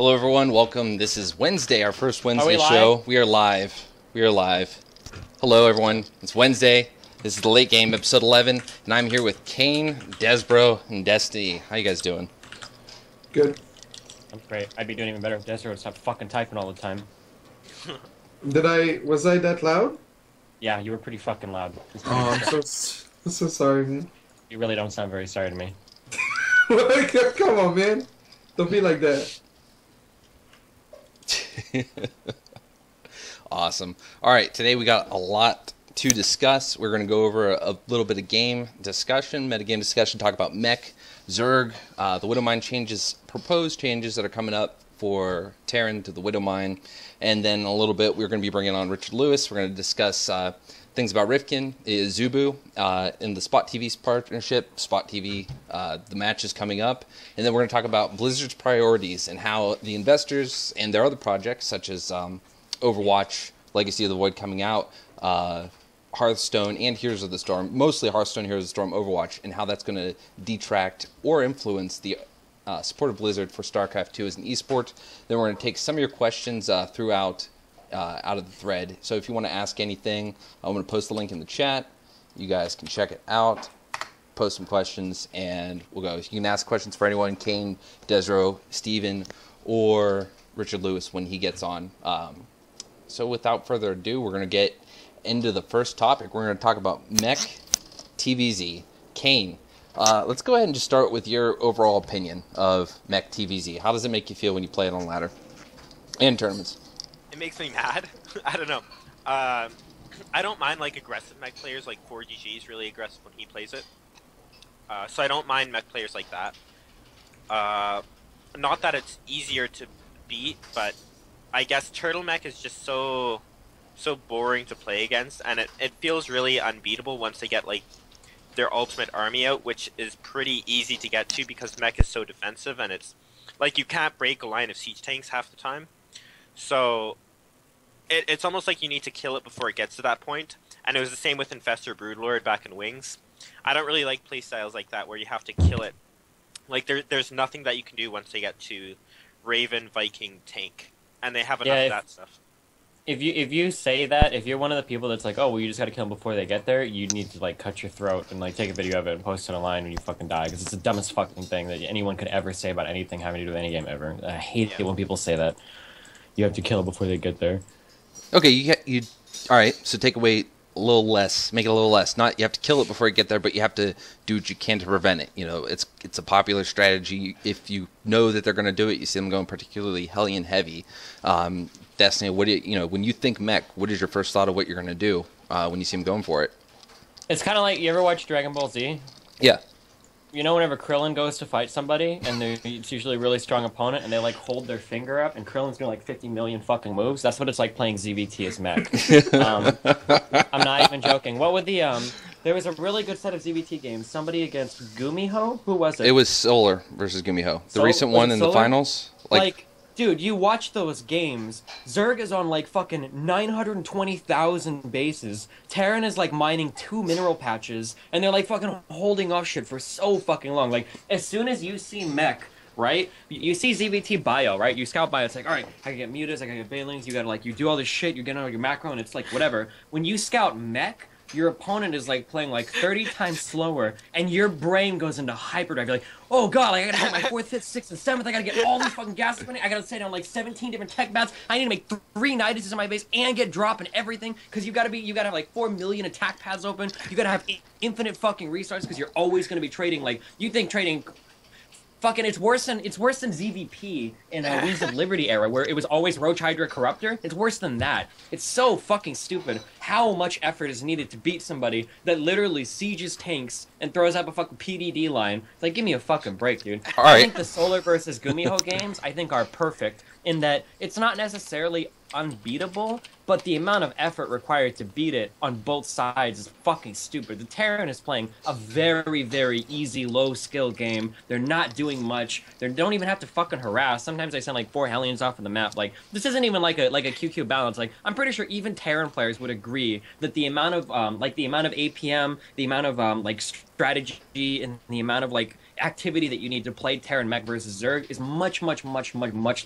Hello, everyone. Welcome. This is Wednesday, our first Wednesday we show. We are live. We are live. Hello, everyone. It's Wednesday. This is the late game, episode 11, and I'm here with Kane, Desrow, and Destiny. How you guys doing? Good. I'm great. I'd be doing even better if Desrow would stop fucking typing all the time. Was I that loud? Yeah, you were pretty fucking loud. Oh, I'm so sorry, man. You really don't sound very sorry to me. Come on, man. Don't be like that. Awesome. All right, today we got a lot to discuss. We're going to go over a little bit of game discussion, metagame discussion, talk about Mech, Zerg, the Widowmine changes, proposed changes that are coming up for Terran to the Widowmine, and then a little bit we're going to be bringing on Righard Lewis. We're going to discuss things about Rifkin, Azubu, in the Spot TV's partnership, Spot TV, the match is coming up, and then we're going to talk about Blizzard's priorities and how the investors and their other projects, such as Overwatch, Legacy of the Void coming out, Hearthstone, and Heroes of the Storm, mostly Hearthstone, Heroes of the Storm, Overwatch, and how that's going to detract or influence the support of Blizzard for StarCraft II as an esport. Then we're going to take some of your questions throughout out of the thread. So if you want to ask anything, I'm going to post the link in the chat. You guys can check it out, post some questions, and we'll go. You can ask questions for anyone, Kane, Desrow, Steven, or Righard Lewis when he gets on. So without further ado, we're going to get into the first topic. We're going to talk about Mech TVZ. Kane, let's go ahead and just start with your overall opinion of Mech TVZ. How does it make you feel when you play it on ladder and tournaments? It makes me mad. I don't know. I don't mind like aggressive mech players. Like Core GG is really aggressive when he plays it. So I don't mind mech players like that. Not that it's easier to beat, but I guess Turtle Mech is just so boring to play against, and it feels really unbeatable once they get like their ultimate army out, which is pretty easy to get to because mech is so defensive, and it's like you can't break a line of siege tanks half the time. So it's almost like you need to kill it before it gets to that point. And it was the same with Infestor Broodlord back in Wings. I don't really like playstyles like that where you have to kill it. Like there's nothing that you can do once they get to Raven, Viking, Tank. And they have enough of that stuff. If you say that, if you're one of the people that's like, oh, well, you just gotta kill them before they get there, you need to like cut your throat and like take a video of it and post it online when you fucking die, because it's the dumbest fucking thing that anyone could ever say about anything having to do with any game ever. I hate it when people say that. You have to kill before they get there. Okay, you all right. So take away a little less, make it a little less. Not you have to kill it before you get there, but you have to do what you can to prevent it. You know, it's a popular strategy. If you know that they're going to do it, you see them going particularly Hellion heavy. Destiny, what do you know when you think mech? What is your first thought of what you're going to do when you see them going for it? It's kind of like, you ever watch Dragon Ball Z? Yeah. You know, whenever Krillin goes to fight somebody, and it's usually a really strong opponent, and they, like, hold their finger up, and Krillin's doing, like, 50 million fucking moves? That's what it's like playing ZVT as mech. I'm not even joking. What would the, there was a really good set of ZVT games. Somebody against Gumiho? Who was it? It was Solar versus Gumiho. The recent one in the finals? Like, dude, you watch those games. Zerg is on, like, fucking 920,000 bases. Terran is, like, mining 2 mineral patches. And they're, like, fucking holding off shit for so fucking long. Like, as soon as you see mech, right? You see ZVT bio, right? You scout bio. It's like, all right, I can get mutas, I can get banelings. You gotta, like, you do all this shit. You get all your macro, and it's, like, whatever. When you scout mech, your opponent is like playing like 30 times slower, and your brain goes into hyperdrive. You're like, oh god, like, I gotta hit my 4th, 5th, 6th, and 7th. I gotta get all these fucking gas spinning. I gotta set down like 17 different tech bats. I need to make 3 Nidus in my base and get drop and everything. Because you gotta have like 4 million attack paths open. You gotta have infinite fucking restarts because you're always gonna be trading. Like, you think trading. Fucking, it's worse than ZVP in the Wings of Liberty era, where it was always Roach Hydra Corruptor. It's worse than that. It's so fucking stupid how much effort is needed to beat somebody that literally sieges tanks and throws up a fucking PDD line. It's like, give me a fucking break, dude. All right. I think the Solar versus Gumiho games, I think, are perfect in that it's not necessarily unbeatable, but the amount of effort required to beat it on both sides is fucking stupid. The Terran is playing a very, very easy, low-skill game. They're not doing much. They don't even have to fucking harass. Sometimes they send like 4 Hellions off of the map. Like, this isn't even like a QQ balance. Like, I'm pretty sure even Terran players would agree that the amount of APM, the amount of like strategy, and the amount of like activity that you need to play Terran Mech versus Zerg is much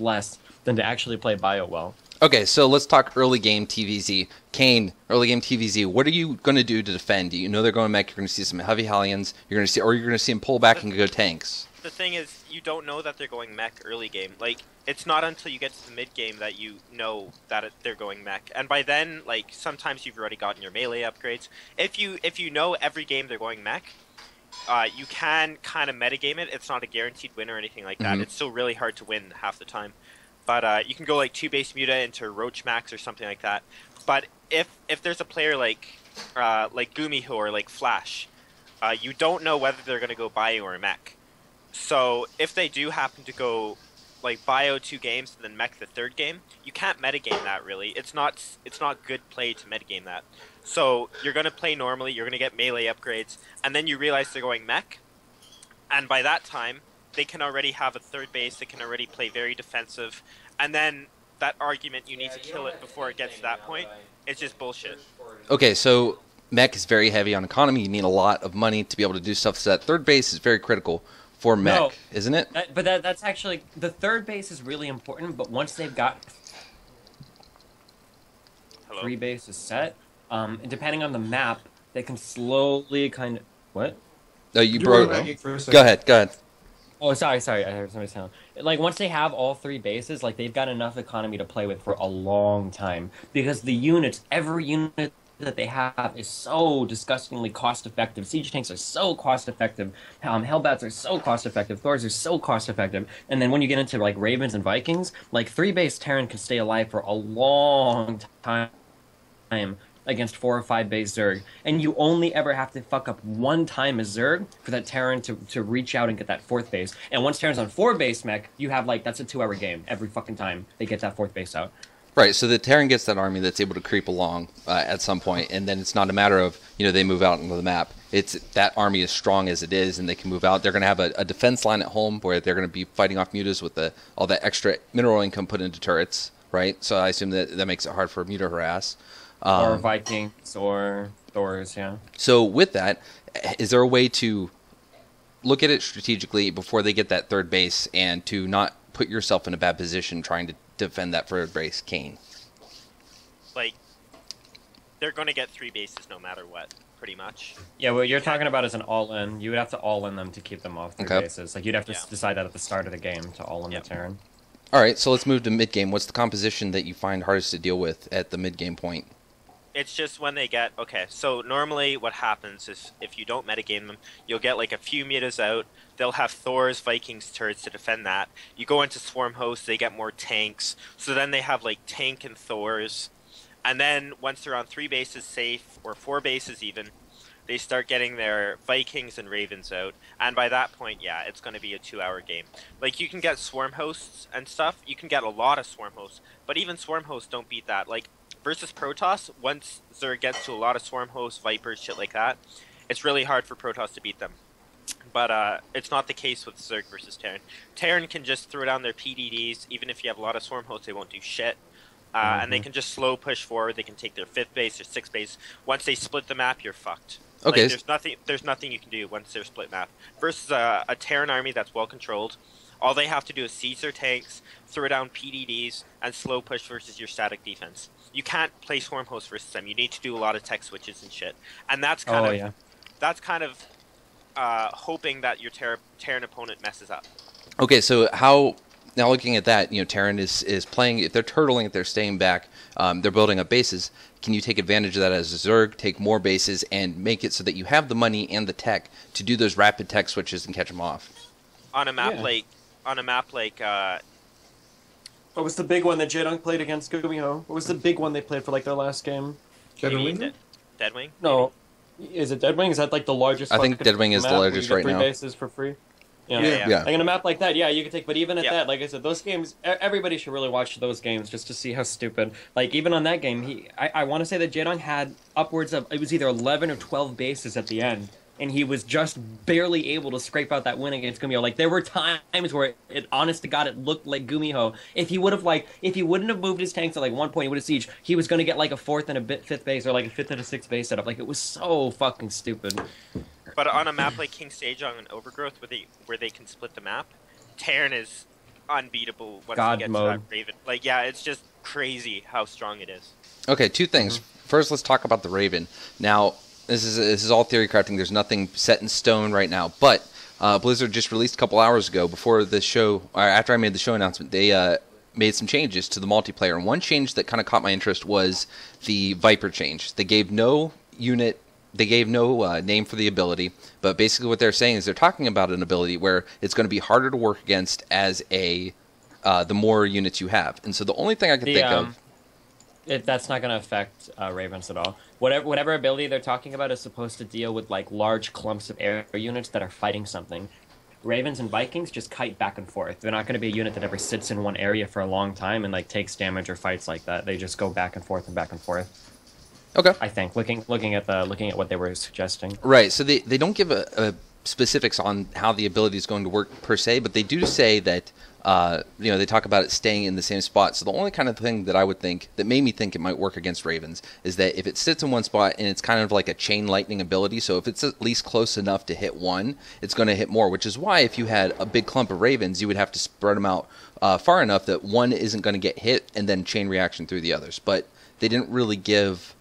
less than to actually play Bio well. Okay, so let's talk early game TVZ. Kane, early game TVZ. What are you going to do to defend? You know they're going mech. You're going to see some heavy Hellions. You're going to see them pull back and go tanks. The thing is, you don't know that they're going mech early game. Like, it's not until you get to the mid game that you know that they're going mech. And by then, like, sometimes you've already gotten your melee upgrades. If you know every game they're going mech, you can kind of metagame it. It's not a guaranteed win or anything like that. It's still really hard to win half the time. But you can go like 2 base muta into Roach Max or something like that. But if there's a player like Gumiho or like Flash, you don't know whether they're going to go bio or mech. So if they do happen to go like bio 2 games and then mech the 3rd game, you can't metagame that really. It's not good play to metagame that. So you're going to play normally, you're going to get melee upgrades, and then you realize they're going mech, and by that time they can already have a 3rd base, they can already play very defensive, and then that argument you need to kill it before it gets to that point, it's just bullshit. Okay, so mech is very heavy on economy. You need a lot of money to be able to do stuff, so that 3rd base is very critical for mech, isn't it? That's actually, the 3rd base is really important, but once they've got 3 bases set, and depending on the map, they can slowly kind of... What? No, you broke. Go ahead. Oh, sorry, I heard somebody sound. Like, once they have all 3 bases, like, they've got enough economy to play with for a long time. Because the units, every unit that they have is so disgustingly cost-effective. Siege tanks are so cost-effective. Hellbats are so cost-effective. Thors are so cost-effective. And then when you get into, like, Ravens and Vikings, like, 3-base Terran can stay alive for a long time against 4 or 5 base Zerg, and you only ever have to fuck up 1 time as Zerg for that Terran to reach out and get that 4th base. And once Terran's on 4 base mech, you have like, that's a 2-hour game every fucking time they get that 4th base out. Right, so the Terran gets that army that's able to creep along at some point, and then it's not a matter of, they move out onto the map. It's that army is strong as it is, and they can move out. They're going to have a defense line at home where they're going to be fighting off mutas with all that extra mineral income put into turrets, right? So I assume that makes it hard for muta harass. Or Vikings, or Thors, yeah. So with that, is there a way to look at it strategically before they get that 3rd base and to not put yourself in a bad position trying to defend that 3rd base, Kane? Like, they're going to get 3 bases no matter what, pretty much. Yeah, what you're talking about is an all-in. You would have to all-in them to keep them off 3 bases. Like, you'd have to decide that at the start of the game to all-in the Terran. All right, so let's move to mid-game. What's the composition that you find hardest to deal with at the mid-game point? It's just when they get... Okay, so normally what happens is if you don't metagame them, you'll get like a few mutas out. They'll have Thors, Vikings turrets to defend that. You go into Swarm Host, they get more tanks. So then they have like tank and Thors. And then once they're on 3 bases safe, or 4 bases even, they start getting their Vikings and Ravens out. And by that point, yeah, it's going to be a 2-hour game. Like, you can get Swarm Hosts and stuff. You can get a lot of Swarm Hosts. But even Swarm Hosts don't beat that. Like, versus Protoss, once Zerg gets to a lot of Swarm Hosts, Vipers, shit like that, it's really hard for Protoss to beat them. But it's not the case with Zerg versus Terran. Terran can just throw down their PDDs. Even if you have a lot of Swarm Hosts, they won't do shit. And they can just slow push forward. They can take their 5th base or 6th base. Once they split the map, you're fucked. Okay. Like, there's nothing you can do once they're split map. Versus a Terran army that's well controlled, all they have to do is seize their tanks, throw down PDDs, and slow push versus your static defense. You can't play Swarm Host versus them. You need to do a lot of tech switches and shit. And that's kind of hoping that your Terran opponent messes up. Okay, so how... Now looking at that, Terran is playing, if they're turtling, if they're staying back, they're building up bases. Can you take advantage of that as a Zerg, take more bases, and make it so that you have the money and the tech to do those rapid tech switches and catch them off? On a map like... What was the big one that J-Dunk played against Gumiho? What was the big one they played for like their last game? Deadwing? Deadwing? No. Is it Deadwing? Is that like the largest? I think Deadwing is the largest right now. 3 bases for free? You know? Yeah. Like in a map like that, yeah, you could take. But even at Yeah. that, like I said, those games, everybody should really watch those games just to see how stupid. Like even on that game, I want to say that Jaedong had upwards of, it was either 11 or 12 bases at the end, and he was just barely able to scrape out that win against Gumiho. Like there were times where it, honest to God, it looked like Gumiho. If he wouldn't have moved his tanks at like one point, he would have sieged. He was going to get like a fourth and a fifth base, or like a fifth and a sixth base setup. Like it was so fucking stupid. But on a map like King Sejong and Overgrowth, where they can split the map, Terran is unbeatable once God you get mode. to that Raven. Like, yeah, it's just crazy how strong it is. Okay, two things. First, let's talk about the Raven. Now, this is all theory crafting. There's nothing set in stone right now. But Blizzard just released a couple hours ago, before the show, or after I made the show announcement, they made some changes to the multiplayer. And one change that kind of caught my interest was the Viper change. They gave no unit. They gave no name for the ability, but basically what they're saying is they're talking about an ability where it's going to be harder to work against as the more units you have. And so the only thing I can think of... That's not going to affect Ravens at all. Whatever ability they're talking about is supposed to deal with like large clumps of air units that are fighting something. Ravens and Vikings just kite back and forth. They're not going to be a unit that ever sits in one area for a long time and like takes damage or fights like that. They just go back and forth and back and forth. Okay. I think looking at what they were suggesting. Right. So they don't give a specifics on how the ability is going to work per se, but they do say that they talk about it staying in the same spot. So the only kind of thing that I would think that made me think it might work against Ravens is that if it sits in one spot and it's kind of like a chain lightning ability, so if it's at least close enough to hit one, it's going to hit more, which is why if you had a big clump of Ravens, you would have to spread them out far enough that one isn't going to get hit and then chain reaction through the others. But they didn't really give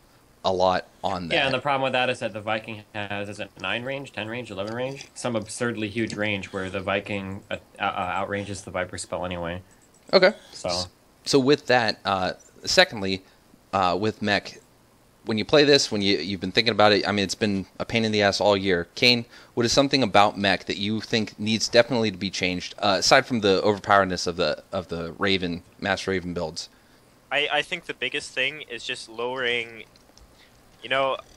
a lot on that. Yeah, and the problem with that is that the Viking has, is it 9 range, 10 range, 11 range? Some absurdly huge range where the Viking outranges the Viper spell anyway. Okay. So with that, secondly, with Mech, when you play this, when you've been thinking about it, I mean, it's been a pain in the ass all year. Kane, what is something about Mech that you think needs definitely to be changed, aside from the overpoweredness of the Raven, Mass Raven builds? I think the biggest thing is just lowering...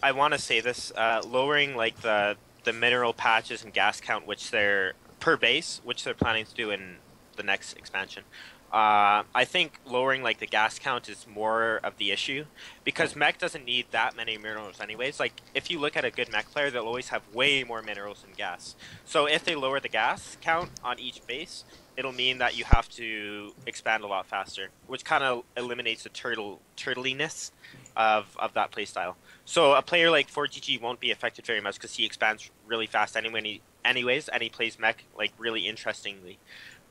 I want to say this, lowering like the mineral patches and gas count, which they're per base, which they're planning to do in the next expansion. I think lowering like the gas count is more of the issue, because Mech doesn't need that many minerals anyways. Like if you look at a good Mech player, they'll always have way more minerals than gas. So if they lower the gas count on each base, it'll mean that you have to expand a lot faster, which kind of eliminates the turtliness of that playstyle. So a player like 4GG won't be affected very much because he expands really fast anyways, and he plays Mech like really interestingly.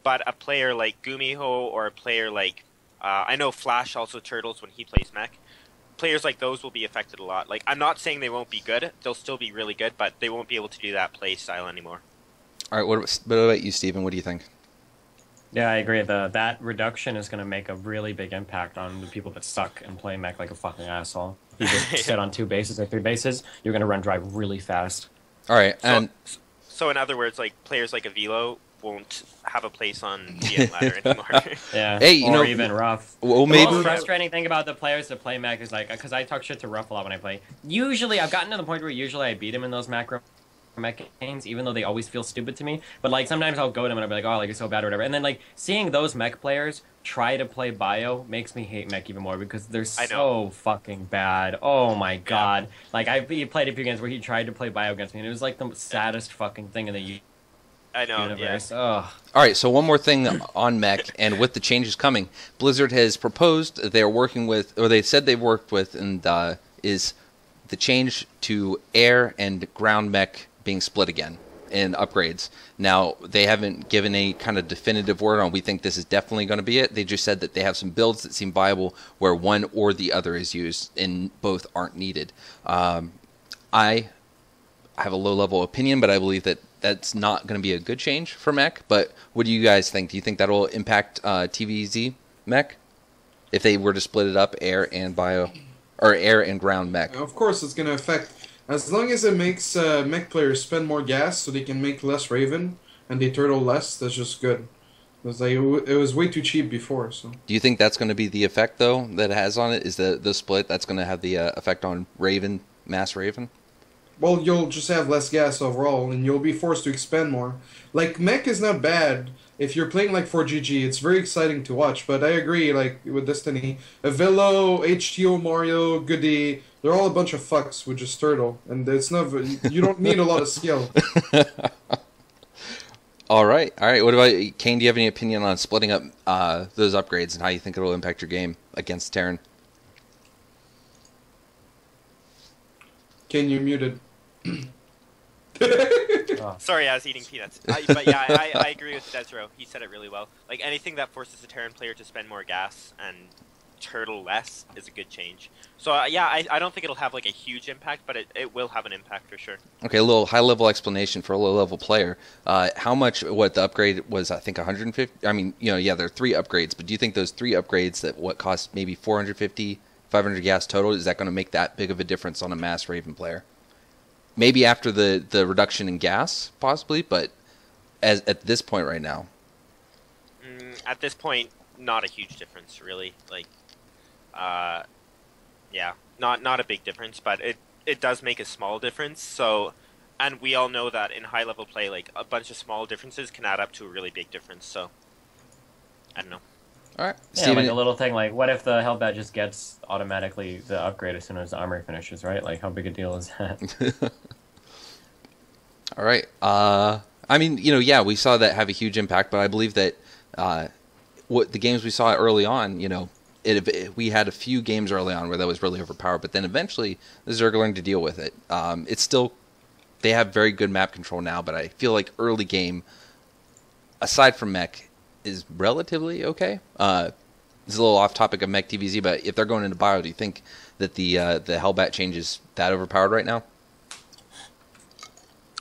But a player like Gumiho or a player like I know Flash also turtles when he plays Mech. Players like those will be affected a lot. Like I'm not saying they won't be good; they'll still be really good, but they won't be able to do that play style anymore. All right, what about you, Steven? What do you think? yeah, I agree. That reduction is going to make a really big impact on the people that suck and play Mech like a fucking asshole. If you just sit on 2 bases or 3 bases, you're going to run drive really fast. All right, and so in other words, like players like Avilo won't have a place on GM ladder anymore. Yeah, hey, you or know, even Ruff. well, The maybe most frustrating thing about the players that play Mech is like, because I talk shit to Ruff a lot when I play. Usually, I've gotten to the point where usually I beat him in those macro Mech games, even though they always feel stupid to me. But like sometimes I'll go to them and I'll be like, oh, like you're so bad or whatever. And then like seeing those Mech players try to play Bio makes me hate Mech even more because they're so fucking bad. Oh my god! Like he played a few games where he tried to play Bio against me, and it was like the saddest fucking thing in the universe. Ugh. All right, so one more thing on Mech, and with the changes coming, Blizzard has proposed that they're working with, or they said they've worked with, and is the change to air and ground Mech being split again in upgrades. Now, they haven't given a kind of definitive word on we think this is definitely going to be it. They just said that they have some builds that seem viable where one or the other is used and both aren't needed. I have a low-level opinion, but I believe that that's not going to be a good change for Mech. But what do you guys think? Do you think that will impact TVZ Mech if they were to split it up, air and bio, or air and ground Mech? Of course, it's going to affect. As long as it makes Mech players spend more gas so they can make less Raven and they turtle less, that's just good. It was way too cheap before. So. Do you think that's going to be the effect, though, that it has on it? Is the split that's going to have the effect on Raven, Mass Raven? well, you'll just have less gas overall, and you'll be forced to expend more. Like, mech is not bad. If you're playing like for GG, it's very exciting to watch. But I agree, like with Destiny, Velo, HTO, Mario, Goody, they're all a bunch of fucks with just turtle, and it's not. You don't need a lot of skill. All right. What about Kane? Do you have any opinion on splitting up those upgrades and how you think it'll impact your game against Terran? Kane, you're muted. Sorry, I was eating peanuts. But yeah, I agree with Desrow. He said it really well. Like, anything that forces a Terran player to spend more gas and turtle less is a good change. So yeah, I don't think it'll have like a huge impact, but it will have an impact for sure. Okay, a little high-level explanation for a low-level player. How much, what the upgrade was, I think 150? I mean, yeah, there are 3 upgrades, but do you think those 3 upgrades that what cost maybe 450, 500 gas total, is that going to make that big of a difference on a mass Raven player? Maybe after the reduction in gas, possibly, but at this point right now. At this point, not a huge difference, really. Like, yeah, not a big difference, but it does make a small difference. So, and we all know that in high level play, like a bunch of small differences can add up to a really big difference. So, I don't know. All right. Yeah, like a little thing like, what if the Hellbat just gets automatically the upgrade as soon as the armory finishes, right? Like, how big a deal is that? All right. I mean, yeah, we saw that have a huge impact, but I believe that what the games we saw early on, we had a few games early on where that was really overpowered, but then eventually the Zerg learned to deal with it. It's still, they have very good map control now, but I feel like early game, aside from mech, is relatively okay. This is a little off topic of Mech TVZ, but if they're going into bio, do you think that the Hellbat change is that overpowered right now?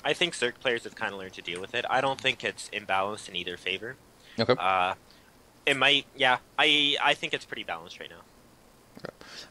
I think Zerg players have kind of learned to deal with it. I don't think it's imbalanced in either favor. Okay. It might, yeah. I think it's pretty balanced right now.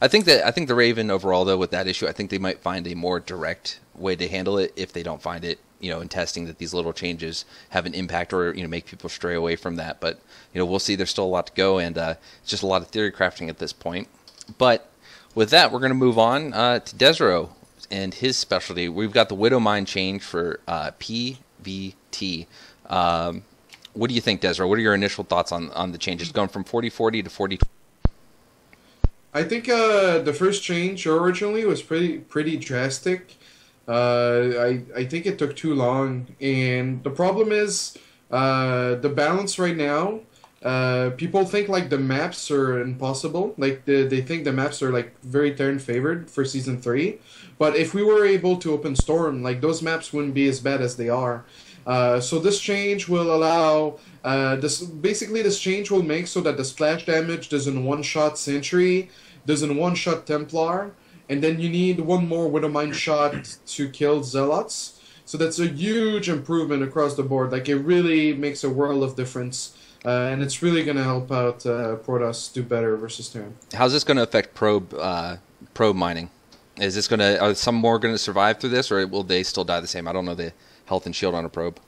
I think the Raven overall, though, with that issue, I think they might find a more direct way to handle it if they don't find it, in testing, that these little changes have an impact or make people stray away from that. But we'll see. There's still a lot to go, and it's just a lot of theory crafting at this point. But with that, we're going to move on to Desrow and his specialty. We've got the Widow Mine change for PVT. What do you think, Desrow? What are your initial thoughts on the changes going from 40/40 to 40/20? I think the first change originally was pretty drastic. I think it took too long, and the problem is the balance right now. People think like the maps are impossible. Like they think the maps are like very Terran favored for season 3. But if we were able to open Storm, like those maps wouldn't be as bad as they are. So this change will allow this change will make so that the splash damage doesn't one-shot Sentry, doesn't one-shot Templar, and then you need one more Widow Mine shot to kill Zealots. So that's a huge improvement across the board. Like it really makes a world of difference. And it's really going to help out Protoss do better versus Terran. How's this going to affect probe mining? Is this are some more going to survive through this, or will they still die the same? I don't know the health and shield on a probe.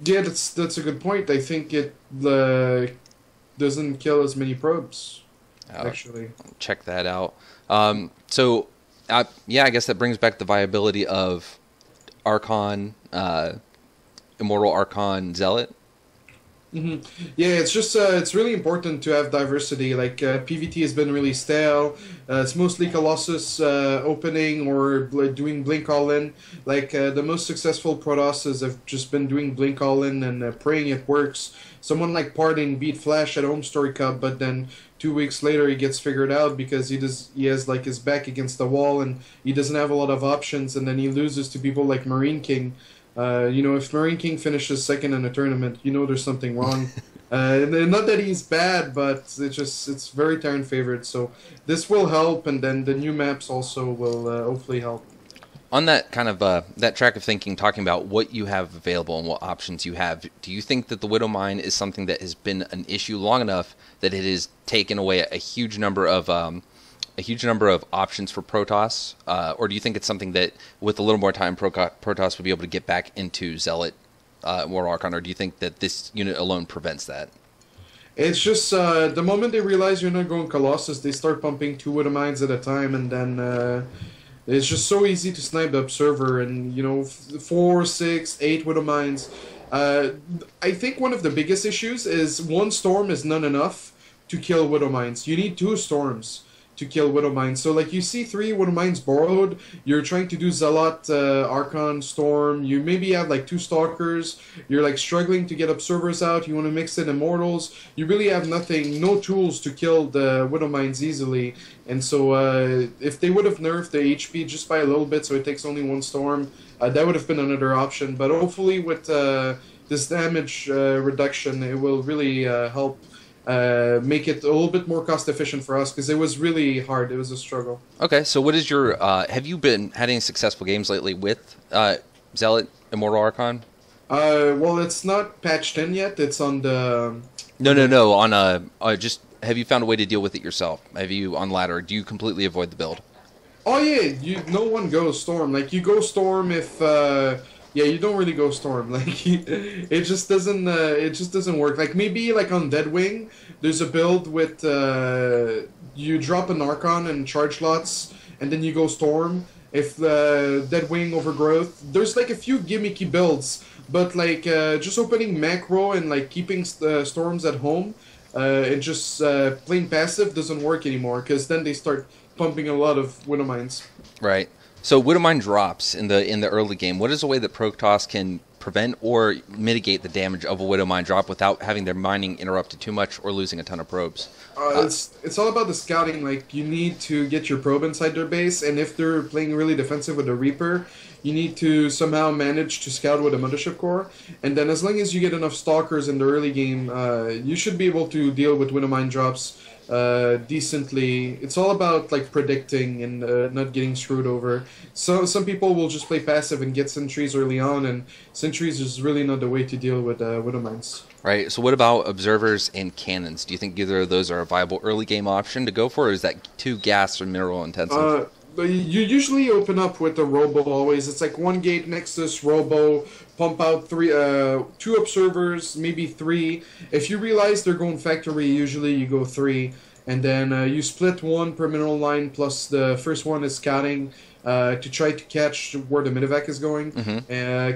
Yeah, that's a good point. I think it doesn't kill as many probes, actually. Check that out. Yeah, I guess that brings back the viability of Archon, Immortal Archon Zealot. Mm-hmm. Yeah, it's just it's really important to have diversity. Like PVT has been really stale. It's mostly Colossus opening or doing blink all in. Like the most successful Protosses have just been doing blink all in and praying it works. Someone like Parting beat Flash at Home Story Cup, but then 2 weeks later he gets figured out because he has like his back against the wall and he doesn't have a lot of options, and then he loses to people like Marine King. If Marine King finishes second in a tournament, there's something wrong. And not that he's bad, but it's very Terran favored. So this will help, and then the new maps also will hopefully help. On that kind of that track of thinking, talking about what you have available and what options you have, do you think that the Widow Mine is something that has been an issue long enough that it has taken away a huge number of options for Protoss, or do you think it's something that with a little more time Protoss would be able to get back into Zealot, War Archon, or do you think that this unit alone prevents that? It's just the moment they realize you're not going Colossus, they start pumping 2 Widow Mines at a time, and then It's just so easy to snipe the observer, and 4, 6, 8 Widow Mines. I think one of the biggest issues is one storm is not enough to kill Widow Mines. You need 2 storms to kill Widow Mines. So like you see 3 Widow Mines borrowed, you're trying to do Zealot, Archon, Storm, you maybe have like 2 Stalkers, you're like struggling to get Observers out, you want to mix in Immortals, you really have nothing, no tools to kill the Widow Mines easily. And so if they would have nerfed the HP just by a little bit so it takes only 1 Storm, that would have been another option. But hopefully with this damage reduction, it will really help make it a little bit more cost efficient for us, because it was really hard. It was a struggle. Okay, so what is your have you been having successful games lately with Zealot, Immortal Archon? Well, it's not patched in yet. It's on the No. On just have you found a way to deal with it yourself? Have you on ladder? Do you completely avoid the build? Oh yeah, no one goes Storm. Like you go Storm if yeah, you don't really go Storm. Like it just doesn't work. Like maybe like on Deadwing, there's a build with you drop an Archon and charge lots, and then you go Storm. If Deadwing Overgrowth, there's like a few gimmicky builds, but like just opening macro and like keeping storms at home, and just playing passive doesn't work anymore, because then they start pumping a lot of Widow Mines. Right. So Widow Mine drops in the early game. What is a way that Protoss can prevent or mitigate the damage of a Widow Mine drop without having their mining interrupted too much or losing a ton of probes? It's all about the scouting. Like you need to get your probe inside their base, and if they're playing really defensive with a Reaper, you need to somehow manage to scout with a Mothership Core. And then as long as you get enough Stalkers in the early game, you should be able to deal with Widow Mine drops decently. It's all about like predicting and not getting screwed over. So some people will just play passive and get sentries early on, and sentries is really not the way to deal with Widow Mines. Right. So what about observers and cannons? Do you think either of those are a viable early game option to go for, or is that too gas or mineral intensive? You usually open up with a Robo always. It's like 1 gate Nexus, Robo, pump out 2 observers, maybe 3. If you realize they're going factory, usually you go 3. And then you split 1 per mineral line, plus the first one is scouting to try to catch where the Midovac is going.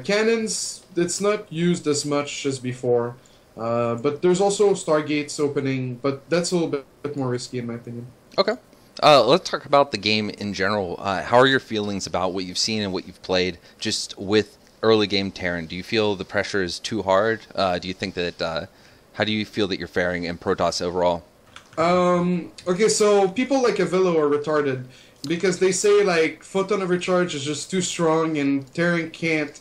Cannons, it's not used as much as before. But there's also Stargates opening, but that's a little bit more risky in my opinion. Okay. Let's talk about the game in general. How are your feelings about what you've seen and what you've played just with early game Terran? Do you feel the pressure is too hard? Do you think that, how do you feel that you're faring in Protoss overall? Okay, so people like Avillo are retarded because they say like Photon Overcharge is just too strong and Terran can't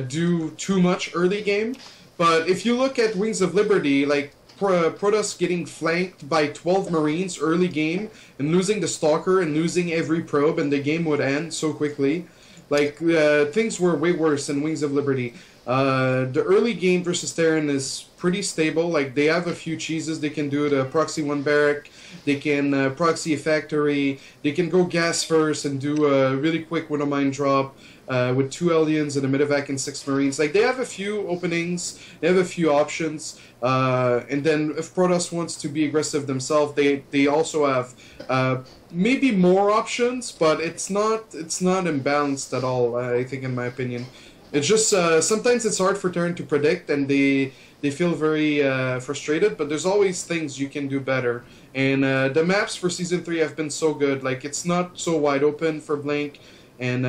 do too much early game. But if you look at Wings of Liberty, like Protoss getting flanked by 12 Marines early game and losing the Stalker and losing every probe, and the game would end so quickly. Like, things were way worse in Wings of Liberty. The early game versus Terran is pretty stable. Like, they have a few cheeses they can do. The proxy 1 barrack, they can proxy a factory, they can go gas first and do a really quick Widow Mine drop. With 2 Aliens and a Midovac and 6 Marines. Like, they have a few openings, they have a few options, and then if Protoss wants to be aggressive themselves, they also have maybe more options, but it's not imbalanced at all, I think, in my opinion. It's just, sometimes it's hard for Terran to predict, and they feel very frustrated, but there's always things you can do better. And the maps for Season 3 have been so good, like, it's not so wide open for Blink. And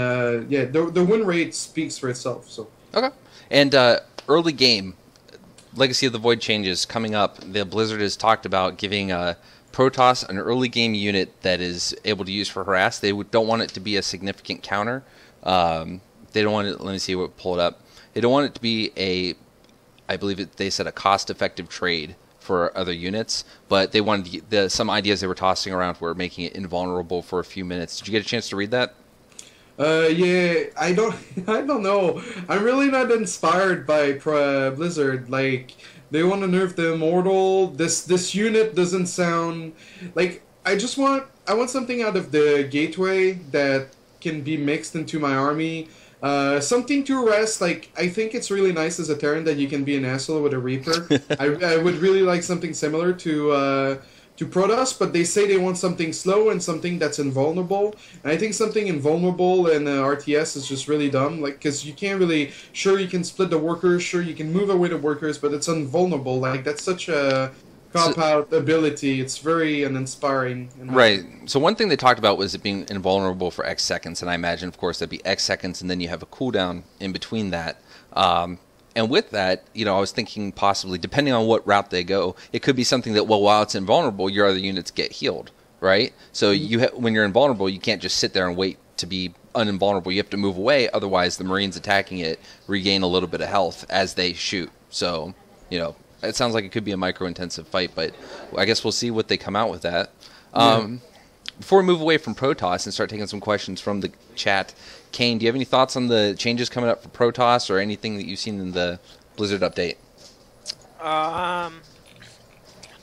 yeah, the win rate speaks for itself. So okay, and early game, Legacy of the Void changes coming up. The Blizzard has talked about giving Protoss an early game unit that is able to use for harass. They don't want it to be a significant counter. They don't want it. Let me see what pull it up. They don't want it to be a, I believe they said a cost-effective trade for other units, but they wanted some ideas they were tossing around were making it invulnerable for a few minutes. Did you get a chance to read that? Yeah, I don't know. I'm really not inspired by Blizzard. Like, they want to nerf the Immortal. This unit doesn't sound like. I want something out of the Gateway that can be mixed into my army. Something to rest. Like, I think it's really nice as a Terran that you can be an asshole with a Reaper. I would really like something similar to to Protoss, but they say they want something slow and something that's invulnerable. And I think something invulnerable in RTS is just really dumb, like, because you can't really, sure you can split the workers, sure you can move away the workers, but it's invulnerable. Like, that's such a cop-out ability. It's very uninspiring. Right. So one thing they talked about was it being invulnerable for X seconds, and I imagine, of course, that'd be X seconds, and then you have a cooldown in between that. And with that, you know, I was thinking possibly, depending on what route they go, it could be something that, well, while it's invulnerable, your other units get healed, right? So when you're invulnerable, you can't just sit there and wait to be uninvulnerable. You have to move away, otherwise the Marines attacking it regain a little bit of health as they shoot. So, you know, it sounds like it could be a micro-intensive fight, but I guess we'll see what they come out with that. Before we move away from Protoss and start taking some questions from the chat, Kane, do you have any thoughts on the changes coming up for Protoss or anything that you've seen in the Blizzard update?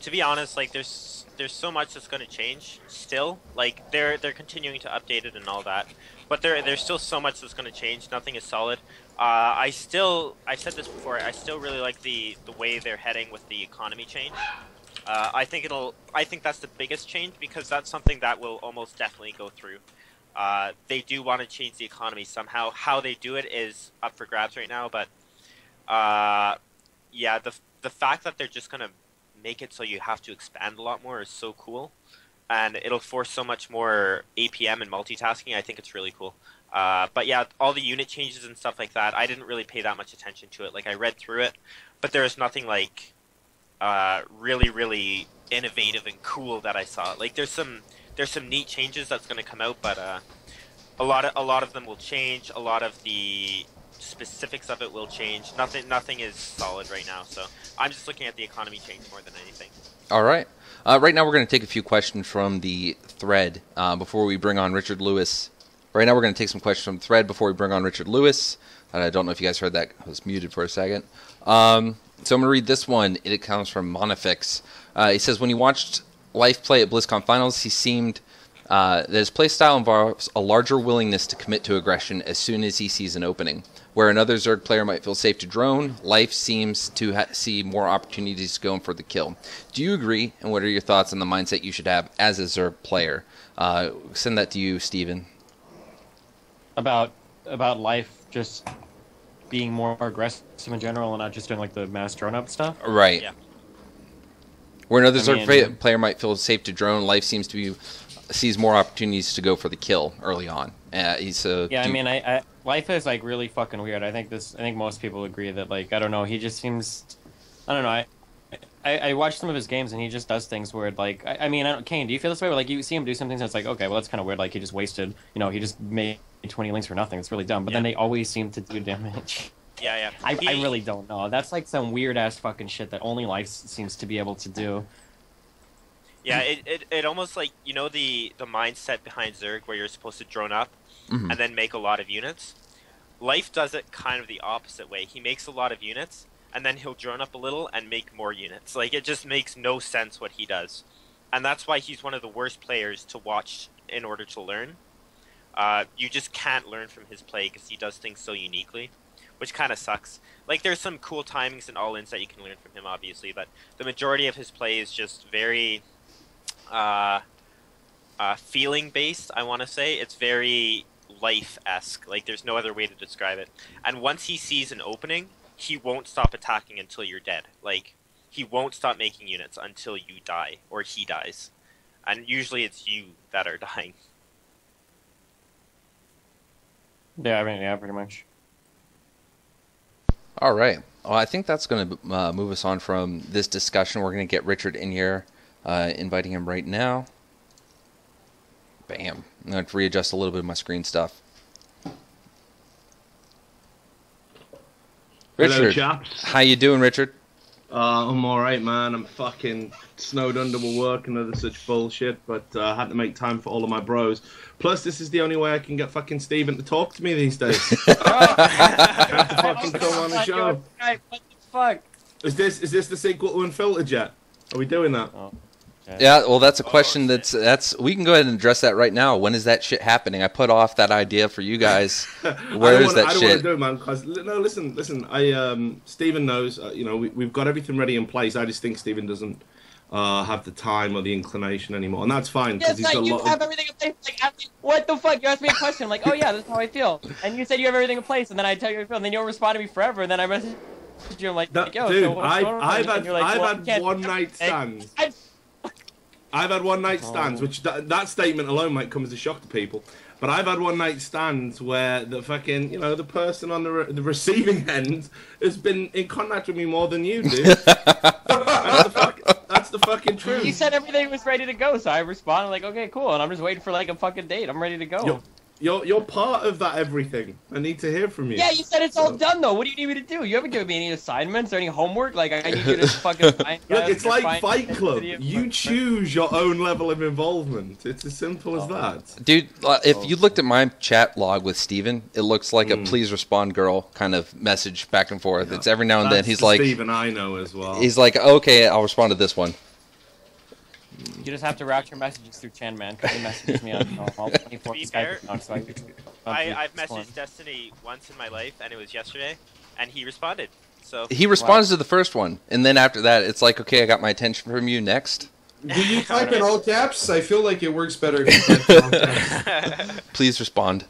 To be honest, like there's so much that's going to change still. Like they're continuing to update it and all that, but there's still so much that's going to change. Nothing is solid. I said this before. I still really like the way they're heading with the economy change. I think that's the biggest change because that's something that will almost definitely go through. They do want to change the economy somehow. How they do it is up for grabs right now, but yeah, the fact that they're just gonna make it so you have to expand a lot more is so cool, and it'll force so much more APM and multitasking. I think it's really cool. But yeah, all the unit changes and stuff like that, I didn't really pay that much attention to it. Like I read through it, but there was nothing like really innovative and cool that I saw. Like there's some neat changes that's going to come out, but a lot of them will change. A lot of the specifics of it will change. Nothing is solid right now, so I'm just looking at the economy change more than anything. All right. Right now we're going to take a few questions from the thread before we bring on Righard Lewis. Right now we're going to take some questions from the thread before we bring on Righard Lewis. I don't know if you guys heard that. I was muted for a second. So I'm going to read this one. It comes from Monifix. He says, when he watched Life play at BlizzCon Finals, he seemed that his playstyle involves a larger willingness to commit to aggression as soon as he sees an opening. Where another Zerg player might feel safe to drone, Life seems to see more opportunities to go in for the kill. Do you agree, and what are your thoughts on the mindset you should have as a Zerg player? Send that to you, Steven. About Life just being more aggressive in general and not just doing like the mass drone up stuff? Right. Yeah. Where another Zerg player might feel safe to drone, Life seems to sees more opportunities to go for the kill early on. Life is like really fucking weird. I think most people agree that, like, I don't know, he just seems, I don't know, I watched some of his games and he just does things where, like, Kane, do you feel this way? Where, like, you see him do something that's like, okay, well, that's kind of weird. Like, he just wasted, he just made 20 links for nothing. It's really dumb. But then they always seem to do damage. Yeah. I really don't know. That's like some weird ass fucking shit that only Life seems to be able to do. Yeah, it almost like, the mindset behind Zerg where you're supposed to drone up and then make a lot of units. Life does it kind of the opposite way. He makes a lot of units and then he'll drone up a little and make more units. Like, it just makes no sense what he does. And that's why he's one of the worst players to watch in order to learn. You just can't learn from his play because he does things so uniquely, which kind of sucks. Like, there's some cool timings and all-ins that you can learn from him, obviously, but the majority of his play is just very feeling-based, I want to say. It's very Life-esque. Like, there's no other way to describe it. And once he sees an opening, he won't stop attacking until you're dead. Like, he won't stop making units until you die, or he dies. And usually it's you that are dying. Yeah, pretty much. All right. Well, I think that's going to move us on from this discussion. We're going to get Righard in here, inviting him right now. Bam. I'm going to readjust a little bit of my screen stuff. Righard, hello, chaps. How you doing, Righard? I'm alright, man. I'm fucking snowed under with work and other such bullshit, but I had to make time for all of my bros. Plus, this is the only way I can get fucking Steven to talk to me these days. I have to fucking come on the show. What the fuck? Is this the sequel to Unfiltered yet? Are we doing that? Oh. Yeah, well, that's a question that's we can go ahead and address that right now. When is that shit happening? I put off that idea for you guys. Where is that shit? I don't want to do it, man. Because no, listen. Steven knows. We've got everything ready in place. I just think Steven doesn't have the time or the inclination anymore, and that's fine because Yes, like, you have everything in place. Like, what the fuck? You asked me a question. I'm like, oh yeah, that's how I feel. And you said you have everything in place, and then I tell you how I feel, and then you don't respond to me forever, and then I message you. I'm like, yo, dude, so what's going on? I've And you're like, well, had one night stands. I've had one night stands, which that statement alone might come as a shock to people. But I've had one night stands where the fucking, you know, the person on the receiving end has been in contact with me more than you do. That's the fucking truth. You said everything was ready to go, so I responded like, okay, cool, and I'm just waiting for like a fucking date. I'm ready to go. You're part of that everything. I need to hear from you. Yeah, you said it's all done though. What do you need me to do? You haven't given me any assignments or any homework. Like I need you to fucking find. Look, it's like Fight Club. You choose your own level of involvement. It's as simple as that. Dude, if you looked at my chat log with Steven, it looks like a please respond girl kind of message back and forth. Yeah. It's every now and then he's like Steven I know as well. He's like, okay, I'll respond to this one. You just have to route your messages through Chan Man, because he messages me on all 24 Skype accounts, so I've messaged Destiny once in my life, and it was yesterday, and he responded. So he responds to the first one, and then after that, it's like, okay, I got my attention from you. Next. Do you type in all caps? I feel like it works better if you type in all caps. Please respond.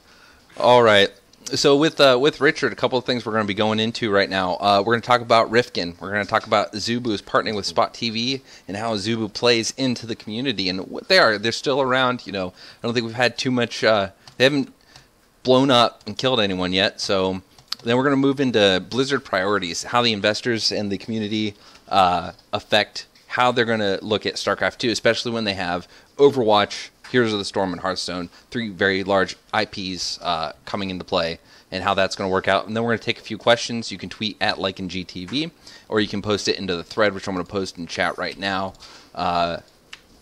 All right. So with Richard, a couple of things we're going to be going into right now. We're going to talk about Rifkin. We're going to talk about Azubu's partnering with Spot TV and how Azubu plays into the community and what they are. They're still around. You know, I don't think we've had too much. They haven't blown up and killed anyone yet. So then we're going to move into Blizzard priorities, how the investors and the community affect how they're going to look at StarCraft II, especially when they have Overwatch, Heroes of the Storm, and Hearthstone, 3 very large IPs coming into play, and how that's going to work out. And then we're going to take a few questions. You can tweet at LikeandGTV, or you can post it into the thread, which I'm going to post in chat right now. And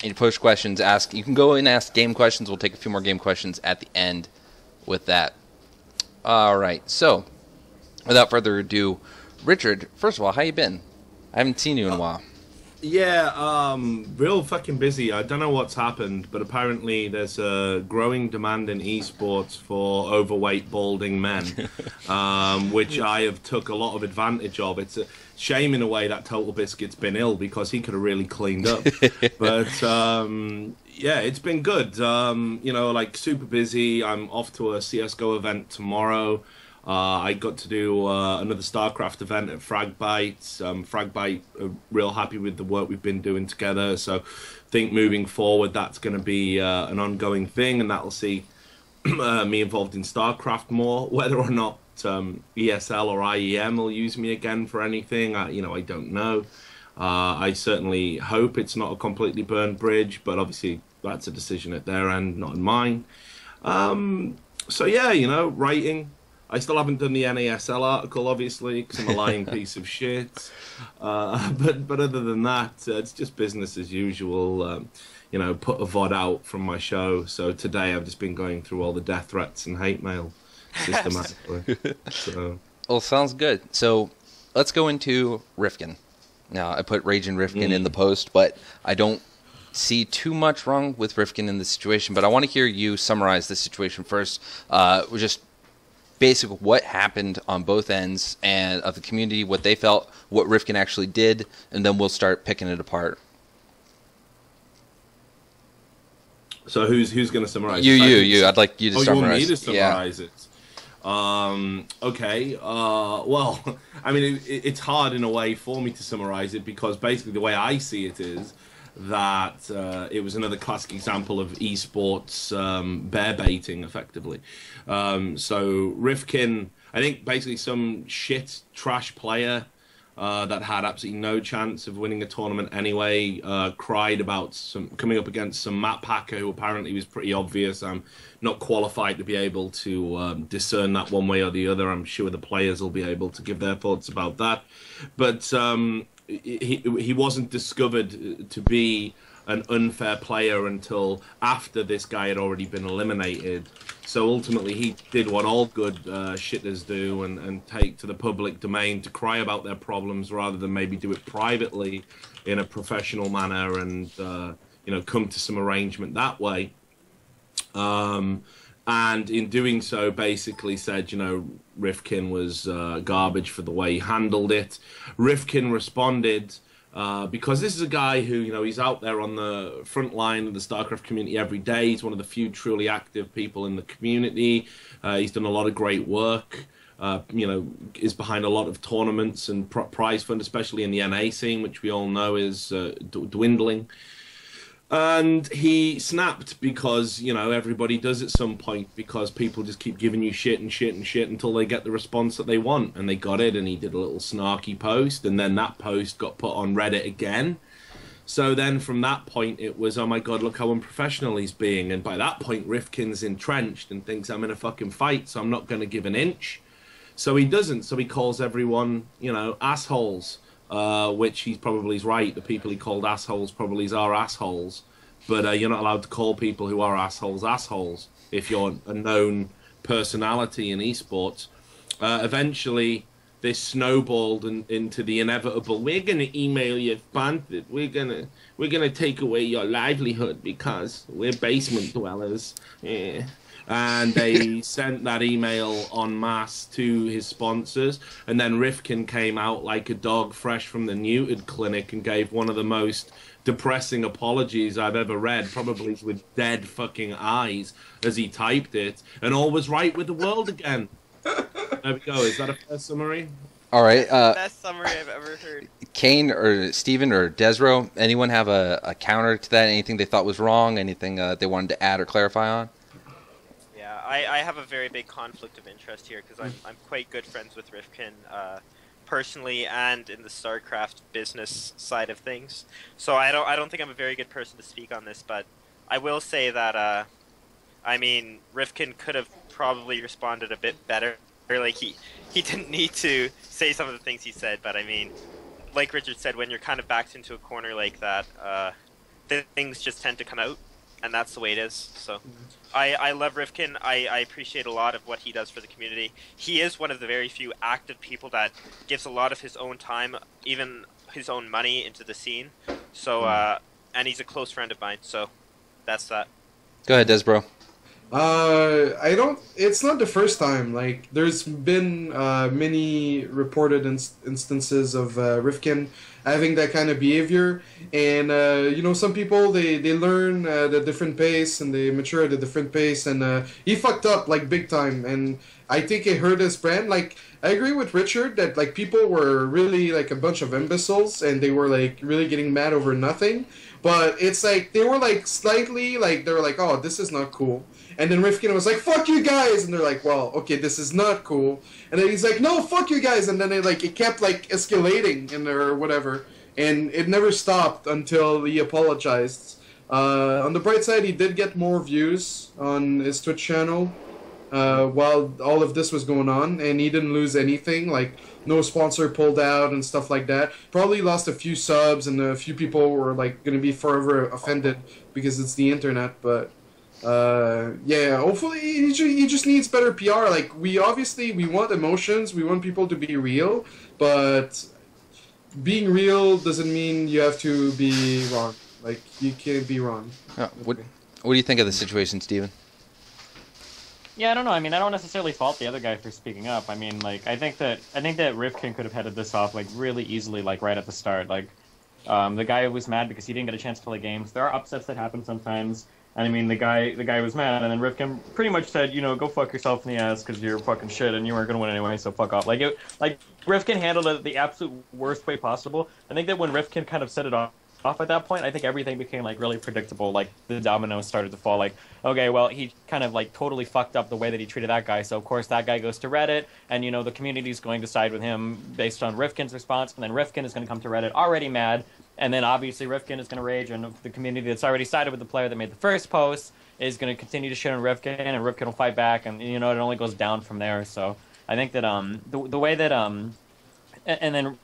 you post questions, ask. You can go and ask game questions. We'll take a few more game questions at the end with that. All right. So, without further ado, Richard, first of all, how you been? I haven't seen you in a while. Yeah, real fucking busy. I don't know what's happened, but apparently there's a growing demand in esports for overweight, balding men, which I have took a lot of advantage of. It's a shame in a way that Total Biscuit's been ill because he could have really cleaned up. But yeah, it's been good. You know, like super busy. I'm off to a CS:GO event tomorrow. I got to do another StarCraft event at Fragbite. Fragbite are real happy with the work we've been doing together. So I think moving forward, that's going to be an ongoing thing, and that'll see me involved in StarCraft more. Whether or not ESL or IEM will use me again for anything, you know, I don't know. I certainly hope it's not a completely burned bridge, but obviously that's a decision at their end, not in mine. So yeah, you know, writing. I still haven't done the NASL article, obviously, because I'm a lying piece of shit. But other than that, it's just business as usual. You know, put a VOD out from my show. So today I've just been going through all the death threats and hate mail systematically. So. Well, sounds good. So let's go into Rifkin. Now, I put Raging Rifkin in the post, but I don't see too much wrong with Rifkin in this situation. But I want to hear you summarize the situation first. Just basic what happened on both ends and of the community, what they felt, what Rifkin actually did, and then we'll start picking it apart. So who's going to summarize? You. I'd like you to summarize. You want me to summarize it? Okay. Well, I mean, it's hard in a way for me to summarize it because basically the way I see it is that it was another classic example of esports bear baiting, effectively. So Rifkin, I think basically some shit trash player that had absolutely no chance of winning a tournament anyway, cried about coming up against some map hacker who apparently was pretty obvious. I'm not qualified to be able to discern that one way or the other. I'm sure the players will be able to give their thoughts about that. But he wasn't discovered to be an unfair player until after this guy had already been eliminated. So ultimately he did what all good shitters do and take to the public domain to cry about their problems rather than maybe do it privately in a professional manner and you know, come to some arrangement that way. And in doing so, basically said, you know, Rifkin was garbage for the way he handled it. Rifkin responded Because this is a guy who, you know, he's out there on the front line of the StarCraft community every day. He's one of the few truly active people in the community. He's done a lot of great work. You know, is behind a lot of tournaments and prize fund, especially in the NA scene, which we all know is dwindling. And he snapped because, you know, everybody does at some point, because people just keep giving you shit and shit and shit until they get the response that they want. And they got it, and he did a little snarky post, and then that post got put on Reddit again. So then from that point, it was, oh my god, look how unprofessional he's being. And by that point, Rifkin's entrenched and thinks I'm in a fucking fight, so I'm not going to give an inch. So he doesn't. So he calls everyone, you know, assholes. Which he's probably right. The people he called assholes probably are assholes, but you're not allowed to call people who are assholes if you're a known personality in esports. Eventually, this snowballed into the inevitable. We're gonna email you, bandit. We're gonna take away your livelihood because we're basement dwellers. Yeah. And they sent that email en masse to his sponsors. And then Rifkin came out like a dog fresh from the neutered clinic and gave one of the most depressing apologies I've ever read, probably with dead fucking eyes as he typed it. And all was right with the world again. There we go. Is that a fair summary? All right. Best summary I've ever heard. Kane or Steven or Desrow, anyone have a counter to that? Anything they thought was wrong? Anything they wanted to add or clarify on? I have a very big conflict of interest here because I'm quite good friends with Rifkin personally and in the StarCraft business side of things. So I don't think I'm a very good person to speak on this, but I will say that I mean, Rifkin could have probably responded a bit better. Like he didn't need to say some of the things he said, but I mean, like Richard said, when you're kind of backed into a corner like that, things just tend to come out. And that's the way it is. So I love Rifkin. I appreciate a lot of what he does for the community. He is one of the very few active people that gives a lot of his own time, even his own money, into the scene. So and he's a close friend of mine. So that's that. Go ahead, Desbro. It's not the first time. Like, there's been many reported instances of Rifkin having that kind of behavior, and you know, some people they learn at a different pace and they mature at a different pace, and he fucked up like big time, and I think it hurt his brand. Like, I agree with Richard that like people were really like a bunch of imbeciles and they were like really getting mad over nothing, but it's like they were like slightly like they were like, oh, this is not cool. And then Rifkin was like, fuck you guys! And they're like, well, okay, this is not cool. And then he's like, no, fuck you guys! And then it kept like escalating or whatever. And it never stopped until he apologized. On the bright side, he did get more views on his Twitch channel while all of this was going on. And he didn't lose anything, like no sponsor pulled out and stuff like that. Probably lost a few subs and a few people were like going to be forever offended because it's the internet, but... yeah, hopefully he just needs better PR. Like, we want emotions, we want people to be real, but being real doesn't mean you have to be wrong. Like, you can't be wrong. What do you think of the situation, Steven? Yeah, I don't know. I mean, I don't necessarily fault the other guy for speaking up. I mean, like, I think that Rifkin could have headed this off like really easily, like right at the start. Like, the guy was mad because he didn't get a chance to play games. There are upsets that happen sometimes. And I mean, the guy was mad, and then Rifkin pretty much said, you know, go fuck yourself in the ass because you're fucking shit and you weren't gonna win anyway, so fuck off. Like Rifkin handled it the absolute worst way possible. I think that when Rifkin kind of set it off at that point, I think everything became like really predictable. Like the dominoes started to fall. Like, okay, well, he kind of like totally fucked up the way that he treated that guy. So of course that guy goes to Reddit, and you know the community's going to side with him based on Rifkin's response, and then Rifkin is going to come to Reddit already mad. And then obviously Rifkin is going to rage, and the community that's already sided with the player that made the first post is going to continue to shit on Rifkin, and Rifkin will fight back, and you know it only goes down from there. So I think that the way that and then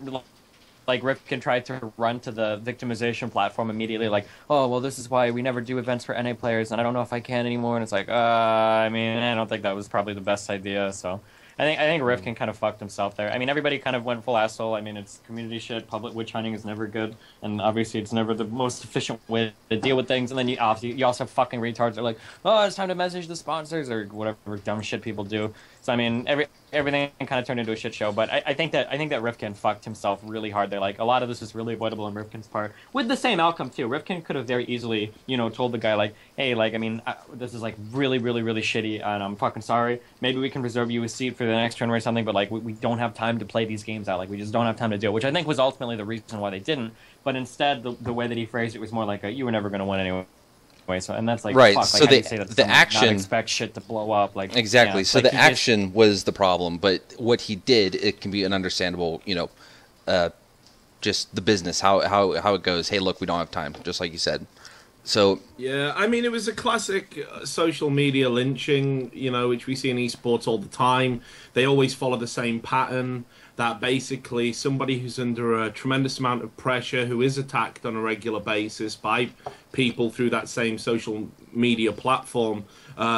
like Rifkin tried to run to the victimization platform immediately, like, oh well, this is why we never do events for NA players, and I don't know if I can anymore. And it's like, I mean, I don't think that was probably the best idea. So. I think Rifkin kind of fucked himself there. I mean, everybody kind of went full asshole. I mean, it's community shit. Public witch hunting is never good, and obviously it's never the most efficient way to deal with things. And then you also have fucking retards that are like, oh, it's time to message the sponsors or whatever dumb shit people do. So I mean, everything kind of turned into a shit show. But I think that Rifkin fucked himself really hard there. Like, a lot of this is really avoidable on Rifkin's part, with the same outcome too. Rifkin could have very easily, told the guy like, hey, like, I mean, this is like really, really, really shitty, and I'm fucking sorry. Maybe we can reserve you a seat for the next tournament or something, but like, we don't have time to play these games out. Like, we just don't have time to do it, which I think was ultimately the reason why they didn't. But instead, the way that he phrased it was more like, you were never going to win anyway. So, and that's like, right. fuck, So like, the action, not expect shit to blow up, like, exactly. Yeah, So like the action was the problem, but what he did, it can be an understandable, just the business, how it goes. Hey, look, we don't have time, just like you said. So yeah, I mean, it was a classic social media lynching, which we see in esports all the time. They always follow the same pattern. That basically somebody who's under a tremendous amount of pressure, who is attacked on a regular basis by people through that same social media platform,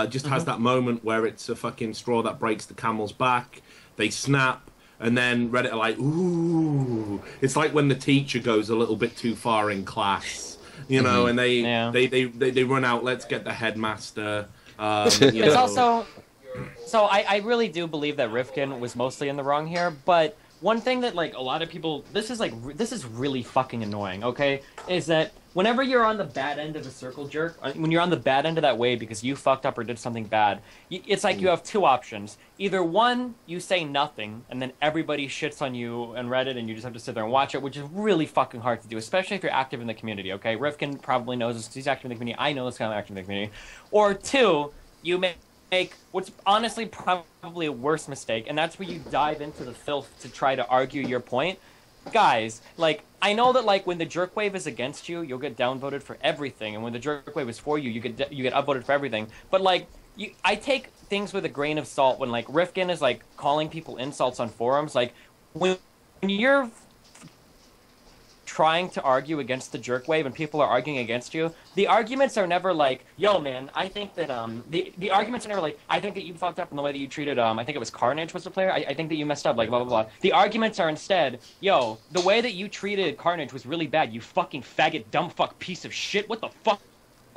just has that moment where it's a fucking straw that breaks the camel's back. They snap, and then Reddit are like, ooh. It's like when the teacher goes a little bit too far in class, and they run out, let's get the headmaster. It's also... So I really do believe that Rifkin was mostly in the wrong here, but one thing that, like, a lot of people... This is really fucking annoying, okay? Is that whenever you're on the bad end of a circle jerk, when you're on the bad end of that wave because you fucked up or did something bad, it's like you have two options. Either one, you say nothing, and then everybody shits on you and Reddit, and you just have to sit there and watch it, which is really fucking hard to do, especially if you're active in the community, okay? Rifkin probably knows this, he's active in the community. I know this kind of active in the community. Or two, you make what's honestly probably a worse mistake, and that's where you dive into the filth to try to argue your point. Guys, like, I know that, like, when the jerk wave is against you, you'll get downvoted for everything, and when the jerk wave is for you, you get upvoted for everything. But, like, I take things with a grain of salt when, like, Rifkin is, like, calling people insults on forums. Like, when you're trying to argue against the jerk wave and people are arguing against you, the arguments are never like, yo, man, I think that, the arguments are never like, I think that you fucked up in the way that you treated, I think it was Carnage was the player, I think that you messed up, like, blah, blah, blah. The arguments are instead, yo, the way that you treated Carnage was really bad, you fucking faggot, dumb fuck, piece of shit, what the fuck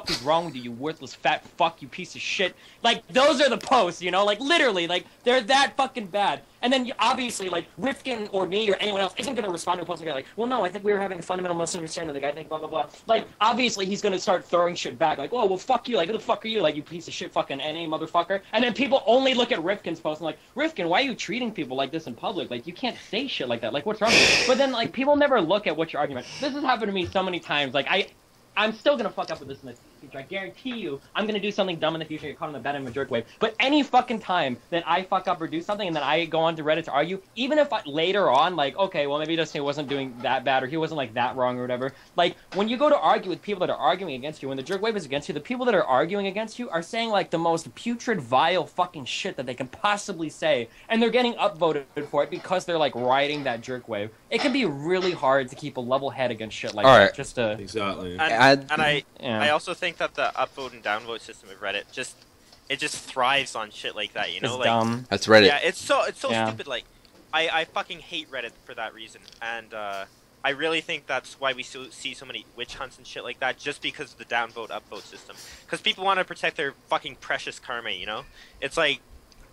is wrong with you, you worthless fat fuck, you piece of shit. Like, those are the posts, like, literally, like, they're that fucking bad. And then, obviously, like, Rifkin or me or anyone else isn't going to respond to a post and go like, well, no, I think we were having a fundamental misunderstanding, like, I think blah, blah, blah. Like, obviously, he's going to start throwing shit back, like, oh, well, fuck you, like, who the fuck are you, like, you piece of shit fucking NA motherfucker. And then people only look at Rifkin's post and like, Rifkin, why are you treating people like this in public? Like, you can't say shit like that, like, what's wrong with you? But then, like, people never look at what your argument. This has happened to me so many times, like, I'm still gonna fuck up with this in the future. I guarantee you, I'm gonna do something dumb in the future, get caught on the bad end of a jerk wave. But any fucking time that I fuck up or do something and then I go onto Reddit to argue, even if later on, like, okay, well, maybe Destiny wasn't doing that bad or he wasn't, like, that wrong or whatever. Like, when you go to argue with people that are arguing against you, when the jerk wave is against you, the people that are arguing against you are saying, like, the most putrid, vile fucking shit that they can possibly say. And they're getting upvoted for it because they're, like, riding that jerk wave. It can be really hard to keep a level head against shit like that. Right. Just to... Exactly. I also think that the upvote and downvote system of Reddit just thrives on shit like that, It's like, dumb. that's Reddit. Yeah, it's so Yeah. stupid. Like, I fucking hate Reddit for that reason, and I really think that's why we see so many witch hunts and shit like that, just because of the downvote upvote system. Because people want to protect their fucking precious karma, It's like,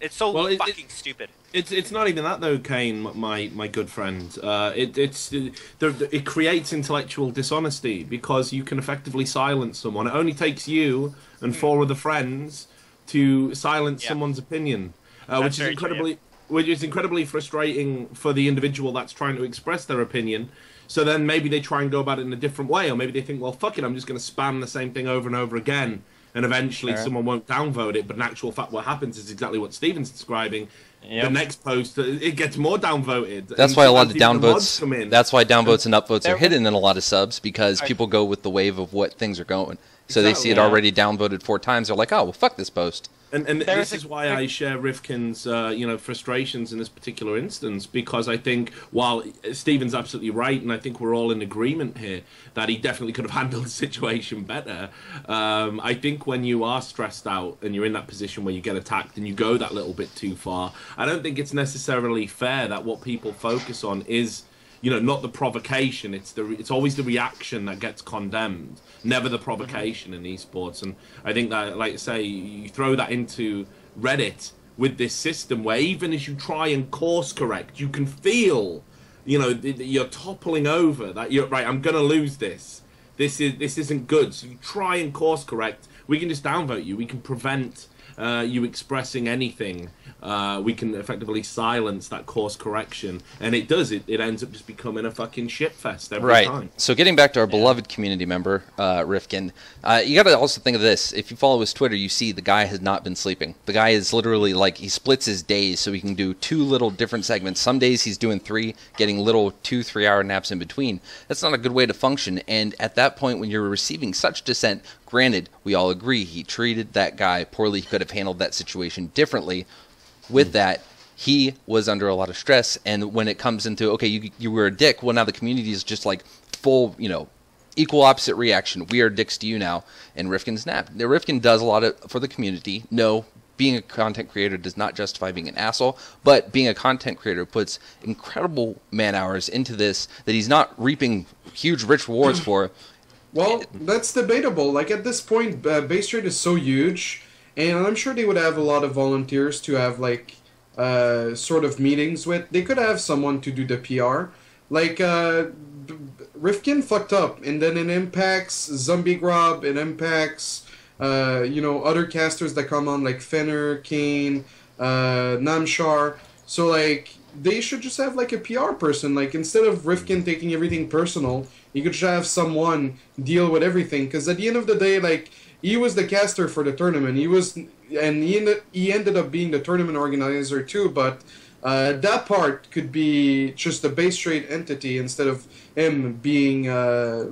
it's so fucking stupid. It's not even that though, Kane, my good friend. It creates intellectual dishonesty because you can effectively silence someone. It only takes you and 4 other friends to silence someone's opinion, which is incredibly frustrating for the individual that's trying to express their opinion. So then maybe they try and go about it in a different way, or maybe they think, well, fuck it, I'm just going to spam the same thing over and over again. And eventually someone won't downvote it, but in actual fact what happens is exactly what Steven's describing. Yep. The next post, it gets more downvoted. That's why a lot of downvotes come in. That's why downvotes and upvotes are hidden in a lot of subs, because people go with the wave of what things are going. So they see it already downvoted 4 times, they're like, oh, well, fuck this post. And this is why I share Rifkin's frustrations in this particular instance, because I think while Steven's absolutely right, and I think we're all in agreement here that he definitely could have handled the situation better, I think when you are stressed out and you're in that position where you get attacked and you go that little bit too far, I don't think it's necessarily fair that what people focus on is, not the provocation. It's always the reaction that gets condemned, never the provocation in esports. And I think that, like I say, you throw that into Reddit with this system where even as you try and course correct, you can feel, you know, you're toppling over, that you're right, I'm going to lose this. This isn't good. So you try and course correct. We can just downvote you. We can prevent you expressing anything. We can effectively silence that course correction, and it does. It ends up just becoming a fucking shitfest every time. So getting back to our beloved community member, Rifkin, you got to also think of this. If you follow his Twitter, you see the guy has not been sleeping. The guy is literally like, he splits his days so he can do 2 little different segments. Some days he's doing 3, getting little 2-3 hour naps in between. That's not a good way to function. And at that point, when you're receiving such dissent, granted, we all agree he treated that guy poorly. He could have handled that situation differently. With that, he was under a lot of stress, and when it comes into, okay, you were a dick, well, now the community is just like full, you know, equal opposite reaction. We are dicks to you now, and Rifkin snapped. Now, Rifkin does a lot for the community. No, being a content creator does not justify being an asshole, but being a content creator puts incredible man hours into this that he's not reaping huge, rich rewards for. Well, that's debatable. Like, at this point, base trade is so huge, and I'm sure they would have a lot of volunteers to have, like, sort of meetings with. They could have someone to do the PR. Like, Rifkin fucked up, and then it impacts Zombie Grub, it impacts, you know, other casters that come on, like Fenner, Kane, Namshar. So, like, they should just have, like, a PR person. Like, instead of Rifkin taking everything personal, you could just have someone deal with everything. Because at the end of the day, like, he was the caster for the tournament. He ended up being the tournament organizer too. But that part could be just a base trade entity instead of him being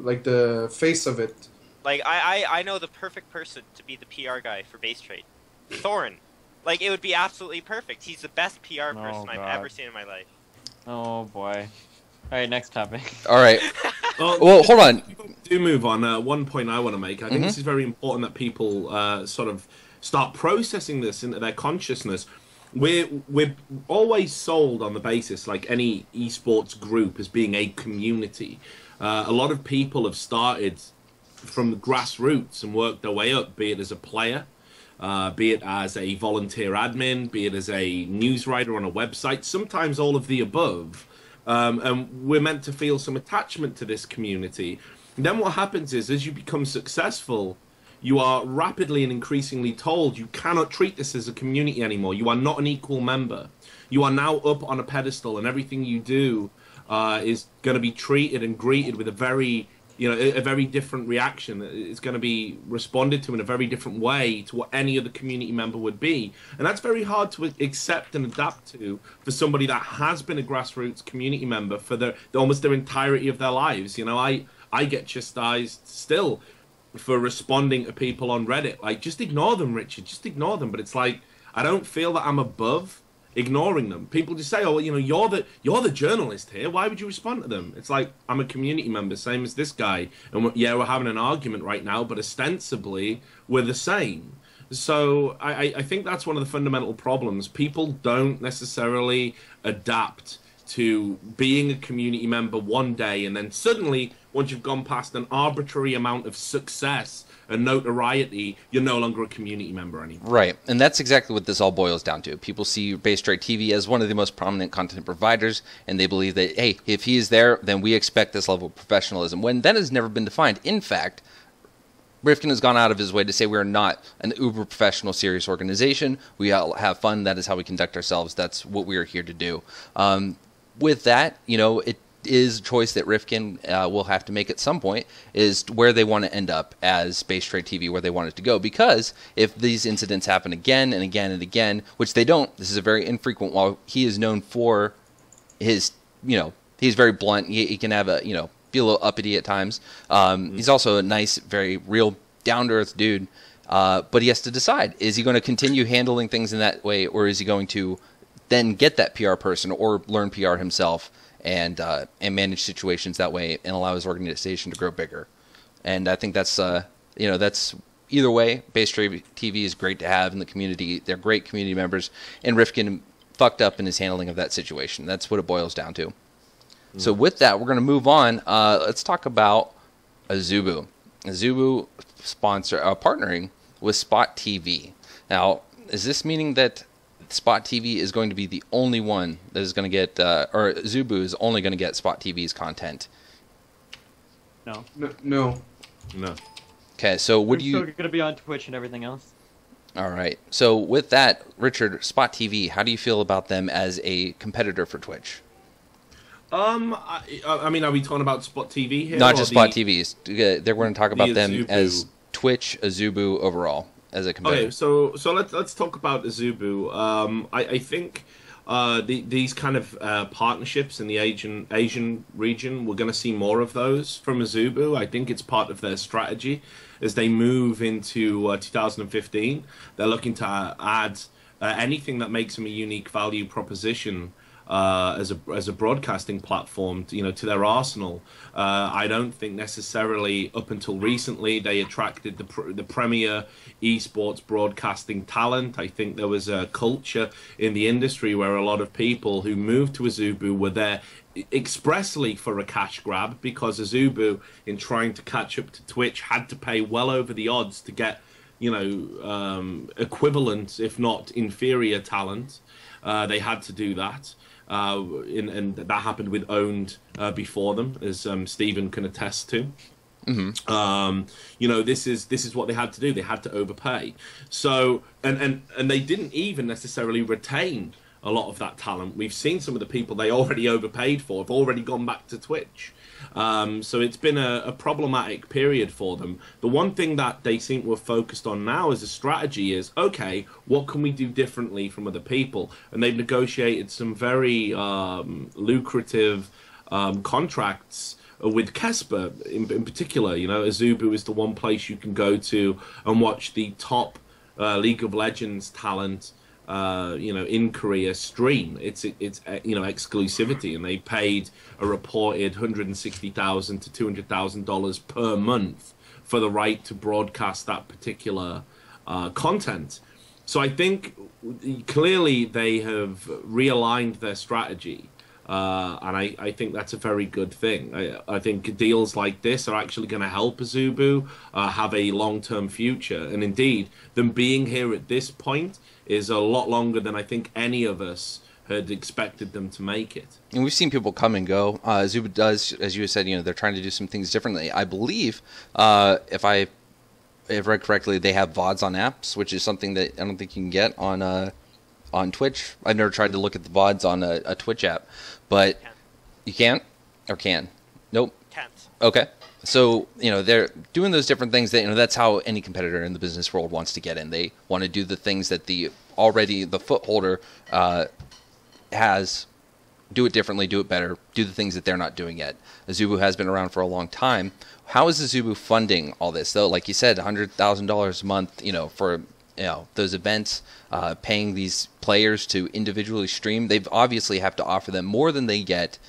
like the face of it. Like I know the perfect person to be the PR guy for base trade, Thorin. Like, it would be absolutely perfect. He's the best PR person I've ever seen in my life. Oh boy. All right, next topic. All right. Well, hold on. Do move on. One point I want to make. I think this is very important that people sort of start processing this into their consciousness. We're always sold on the basis, like any esports group, as being a community. A lot of people have started from the grassroots and worked their way up, be it as a player, be it as a volunteer admin, be it as a news writer on a website, sometimes all of the above. And we're meant to feel some attachment to this community. And then what happens is, as you become successful, you are rapidly and increasingly told you cannot treat this as a community anymore. You are not an equal member. You are now up on a pedestal, and everything you do is going to be treated and greeted with a very different reaction. It's going to be responded to in a very different way to what any other community member would be. And that's very hard to accept and adapt to for somebody that has been a grassroots community member for almost their entirety of their lives. You know, I get chastised still for responding to people on Reddit. Like, just ignore them, Richard. Just ignore them. But it's like, I don't feel that I'm above ignoring them. People just say, oh, you know, you're the journalist here. Why would you respond to them? It's like, I'm a community member, same as this guy. And we're having an argument right now, but ostensibly we're the same. So I think that's one of the fundamental problems. People don't necessarily adapt to being a community member one day, and then suddenly, once you've gone past an arbitrary amount of success and notoriety, you're no longer a community member anymore. Right, and that's exactly what this all boils down to. People see Base Trade TV as one of the most prominent content providers, and they believe that, hey, if he is there, then we expect this level of professionalism, when that has never been defined. In fact, Rifkin has gone out of his way to say we are not an uber professional, serious organization. We all have fun. That is how we conduct ourselves. That's what we are here to do. With that, you know, it is a choice that Rifkin will have to make at some point, is where they want to end up as Base Trade TV, where they want it to go. Because if these incidents happen again and again and again, which they don't, this is a very infrequent, while he is known for his, you know, he's very blunt. He can have a, you know, be a little uppity at times. He's also a nice, very real, down-to-earth dude. But he has to decide, is he going to continue handling things in that way, or is he going to then get that PR person or learn PR himself and manage situations that way and allow his organization to grow bigger? And I think that's, you know, that's either way. Base Trade TV is great to have in the community. They're great community members. And Rifkin fucked up in his handling of that situation. That's what it boils down to. So with that, we're going to move on. Let's talk about Azubu. Azubu partnering with Spot TV. Now, is this meaning that Spot TV is going to be the only one that is going to get, or Azubu is only going to get Spot TV's content? No. No. Okay, so We're would you... still going to be on Twitch and everything else. All right. So with that, Richard, Spot TV, how do you feel about them as a competitor for Twitch? I mean, are we talking about Spot TV here? Not just Spot TVs. They're going to talk about them Azubu. as Twitch, Azubu overall as a competitor. Okay, so let's talk about Azubu. I think these kind of partnerships in the Asian region, we're going to see more of those from Azubu. I think it's part of their strategy as they move into 2015. They're looking to add anything that makes them a unique value proposition as a broadcasting platform, to their arsenal. I don't think necessarily up until recently they attracted the premier esports broadcasting talent. I think there was a culture in the industry where a lot of people who moved to Azubu were there expressly for a cash grab, because Azubu, in trying to catch up to Twitch, had to pay well over the odds to get equivalent, if not inferior talent. They had to do that. And that happened with Owned before them, as Stephen can attest to. Mm-hmm. This is what they had to do. They had to overpay. So and they didn't even necessarily retain a lot of that talent. We've seen some of the people they already overpaid for have already gone back to Twitch. So it's been a problematic period for them. The one thing that they seem to have focused on now as a strategy is, okay, what can we do differently from other people? And they've negotiated some very lucrative contracts with Kesper in particular. Azubu is the one place you can go to and watch the top League of Legends talent in Korea stream. It's exclusivity, and they paid a reported $160,000 to $200,000 per month for the right to broadcast that particular content. So I think clearly they have realigned their strategy, and I think that's a very good thing. I think deals like this are actually going to help Azubu have a long-term future, and indeed, them being here at this point is a lot longer than I think any of us had expected them to make it. And we've seen people come and go. Azubu does, as you said, they're trying to do some things differently. I believe, if I read correctly, they have VODs on apps, which is something that I don't think you can get on Twitch. I've never tried to look at the VODs on a Twitch app, but you can't or can? Nope. Can't. Okay. So, they're doing those different things that, that's how any competitor in the business world wants to get in. They want to do the things that the footholder has, do it differently, do it better, do the things that they're not doing yet. Azubu has been around for a long time. How is Azubu funding all this, though? Like you said, $100,000 a month, for those events, paying these players to individually stream. They've obviously have to offer them more than they get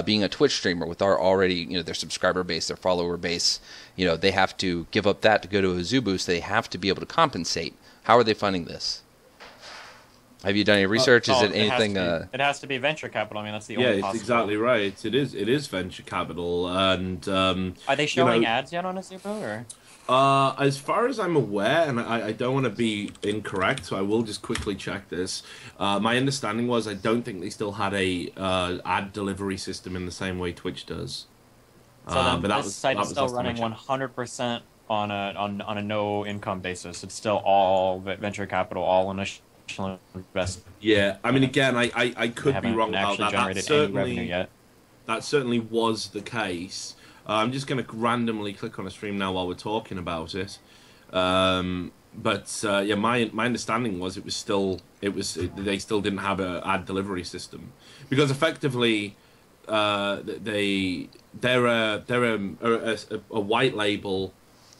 being a Twitch streamer with our already, their subscriber base, their follower base. They have to give up that to go to Azubu, so they have to be able to compensate. How are they funding this? Have you done any research? Is it anything? It has to be venture capital. I mean, that's the only it's exactly right. It is venture capital, and are they showing ads yet on Azubu, or? As far as I'm aware, and I don't want to be incorrect, so I will just quickly check this. My understanding was I don't think they still had a ad delivery system in the same way Twitch does. So but this site is still running 100% on a no income basis. It's still all venture capital, all initial investment. Yeah, I mean, again, I could be wrong about that. That certainly was the case. I'm just going to randomly click on a stream now while we're talking about it. But my understanding was they still didn't have an ad delivery system, because effectively they're a white label.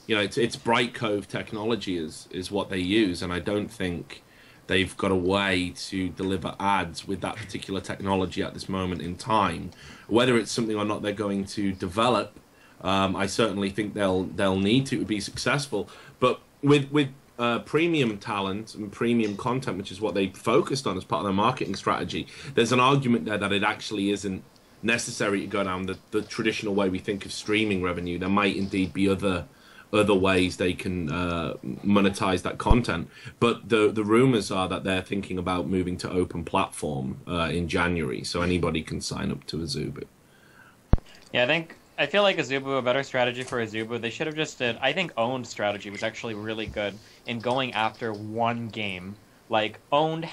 It's Bright Cove technology is what they use, and I don't think they've got a way to deliver ads with that particular technology at this moment in time. Whether it's something or not they're going to develop, I certainly think they'll need to be successful. But with premium talent and premium content, which is what they focused on as part of their marketing strategy, there's an argument there that it actually isn't necessary to go down the traditional way we think of streaming revenue. There might indeed be other other ways they can monetize that content. But the rumors are that they're thinking about moving to open platform in January, so anybody can sign up to Azubu. Yeah, I feel like Azubu, a better strategy for Azubu, they should have just did, I think Owned strategy was actually really good in going after one game. Like, Owned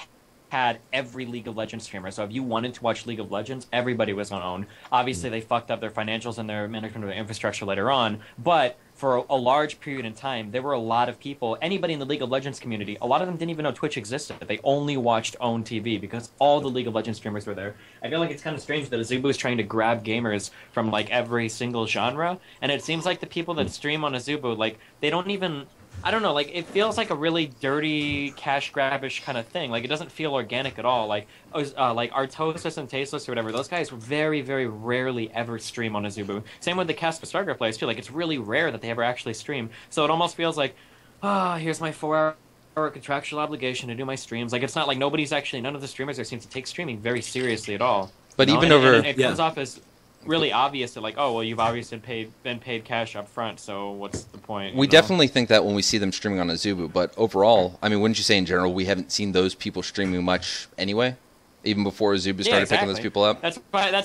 had every League of Legends streamer, so if you wanted to watch League of Legends, everybody was on Owned. Obviously, they fucked up their financials and their management of their infrastructure later on, but for a large period in time, there were a lot of people, anybody in the League of Legends community, a lot of them didn't even know Twitch existed. They only watched Own TV because all the League of Legends streamers were there. I feel like it's kind of strange that Azubu is trying to grab gamers from, like, every single genre, and it seems like the people that stream on Azubu, like, they don't even... I don't know, like, it feels like a really dirty, cash grabbish kind of thing. Like, it doesn't feel organic at all. Like Artosis and Tasteless or whatever, those guys very, very rarely ever stream on Azubu. Same with the cast of StarCraft players. I feel like it's really rare that they ever actually stream. So it almost feels like, here's my 4-hour contractual obligation to do my streams. Like, it's not like none of the streamers there seem to take streaming very seriously at all. But you know? even over... It comes off as really obvious that, like, oh, well, you've obviously been paid cash up front, so what's the point? We definitely think that when we see them streaming on Azubu, but overall, I mean, wouldn't you say in general we haven't seen those people streaming much anyway? Even before Azubu started picking those people up? That's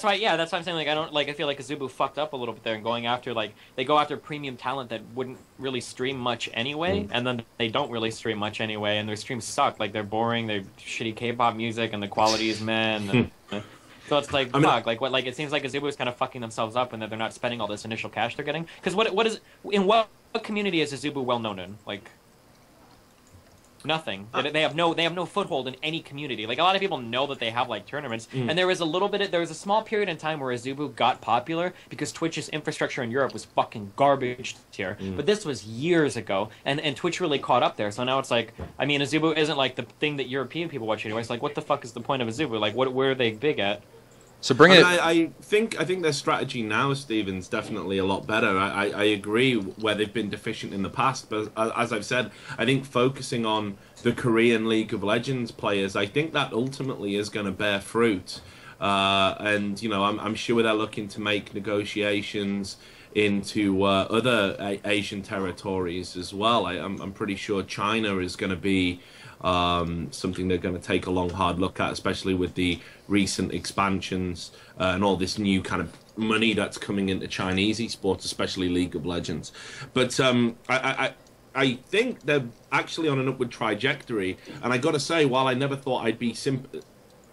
why, yeah, that's why I'm saying, like, I feel like Azubu fucked up a little bit there and going after, like, they go after premium talent that wouldn't really stream much anyway, and then they don't really stream much anyway, and their streams suck. Like, they're boring, they're shitty K-pop music, and the quality is meh, so it's like, fuck, like, it seems like Azubu is kind of fucking themselves up and that they're not spending all this initial cash they're getting. Because what community is Azubu well known in? Like, nothing. They have no foothold in any community. Like, a lot of people know that they have, like, tournaments, and there was a small period in time where Azubu got popular because Twitch's infrastructure in Europe was fucking garbage tier. But this was years ago, and Twitch really caught up there. So now it's like, I mean, Azubu isn't like the thing that European people watch anyway. It's like, what the fuck is the point of Azubu? Like, where are they big at? So bring it. I think their strategy now, Steven's definitely a lot better. I agree where they've been deficient in the past, but as I've said, I think focusing on the Korean League of Legends players, I think that ultimately is going to bear fruit. And you know, I'm sure they're looking to make negotiations into other Asian territories as well. I'm pretty sure China is going to be something they're going to take a long, hard look at, especially with the recent expansions and all this new kind of money that's coming into Chinese esports, especially League of Legends. But I think they're actually on an upward trajectory, and I got to say, while I never thought I'd be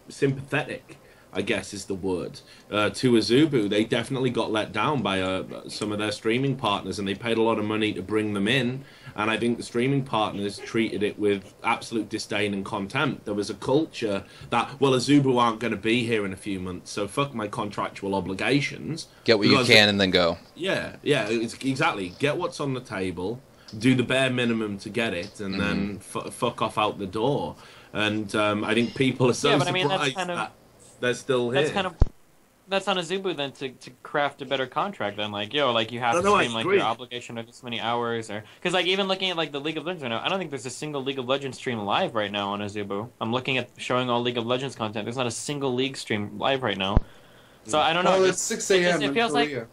sympathetic, I guess is the word, to Azubu, they definitely got let down by some of their streaming partners, and they paid a lot of money to bring them in, and I think the streaming partners treated it with absolute disdain and contempt. There was a culture that, well, Azubu aren't going to be here in a few months, so fuck my contractual obligations. Get what you can and then go. Yeah, exactly. Get what's on the table, do the bare minimum to get it, and then fuck off out the door. And I think people are so surprised that they're still here. That's on Azubu then to craft a better contract then, like, like you have to stream like your obligation of this many hours, or because like even looking at like the League of Legends right now, I don't think there's a single League of Legends stream live right now on Azubu. I'm looking at showing all League of Legends content. There's not a single league stream live right now. So I don't know. Well, it's 6 a.m. It feels in Korea.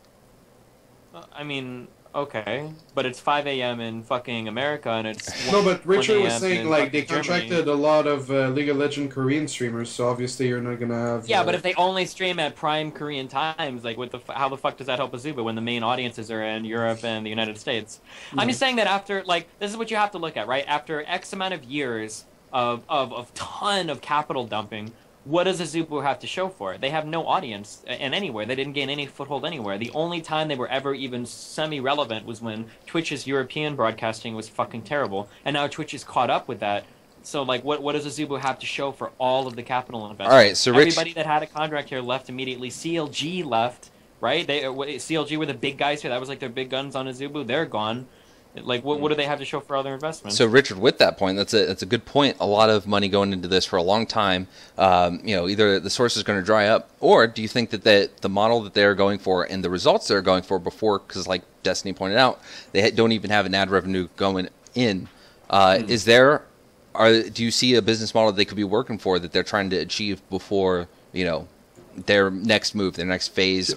Like, I mean, okay, but it's 5 a.m. in fucking America, and it's no. But Richard was 1 saying like they Germany. contracted a lot of League of Legends Korean streamers, so obviously you're not gonna have. Yeah, but if they only stream at prime Korean times, like how the fuck does that help Azubu when the main audiences are in Europe and the United States? I'm just saying that after like this is what you have to look at, right? After X amount of years of ton of capital dumping. What does Azubu have to show for it? They have no audience in anywhere. They didn't gain any foothold anywhere. The only time they were ever even semi-relevant was when Twitch's European broadcasting was fucking terrible. And now Twitch is caught up with that. So, like, what does Azubu have to show for all of the capital investment? All right, so Rich... Everybody that had a contract here left immediately. CLG left, right? CLG were the big guys here. That was, like, their big guns on Azubu. They're gone. Like, what do they have to show for other investments? So, Richard, with that point, that's a good point. A lot of money going into this for a long time. Either the source is going to dry up, or do you think that the model that they're going for and the results they're going for before, because like Destiny pointed out, they don't even have an ad revenue going in. Do you see a business model that they could be working for that they're trying to achieve before, their next move, their next phase?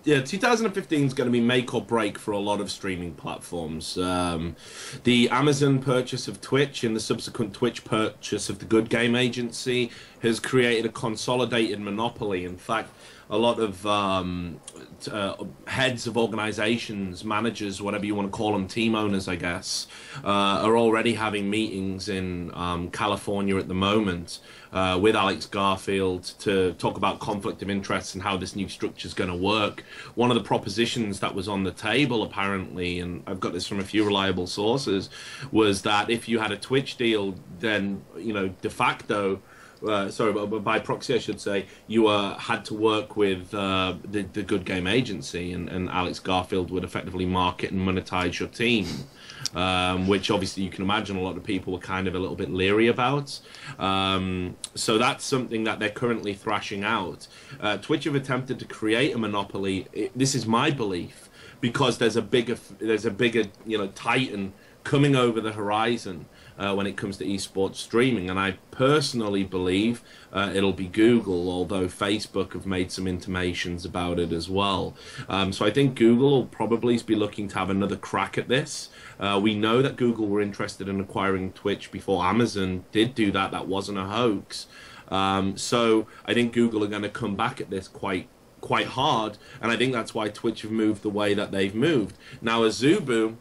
Yeah, 2015 is going to be make or break for a lot of streaming platforms. The Amazon purchase of Twitch and the subsequent Twitch purchase of the Good Game Agency has created a consolidated monopoly. In fact, a lot of heads of organizations, managers, whatever you want to call them, team owners, I guess, are already having meetings in California at the moment with Alex Garfield to talk about conflict of interest and how this new structure is going to work. One of the propositions that was on the table, apparently, and I've got this from a few reliable sources, was that if you had a Twitch deal, then, you know, de facto, but by proxy, I should say, you had to work with the Good Game Agency, and Alex Garfield would effectively market and monetize your team, which obviously you can imagine a lot of people were kind of a little bit leery about. So that's something that they're currently thrashing out. Twitch have attempted to create a monopoly. This is my belief, because there's a bigger titan coming over the horizon when it comes to esports streaming, and I personally believe it'll be Google, although Facebook have made some intimations about it as well. So I think Google will probably be looking to have another crack at this. We know that Google were interested in acquiring Twitch before Amazon did do that. That wasn't a hoax. So I think Google are going to come back at this quite hard, and I think that's why Twitch have moved the way that they've moved. Now, Azubu,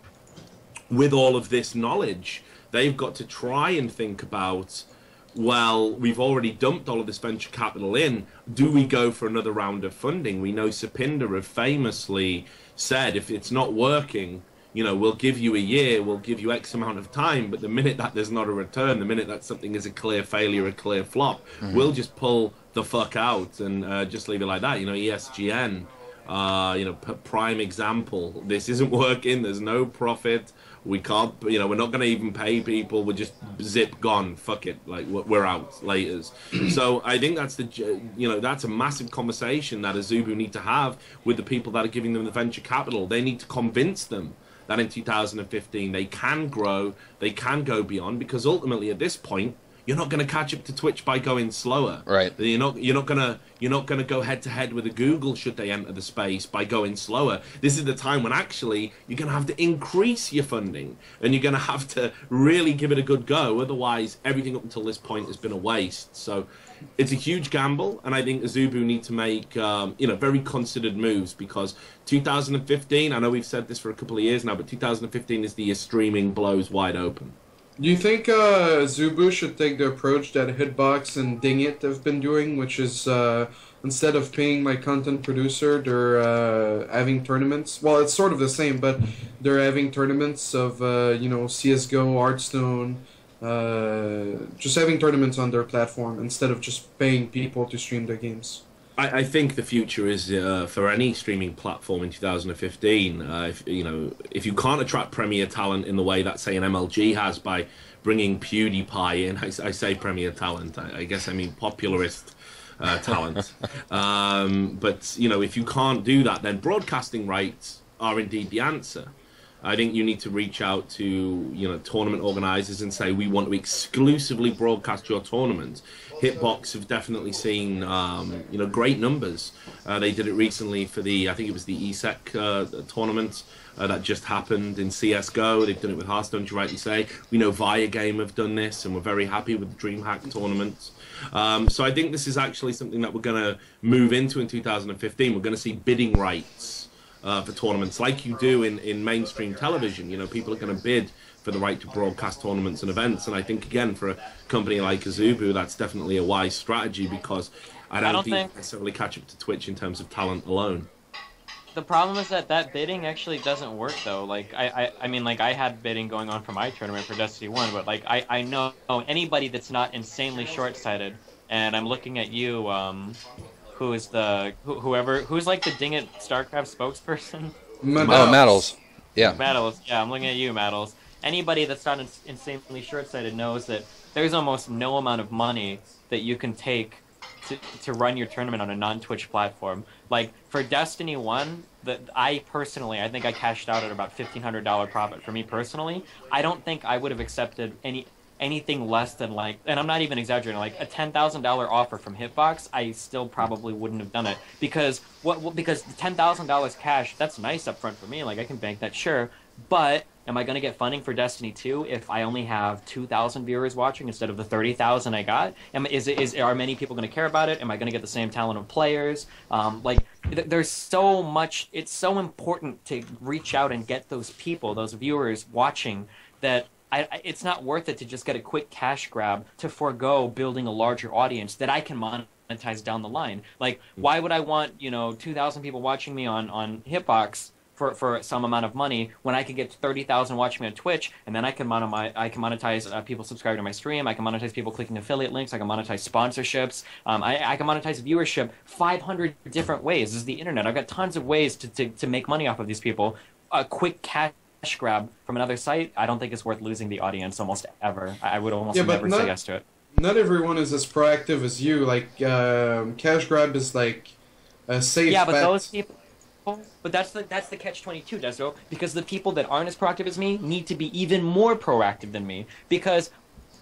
with all of this knowledge, they've got to try and think about, well, we've already dumped all of this venture capital in. Do we go for another round of funding? We know Sapinda have famously said, if it's not working, you know, we'll give you a year, we'll give you X amount of time, but the minute that there's not a return, the minute that something is a clear failure, a clear flop, we'll just pull the fuck out and just leave it like that. You know, ESGN, prime example. This isn't working, there's no profit. We can't, you know, we're not going to even pay people. We're just zip gone. Fuck it. Like, we're out. Laters. So I think that's that's a massive conversation that Azubu need to have with the people that are giving them the venture capital. They need to convince them that in 2015 they can grow, they can go beyond, because ultimately at this point, you're not going to catch up to Twitch by going slower. Right. You're not gonna go head to head with a Google should they enter the space by going slower. This is the time when actually you're going to have to increase your funding, and you're going to have to really give it a good go. Otherwise, everything up until this point has been a waste. So it's a huge gamble, and I think Azubu need to make very considered moves, because 2015, I know we've said this for a couple of years now, but 2015 is the year streaming blows wide open. Do you think Azubu should take the approach that Hitbox and Ding It have been doing, which is instead of paying my content producer, they're having tournaments? Well, it's sort of the same, but they're having tournaments of CS:GO, Hearthstone, just having tournaments on their platform instead of just paying people to stream their games. I think the future is for any streaming platform in 2015. If you can't attract premier talent in the way that, say, an MLG has by bringing PewDiePie in, I say premier talent. I guess I mean popularist talent. But if you can't do that, then broadcasting rights are indeed the answer. I think you need to reach out to tournament organizers and say, we want to exclusively broadcast your tournament. Hitbox have definitely seen great numbers. They did it recently for I think it was the ESEC tournament that just happened in CS:GO. They've done it with Hearthstone, as you rightly say. We know Via Game have done this, and we're very happy with the DreamHack tournament. So I think this is actually something that we're going to move into in 2015. We're going to see bidding rights for tournaments like you do in mainstream television. People are going to bid for the right to broadcast tournaments and events, and I think, again, for a company like Azubu, that's definitely a wise strategy, because I don't think necessarily catch up to Twitch in terms of talent alone. The problem is that bidding actually doesn't work, though. Like, I mean, I had bidding going on for my tournament for Destiny 1, but, I know anybody that's not insanely short-sighted, and I'm looking at you, who's like the Ding It StarCraft spokesperson? Maddles. Yeah. Maddles. Yeah, I'm looking at you, Maddles. Anybody that's not insanely short-sighted knows that there's almost no amount of money that you can take to run your tournament on a non-Twitch platform. Like, for Destiny 1, I think I cashed out at about $1,500 profit for me personally. I don't think I would have accepted anything less than like, and I'm not even exaggerating, like a $10,000 offer from Hitbox, I still probably wouldn't have done it because because the $10,000 cash, that's nice up front for me. Like I can bank that, sure, but am I going to get funding for Destiny 2 if I only have 2,000 viewers watching instead of the 30,000 I got? Are many people going to care about it? Am I going to get the same talent of players? There's so much. It's so important to reach out and get those people, those viewers watching that. It's not worth it to just get a quick cash grab to forego building a larger audience that I can monetize down the line. Like, why would I want 2,000 people watching me on Hitbox for some amount of money when I could get 30,000 watching me on Twitch, and then I can monetize people subscribing to my stream. I can monetize people clicking affiliate links. I can monetize sponsorships. I can monetize viewership 500 different ways. This is the internet. I've got tons of ways to make money off of these people. A quick cash grab from another site, I don't think it's worth losing the audience almost ever. I would almost never say yes to it. Not everyone is as proactive as you. Like, cash grab is like a safe bet. But those people... But that's the catch-22, Desrow, because the people that aren't as proactive as me need to be even more proactive than me, because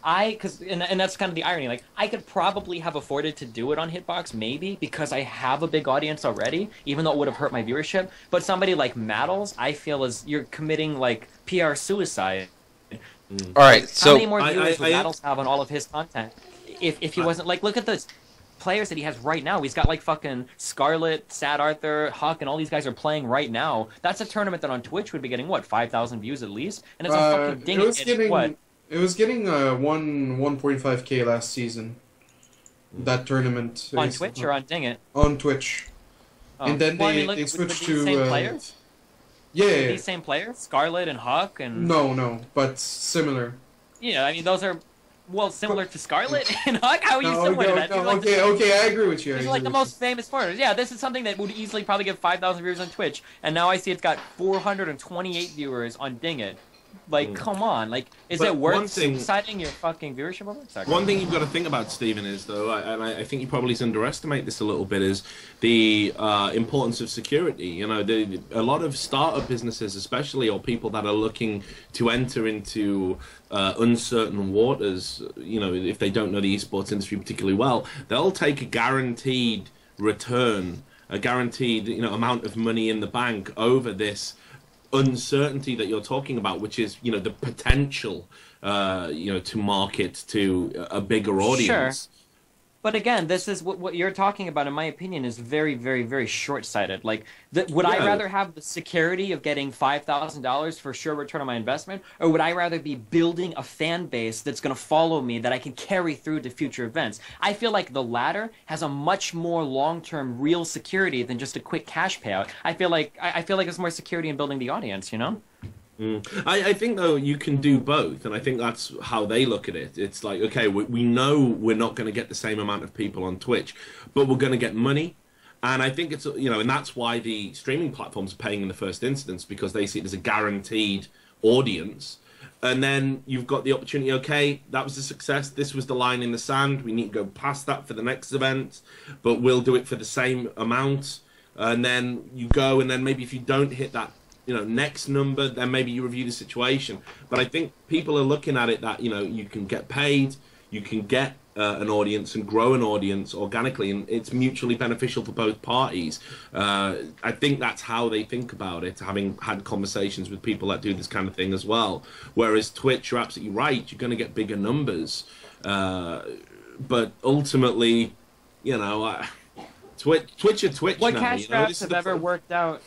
and that's kind of the irony. Like, I could probably have afforded to do it on Hitbox, maybe, because I have a big audience already, even though it would have hurt my viewership. But somebody like Maddles, I feel you're committing, like, PR suicide. All right, so... How many more viewers would Maddles have on all of his content if he wasn't... Like, look at the players that he has right now. He's got, like, fucking Scarlet, Sad Arthur, Huck, and all these guys are playing right now. That's a tournament that on Twitch would be getting, what, 5,000 views at least? And it's a fucking ding what? It was getting 1.5K last season. That tournament. On Twitch or on Ding It? On Twitch. Oh. And then they switched to... Same players? Yeah. These same players? Scarlet and Huck and... No, but similar. Yeah, I mean, those are... Well, similar to Scarlet and Huck? How are you similar to that? Okay, I agree with you. These are like the most famous foreigners. Yeah, this is something that would easily probably get 5,000 viewers on Twitch, and now I see it's got 428 viewers on Ding It. Like, come on. Like, is it worth suiciding your fucking viewership over? Sorry. One thing you've got to think about, Stephen, is, though, and I think you probably underestimate this a little bit, is the importance of security. You know, a lot of startup businesses, especially, or people that are looking to enter into uncertain waters, you know, if they don't know the esports industry particularly well, they'll take a guaranteed return, a guaranteed, amount of money in the bank over this uncertainty that you're talking about, which is, the potential, to market to a bigger audience. Sure. But again, this is what you're talking about, in my opinion, is very, very, very short-sighted. Like, would I rather have the security of getting $5,000 for sure return on my investment, or would I rather be building a fan base that's going to follow me that I can carry through to future events? I feel like the latter has a much more long-term real security than just a quick cash payout. I feel like there's more security in building the audience, I think, though, you can do both, and I think that's how they look at it. It's like, okay, we know we're not going to get the same amount of people on Twitch, but we're going to get money. And I think it's, and that's why the streaming platforms are paying in the first instance, because they see it as a guaranteed audience. And then you've got the opportunity, okay, that was a success, this was the line in the sand, we need to go past that for the next event, but we'll do it for the same amount. And then you go, and then maybe if you don't hit that, next number, then maybe you review the situation. But I think people are looking at it that, you can get paid, you can get an audience and grow an audience organically, and it's mutually beneficial for both parties. I think that's how they think about it, having had conversations with people that do this kind of thing as well. Whereas Twitch, you're absolutely right, you're going to get bigger numbers. But ultimately, Twitch are Twitch what now. Cash grabs have ever worked out?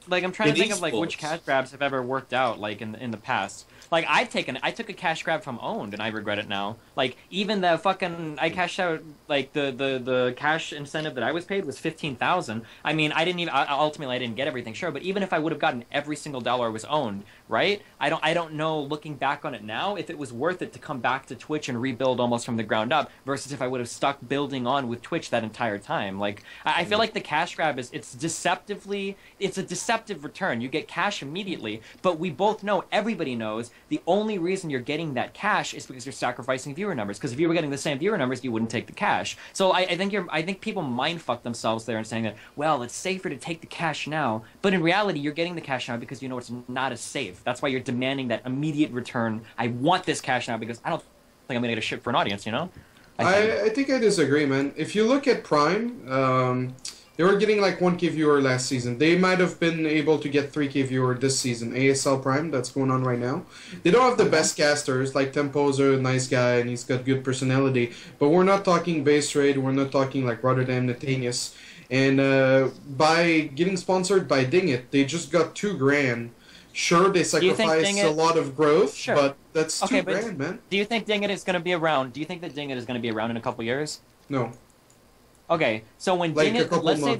Like, I'm trying to think of, like, which cash grabs have ever worked out, like, in the past. Like, I took a cash grab from Owned, and I regret it now. Like, even the fucking, I cashed out, like, the cash incentive that I was paid was $15,000. I mean, ultimately I didn't get everything, sure, but even if I would have gotten every single dollar I was owned, right? I don't know, looking back on it now, if it was worth it to come back to Twitch and rebuild almost from the ground up, versus if I would have stuck building on with Twitch that entire time. Like, I feel like the cash grab it's a deceptive return. You get cash immediately, but we both know, everybody knows, is the only reason you're getting that cash is because you're sacrificing viewer numbers. Because if you were getting the same viewer numbers, you wouldn't take the cash. So I think people mindfuck themselves there and saying that, well, it's safer to take the cash now. But in reality, you're getting the cash now because you know it's not as safe. That's why you're demanding that immediate return. I want this cash now because I don't think I'm going to get a shit for an audience, you know? I think I disagree, man. If you look at Prime, they were getting like 1K viewer last season. They might have been able to get 3K viewer this season. ASL Prime, that's going on right now. They don't have the best casters, like Tempo's a nice guy and he's got good personality. But we're not talking base rate, we're not talking like Rotterdam Nathanius. And by getting sponsored by Dingit, they just got $2,000. Sure, they sacrificed a lot of growth, sure, but that's $2,000, man. Do you think Dingit is going to be around? Do you think that Dingit is going to be around in a couple years? No. Okay, so when Like Dingit, let's say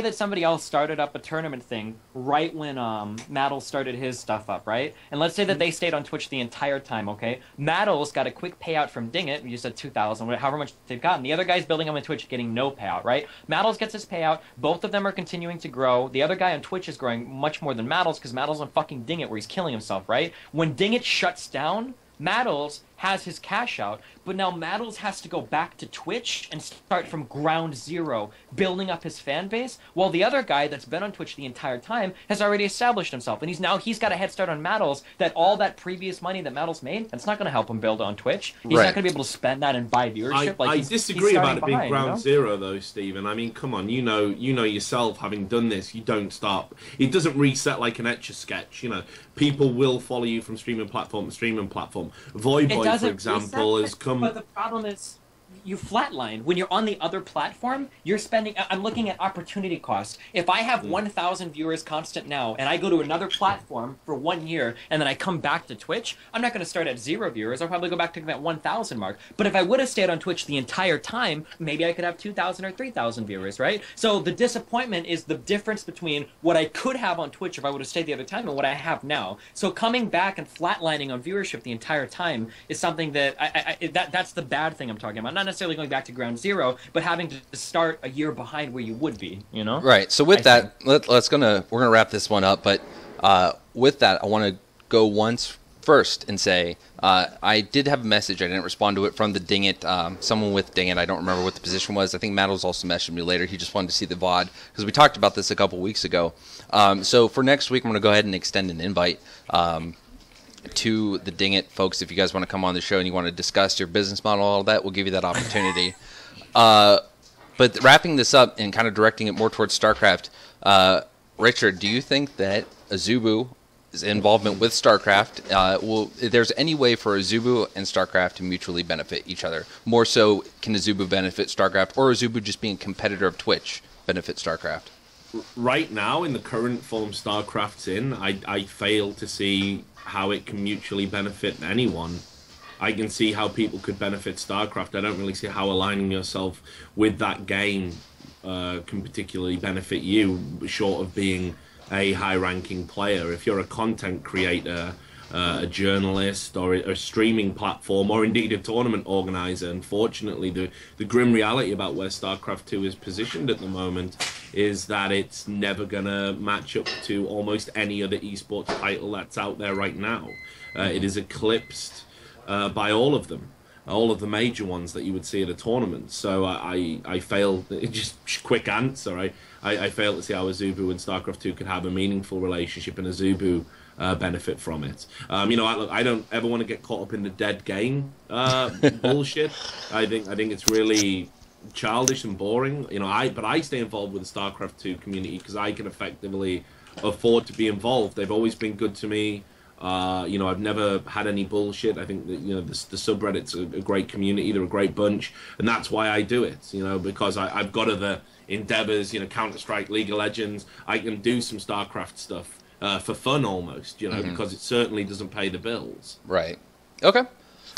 that somebody else started up a tournament thing right when Maddles started his stuff up, right? And let's say that they stayed on Twitch the entire time, okay? Maddles got a quick payout from Dingit, you said 2,000, however much they've gotten. The other guy's building on Twitch getting no payout, right? Maddles gets his payout, both of them are continuing to grow. The other guy on Twitch is growing much more than Maddles because Maddles on fucking Dingit where he's killing himself, right? When Dingit shuts down, Maddles has his cash out, but now Maddles has to go back to Twitch and start from ground zero, building up his fan base, while the other guy that's been on Twitch the entire time has already established himself, and he's got a head start on Maddles. That all that previous money that Maddles made, that's not going to help him build on Twitch. He's not going to be able to spend that and buy viewership. I disagree about it being ground zero, though, Stephen. I mean, come on, you know yourself, having done this, you don't stop. It doesn't reset like an Etch-a-Sketch. You know, people will follow you from streaming platform to streaming platform. Voyboy, for example, has come. But the problem is, you flatline. When you're on the other platform, you're spending... I'm looking at opportunity cost. If I have 1,000 viewers constant now, and I go to another platform for 1 year, and then I come back to Twitch, I'm not going to start at 0 viewers. I'll probably go back to that 1,000 mark. But if I would have stayed on Twitch the entire time, maybe I could have 2,000 or 3,000 viewers, right? So the disappointment is the difference between what I could have on Twitch if I would have stayed the other time and what I have now. So coming back and flatlining on viewership the entire time is something that... that's the bad thing I'm talking about. Not necessarily going back to ground zero, but having to start a year behind where you would be, you know? Right. So with that, we're gonna wrap this one up. But with that, I want to go once first and say I did have a message. I didn't respond to it from the Dingit. Someone with Dingit. I don't remember what the position was. I think Maddles also messaged me later. He just wanted to see the VOD because we talked about this a couple weeks ago. So for next week, I'm gonna go ahead and extend an invite. To the Dingit folks, if you guys want to come on the show and you want to discuss your business model, all that, we'll give you that opportunity. But wrapping this up and kind of directing it more towards StarCraft, Richard, do you think that Azubu's involvement with StarCraft, if there's any way for Azubu and StarCraft to mutually benefit each other? More so, can Azubu benefit StarCraft, or Azubu just being a competitor of Twitch benefit StarCraft? Right now, in the current form StarCraft's in, I fail to see how it can mutually benefit anyone. I can see how people could benefit StarCraft. I don't really see how aligning yourself with that game can particularly benefit you, short of being a high-ranking player. If you're a content creator, a journalist, or a streaming platform, or indeed a tournament organizer, unfortunately, the grim reality about where StarCraft II is positioned at the moment is that it's never going to match up to almost any other esports title that's out there right now. It is eclipsed by all of them, all of the major ones that you would see at a tournament. So I fail, just quick answer, I fail to see how Azubu and StarCraft II could have a meaningful relationship, and Azubu benefit from it. You know, I don't ever want to get caught up in the dead game bullshit. I think it's really childish and boring. You know, but I stay involved with the StarCraft II community because I can effectively afford to be involved. They've always been good to me. You know, I've never had any bullshit. I think that, you know, the subreddit's a great community. They're a great bunch, and that's why I do it. You know, because I've got other endeavors. You know, Counter-Strike, League of Legends. I can do some StarCraft stuff for fun almost. You know, because it certainly doesn't pay the bills. Right. Okay.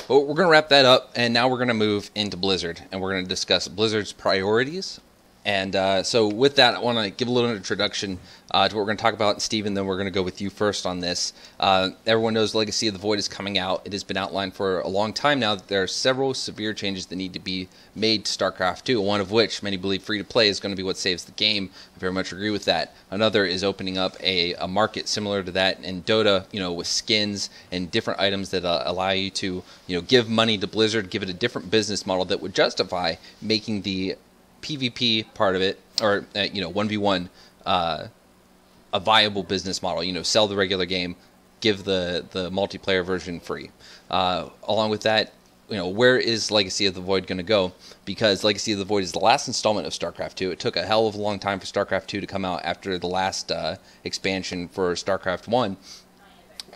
Well, we're going to wrap that up, and now we're going to move into Blizzard, and we're going to discuss Blizzard's priorities And so with that, I want to give a little introduction to what we're going to talk about. Steve, and then we're going to go with you first on this. Everyone knows Legacy of the Void is coming out. It has been outlined for a long time now that there are several severe changes that need to be made to StarCraft II, one of which many believe free-to-play is going to be what saves the game. I very much agree with that. Another is opening up a market similar to that in Dota, with skins and different items that allow you to, give money to Blizzard, give it a different business model that would justify making the PvP part of it, or 1v1, a viable business model. Sell the regular game, give the multiplayer version free. Along with that, where is Legacy of the Void going to go? Because Legacy of the Void is the last installment of StarCraft II. It took a hell of a long time for StarCraft II to come out after the last expansion for StarCraft I.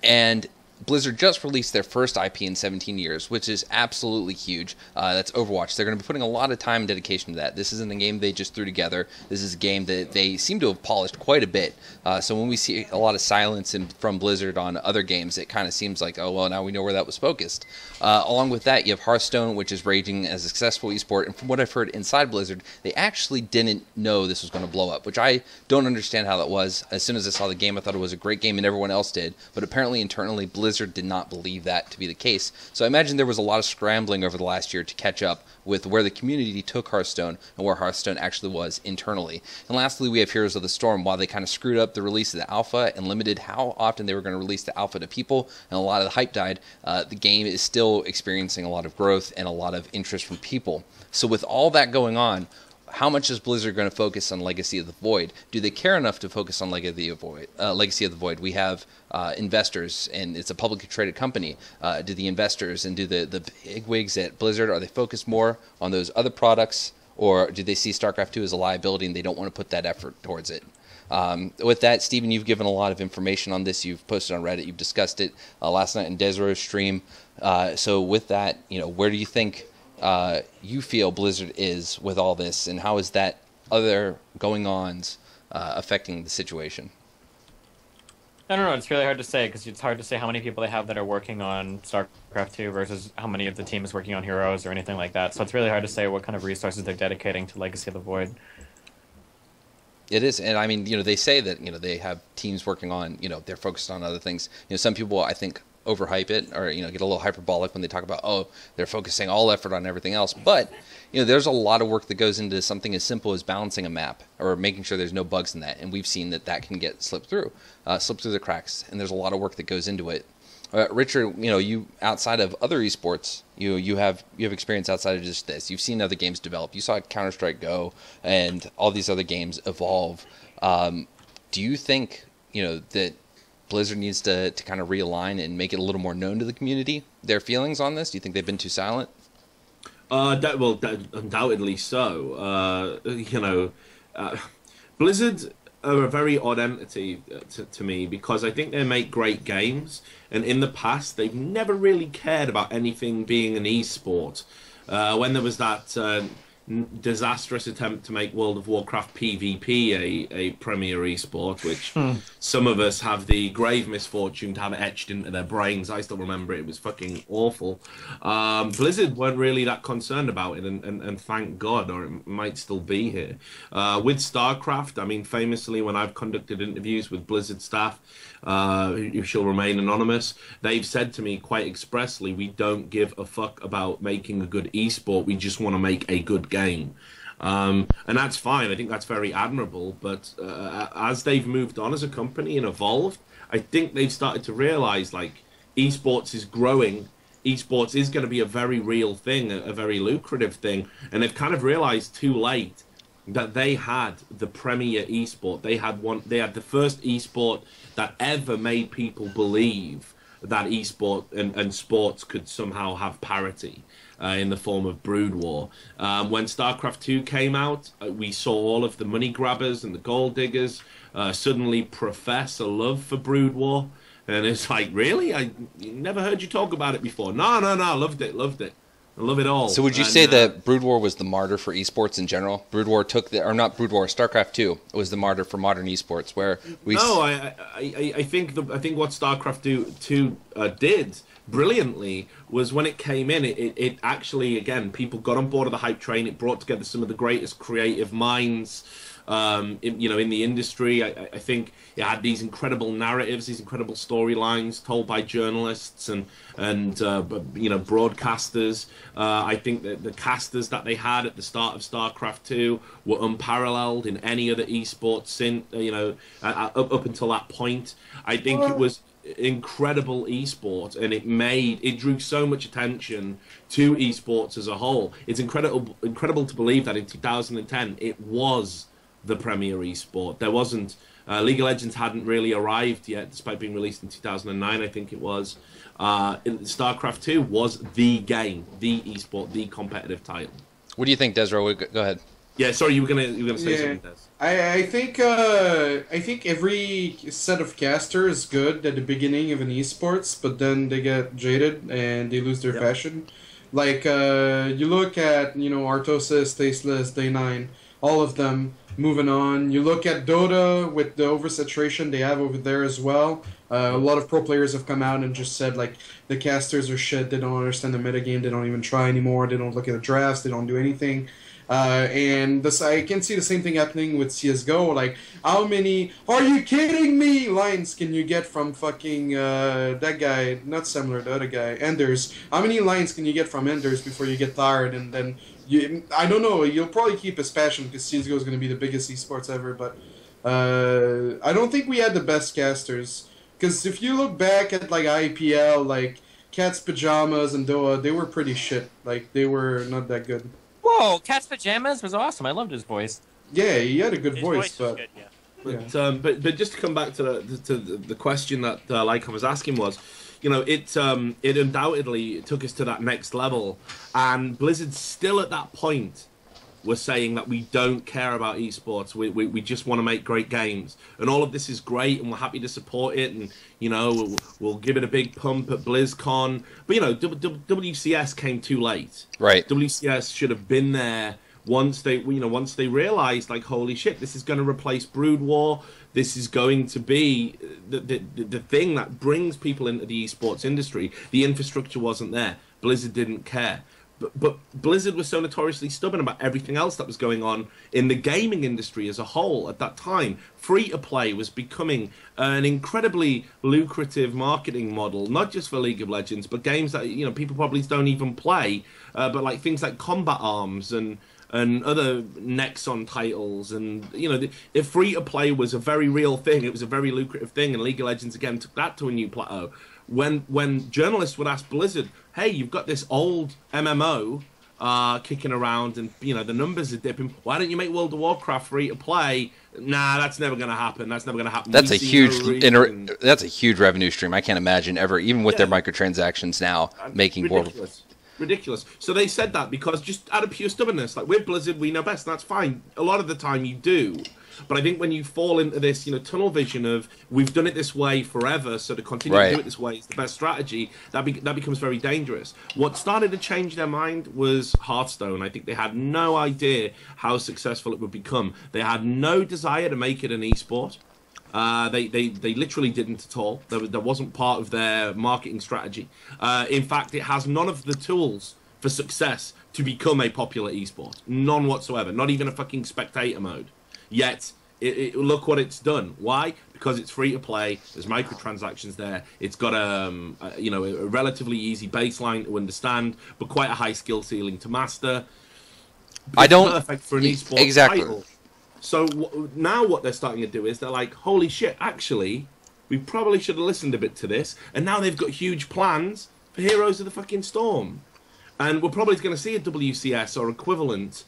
And Blizzard just released their first IP in 17 years, which is absolutely huge. That's Overwatch. They're going to be putting a lot of time and dedication to that. This isn't a game they just threw together. This is a game that they seem to have polished quite a bit. So when we see a lot of silence from Blizzard on other games, it kind of seems like, oh, well, now we know where that was focused. Along with that, you have Hearthstone, which is raging as a successful esport. And from what I've heard inside Blizzard, they actually didn't know this was going to blow up, which I don't understand how that was. As soon as I saw the game, I thought it was a great game, and everyone else did. But apparently, internally, Blizzard did not believe that to be the case. So I imagine there was a lot of scrambling over the last year to catch up with where the community took Hearthstone and where Hearthstone actually was internally. And lastly, we have Heroes of the Storm. While they kind of screwed up the release of the alpha and limited how often they were going to release the alpha to people, and a lot of the hype died, the game is still experiencing a lot of growth and a lot of interest from people. So with all that going on, how much is Blizzard going to focus on Legacy of the Void? Do they care enough to focus on Legacy of the Void? We have investors, and it's a publicly traded company. Do the investors and do the bigwigs at Blizzard, are they focused more on those other products, or do they see StarCraft II as a liability and they don't want to put that effort towards it? With that, Steven, you've given a lot of information on this. You've posted on Reddit. You've discussed it last night in Desrow's stream. So with that, where do you think you feel Blizzard is with all this, and how is that other going-ons affecting the situation? I don't know. It's really hard to say because it's hard to say how many people they have that are working on StarCraft II versus how many of the team is working on Heroes or anything like that. So it's really hard to say what kind of resources they're dedicating to Legacy of the Void. It is, and I mean, they say that they have teams working on, they're focused on other things. Some people, I think, overhype it, or get a little hyperbolic when they talk about, oh, they're focusing all effort on everything else. But there's a lot of work that goes into something as simple as balancing a map or making sure there's no bugs in that, and we've seen that can get slipped through the cracks, and there's a lot of work that goes into it. Richard, you outside of other esports, you have experience outside of just this. You've seen other games develop. You saw Counter-Strike Go and all these other games evolve. Do you think that Blizzard needs to kind of realign and make it a little more known to the community, their feelings on this? Do you think they've been too silent? Undoubtedly so. Blizzard are a very odd entity to me, because I think they make great games, and in the past they've never really cared about anything being an esport. When there was that disastrous attempt to make World of Warcraft PvP a premier esport, which some of us have the grave misfortune to have etched into their brains. I still remember it. It was fucking awful. Blizzard weren't really that concerned about it, and thank God, or it might still be here. With StarCraft, I mean, famously, when I've conducted interviews with Blizzard staff, who shall remain anonymous, they've said to me quite expressly, we don't give a fuck about making a good esport, we just want to make a good game. And that's fine. I think that's very admirable. But as they've moved on as a company and evolved, I think they've started to realize, like, esports is growing. Esports is going to be a very real thing, a very lucrative thing. And they've kind of realized too late that they had the premier esport. They had the first esport that ever made people believe that esport and sports could somehow have parity. In the form of Brood War. When StarCraft II came out, we saw all of the money grabbers and the gold diggers suddenly profess a love for Brood War. And it's like, really? I never heard you talk about it before. No, loved it. I love it all. So would you say that Brood War was the martyr for esports in general? Brood War StarCraft II was the martyr for modern esports, where we... No, I think what StarCraft II did brilliantly was when it came in, it actually, again, people got on board of the hype train. It brought together some of the greatest creative minds, in the industry. I think it had these incredible narratives, these incredible storylines told by journalists and broadcasters. I think that the casters that they had at the start of StarCraft II were unparalleled in any other esports up until that point. I think it was incredible esport, and it drew so much attention to esports as a whole. It's incredible to believe that in 2010 it was the premier esport. There wasn't League of Legends hadn't really arrived yet, despite being released in 2009, I think it was. StarCraft II was the game, the esport, the competitive title. What do you think, Desrow? Go ahead. Yeah, sorry, you were gonna say something, Des. I think every set of casters is good at the beginning of an esports, but then they get jaded and they lose their passion. Like you look at Artosis, Tasteless, Day9, all of them moving on. You look at Dota with the oversaturation they have over there as well. A lot of pro players have come out and just said like the casters are shit. They don't understand the metagame. They don't even try anymore. They don't look at the drafts. They don't do anything. And I can see the same thing happening with CSGO. Like, how many "are you kidding me" lines can you get from fucking that guy, not Semler, the other guy, Enders? How many lines can you get from Enders before you get tired? And then I don't know. You'll probably keep his passion because CSGO is going to be the biggest esports ever. But I don't think we had the best casters. Because if you look back at like IPL, like Cat's Pajamas and Doa, they were pretty shit. Like, they were not that good. Whoa, Cat's Pajamas was awesome. I loved his voice. Yeah, he had a good His voice, but was good, But, but just to come back to the question that Lycon was asking was, it undoubtedly took us to that next level, and Blizzard still at that point was saying that we don't care about esports, we just want to make great games, and all of this is great, and we're happy to support it, and we'll give it a big pump at BlizzCon, but WCS came too late. Right. WCS should have been there once they realized, like, holy shit, this is going to replace Brood War. This is going to be the thing that brings people into the esports industry. The infrastructure wasn't there. Blizzard didn't care. But Blizzard was so notoriously stubborn about everything else that was going on in the gaming industry as a whole at that time. Free-to-play was becoming an incredibly lucrative marketing model, not just for League of Legends, but games that people probably don't even play, but like things like Combat Arms and other Nexon titles, and if free-to-play was a very real thing, it was a very lucrative thing, and League of Legends again took that to a new plateau. When journalists would ask Blizzard, hey, you've got this old MMO kicking around and the numbers are dipping, why don't you make World of Warcraft free to play? Nah, that's never going to happen. That's never going to happen. That's a huge that's a huge revenue stream. I can't imagine ever, even with their microtransactions now, making ridiculous. So they said that because just out of pure stubbornness, like, with Blizzard we know best, and that's fine. A lot of the time you do. But I think when you fall into this, tunnel vision of we've done it this way forever, so to continue to do it this way is the best strategy, that becomes very dangerous. What started to change their mind was Hearthstone. I think they had no idea how successful it would become. They had no desire to make it an esport. They literally didn't at all. There wasn't part of their marketing strategy. In fact, it has none of the tools for success to become a popular esport. None whatsoever. Not even a fucking spectator mode. Yet, look what it's done. Why? Because it's free to play. There's microtransactions there. It's got a relatively easy baseline to understand, but quite a high skill ceiling to master. Perfect for an esports title. So now what they're starting to do is they're like, holy shit, actually, we probably should have listened a bit to this. And now they've got huge plans for Heroes of the fucking Storm. And we're probably going to see a WCS or equivalent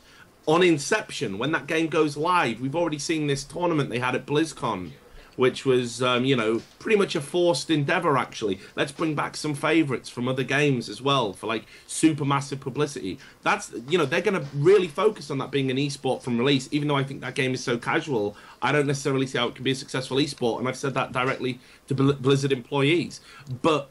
on Inception when that game goes live. We've already seen this tournament they had at BlizzCon, which was, pretty much a forced endeavor, actually. Let's bring back some favorites from other games as well for, like, super massive publicity. That's, they're going to really focus on that being an esport from release, even though I think that game is so casual. I don't necessarily see how it can be a successful esport, and I've said that directly to Blizzard employees. But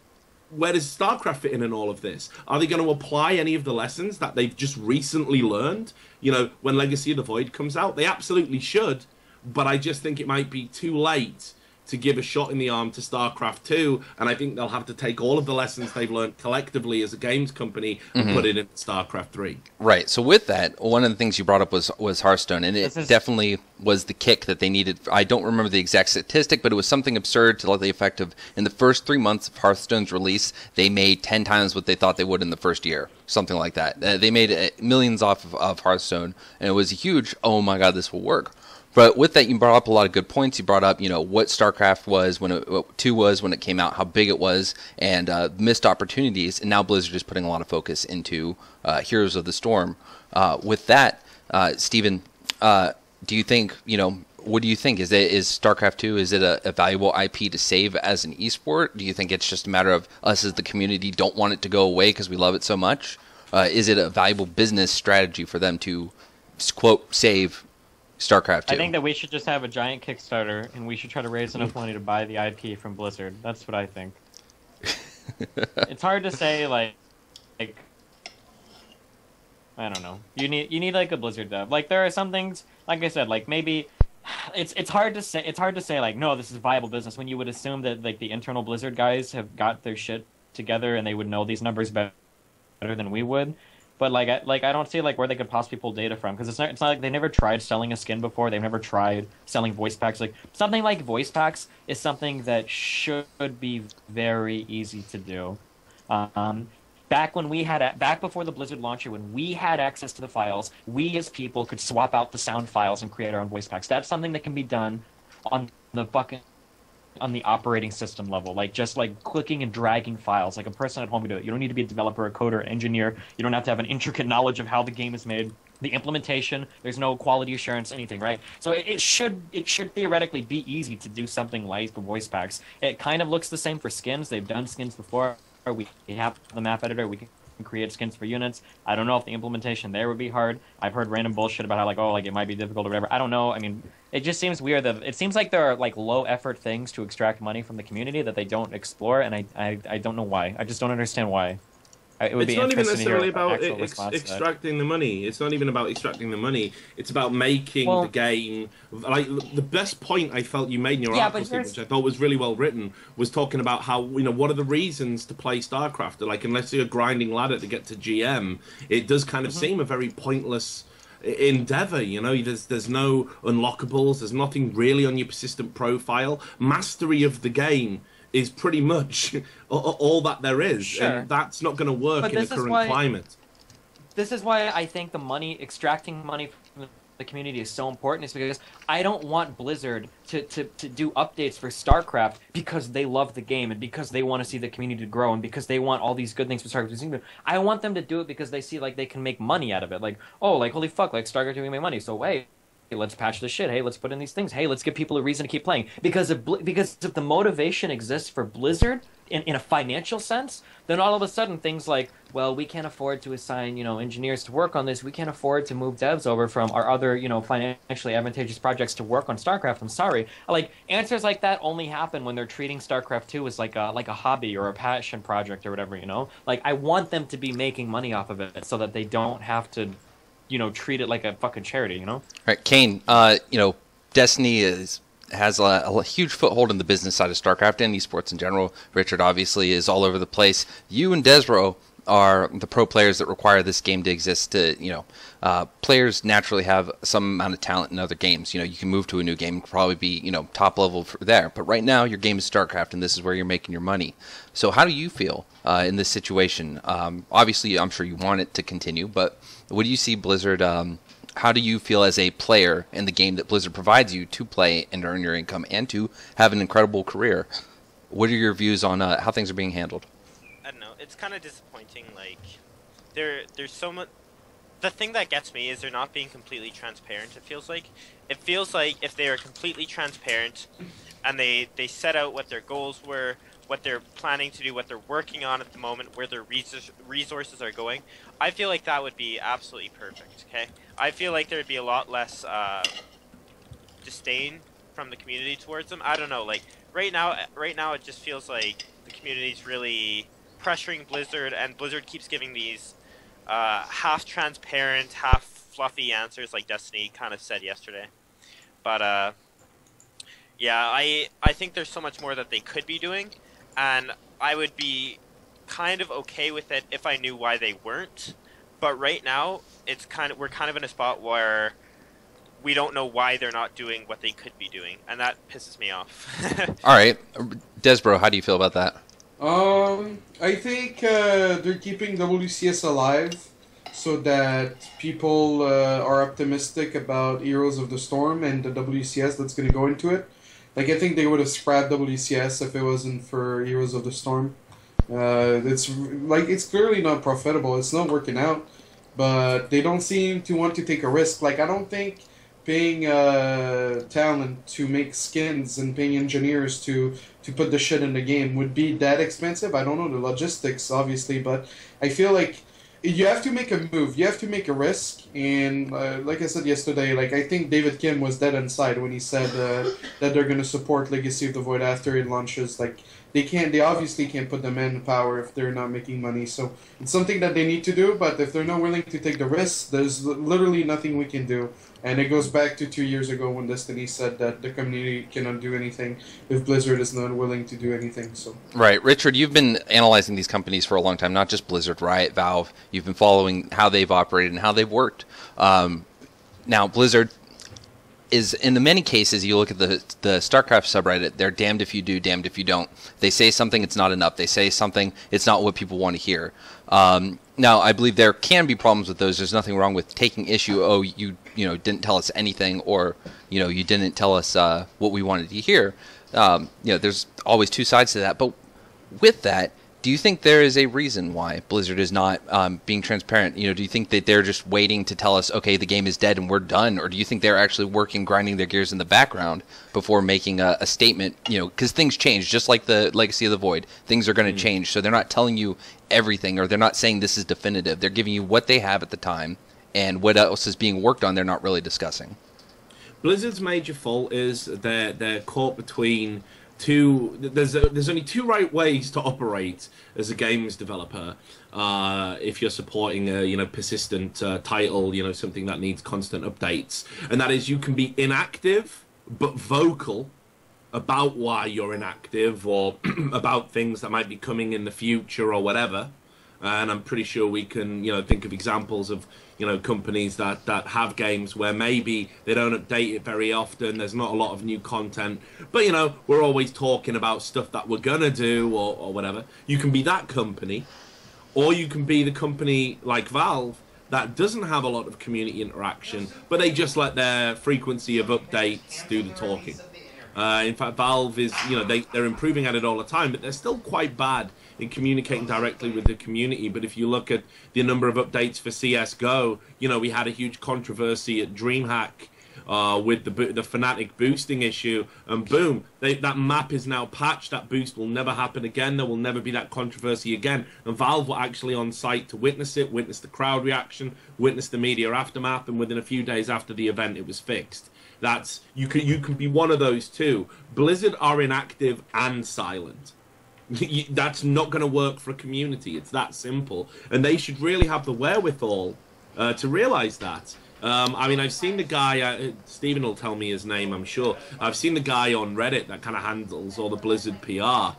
where does StarCraft fit in all of this? Are they going to apply any of the lessons that they've just recently learned? When Legacy of the Void comes out, they absolutely should. But I just think it might be too late to give a shot in the arm to StarCraft II, and I think they'll have to take all of the lessons they've learned collectively as a games company and put it into StarCraft III. Right. So with that, one of the things you brought up was Hearthstone, and it definitely was the kick that they needed. I don't remember the exact statistic, but it was something absurd to the effect of in the first 3 months of Hearthstone's release, they made 10 times what they thought they would in the first year, something like that. They made millions off of Hearthstone, and it was a huge, oh my god, this will work. But with that, you brought up a lot of good points. You brought up, what StarCraft was what 2 was when it came out, how big it was, and missed opportunities. And now Blizzard is putting a lot of focus into Heroes of the Storm. With that, Steven, do you think, what do you think? Is StarCraft 2, is it a valuable IP to save as an esport? Do you think it's just a matter of us as the community don't want it to go away because we love it so much? Is it a valuable business strategy for them to, quote, save StarCraft 2? I think that we should just have a giant Kickstarter, and we should try to raise enough money to buy the IP from Blizzard. That's what I think. It's hard to say, like, I don't know. You need like a Blizzard dev. Like, there are some things, like I said, like maybe it's hard to say like, no, this is a viable business when you would assume that like the internal Blizzard guys have got their shit together and they would know these numbers better than we would. But I don't see like where they could possibly pull data from, because it's not like they never tried selling a skin before. They've never tried selling voice packs. Like something like voice packs is something that should be very easy to do. Back before the Blizzard launcher, when we had access to the files, we as people could swap out the sound files and create our own voice packs. That's something that can be done on the operating system level, like just like clicking and dragging files, like a person at home can do it. You don't need to be a developer, a coder, engineer. You don't have to have an intricate knowledge of how the game is made. The implementation, there's no quality assurance, anything, right? So it should theoretically be easy to do something like the voice packs. It kind of looks the same for skins. They've done skins before. We have the map editor. We can create skins for units. I don't know if the implementation there would be hard. I've heard random bullshit about how it might be difficult or whatever. I don't know. I mean, it just seems weird that it seems like there are like low effort things to extract money from the community that they don't explore, and I don't know why. I just don't understand why. It's not even necessarily about extracting the money. It's not even about extracting the money. It's about making the game. Like the best point I felt you made in your article, Steve, which I thought was really well written, was talking about how what are the reasons to play StarCraft? Like unless you're grinding ladder to get to GM, it does kind of seem a very pointless endeavor. There's no unlockables. There's nothing really on your persistent profile. Mastery of the game is pretty much all that there is, sure. And that's not going to work in the current climate. This is why I think extracting money from the community is so important, is because I don't want Blizzard to do updates for StarCraft because they love the game and because they want to see the community grow and because they want all these good things for StarCraft. I want them to do it because they see like they can make money out of it. Like, oh, like holy fuck, like StarCraft doing make money. So hey, let's patch this shit. Hey, let's put in these things. Hey, let's give people a reason to keep playing. Because if the motivation exists for Blizzard in a financial sense, then all of a sudden things like, well, we can't afford to assign engineers to work on this. We can't afford to move devs over from our other financially advantageous projects to work on StarCraft. I'm sorry. Like answers like that only happen when they're treating StarCraft 2 as like a hobby or a passion project or whatever. Like I want them to be making money off of it so that they don't have to treat it like a fucking charity, All right, Kane, Destiny has a huge foothold in the business side of StarCraft and esports in general. Richard obviously is all over the place. You and Desrow are the pro players that require this game to exist. Players naturally have some amount of talent in other games. You can move to a new game and probably be, top level there. But right now, your game is StarCraft, and this is where you're making your money. So how do you feel in this situation? Obviously, I'm sure you want it to continue, but what do you see Blizzard? How do you feel as a player in the game that Blizzard provides you to play and earn your income and to have an incredible career? What are your views on how things are being handled? I don't know. It's kind of disappointing. Like, there's so much. The thing that gets me is they're not being completely transparent. It feels like if they are completely transparent, and they set out what their goals were, what they're planning to do, what they're working on at the moment, where their resources are going, I feel like that would be absolutely perfect. Okay, I feel like there would be a lot less disdain from the community towards them. I don't know. Like right now it just feels like the community's really pressuring Blizzard, and Blizzard keeps giving these half transparent, half fluffy answers, like Destiny kind of said yesterday. But Yeah, I think there's so much more that they could be doing, and I would be kind of okay with it if I knew why they weren't. But right now, we're kind of in a spot where we don't know why they're not doing what they could be doing, and that pisses me off. All right, Desrow, how do you feel about that? I think they're keeping WCS alive so that people are optimistic about Heroes of the Storm and the WCS that's going to go into it. Like, I think they would have scrapped WCS if it wasn't for Heroes of the Storm. It's clearly not profitable. It's not working out, but they don't seem to want to take a risk. Like, I don't think paying talent to make skins and paying engineers to put the shit in the game would be that expensive. I don't know the logistics, obviously, but I feel like you have to make a move. You have to make a risk, and like I said yesterday, like I think David Kim was dead inside when he said that they're going to support Legacy of the Void after it launches. Like, they obviously can't put the manpower if they're not making money. So it's something that they need to do, but if they're not willing to take the risk, there's literally nothing we can do. And it goes back to 2 years ago when Destiny said that the community cannot do anything if Blizzard is not willing to do anything. So Right. Richard, you've been analyzing these companies for a long time, not just Blizzard, Riot, Valve. You've been following how they've operated and how they've worked. Now, Blizzard is, in the many cases, you look at the StarCraft subreddit, they're damned if you do, damned if you don't. They say something, it's not enough. They say something, it's not what people want to hear. Now, I believe there can be problems with those. There's nothing wrong with taking issue. Oh, you didn't tell us anything, or you didn't tell us what we wanted to hear. There's always two sides to that. But with that, do you think there is a reason why Blizzard is not being transparent? Do you think that they're just waiting to tell us, okay, the game is dead and we're done, or do you think they're actually working, grinding their gears in the background before making a statement? Because things change, just like the Legacy of the Void. Things are going to change, so they're not telling you everything, or they're not saying this is definitive. They're giving you what they have at the time, and what else is being worked on they're not really discussing. Blizzard's major fault is they're caught between two. There's only two right ways to operate as a games developer. If you're supporting a persistent title, something that needs constant updates, and that is you can be inactive but vocal about why you're inactive, or about things that might be coming in the future or whatever. And I'm pretty sure we can, think of examples of, companies that have games where maybe they don't update it very often. There's not a lot of new content, but we're always talking about stuff that we're gonna do or whatever. You can be that company, or you can be the company like Valve that doesn't have a lot of community interaction, but they just let their frequency of updates do the talking. In fact, Valve is, they're improving at it all the time, but they're still quite bad in communicating directly with the community. But if you look at the number of updates for CSGO, we had a huge controversy at DreamHack with the Fnatic boosting issue, and boom, that map is now patched. That boost will never happen again. There will never be that controversy again. And Valve were actually on site to witness it, witness the crowd reaction, witness the media aftermath, and within a few days after the event, it was fixed. That's you can be one of those two. Blizzard are inactive and silent. That's not going to work for a community. It's that simple, and they should really have the wherewithal to realize that. I've seen the guy. Stephen will tell me his name, I'm sure. I've seen the guy on Reddit that kind of handles all the Blizzard PR,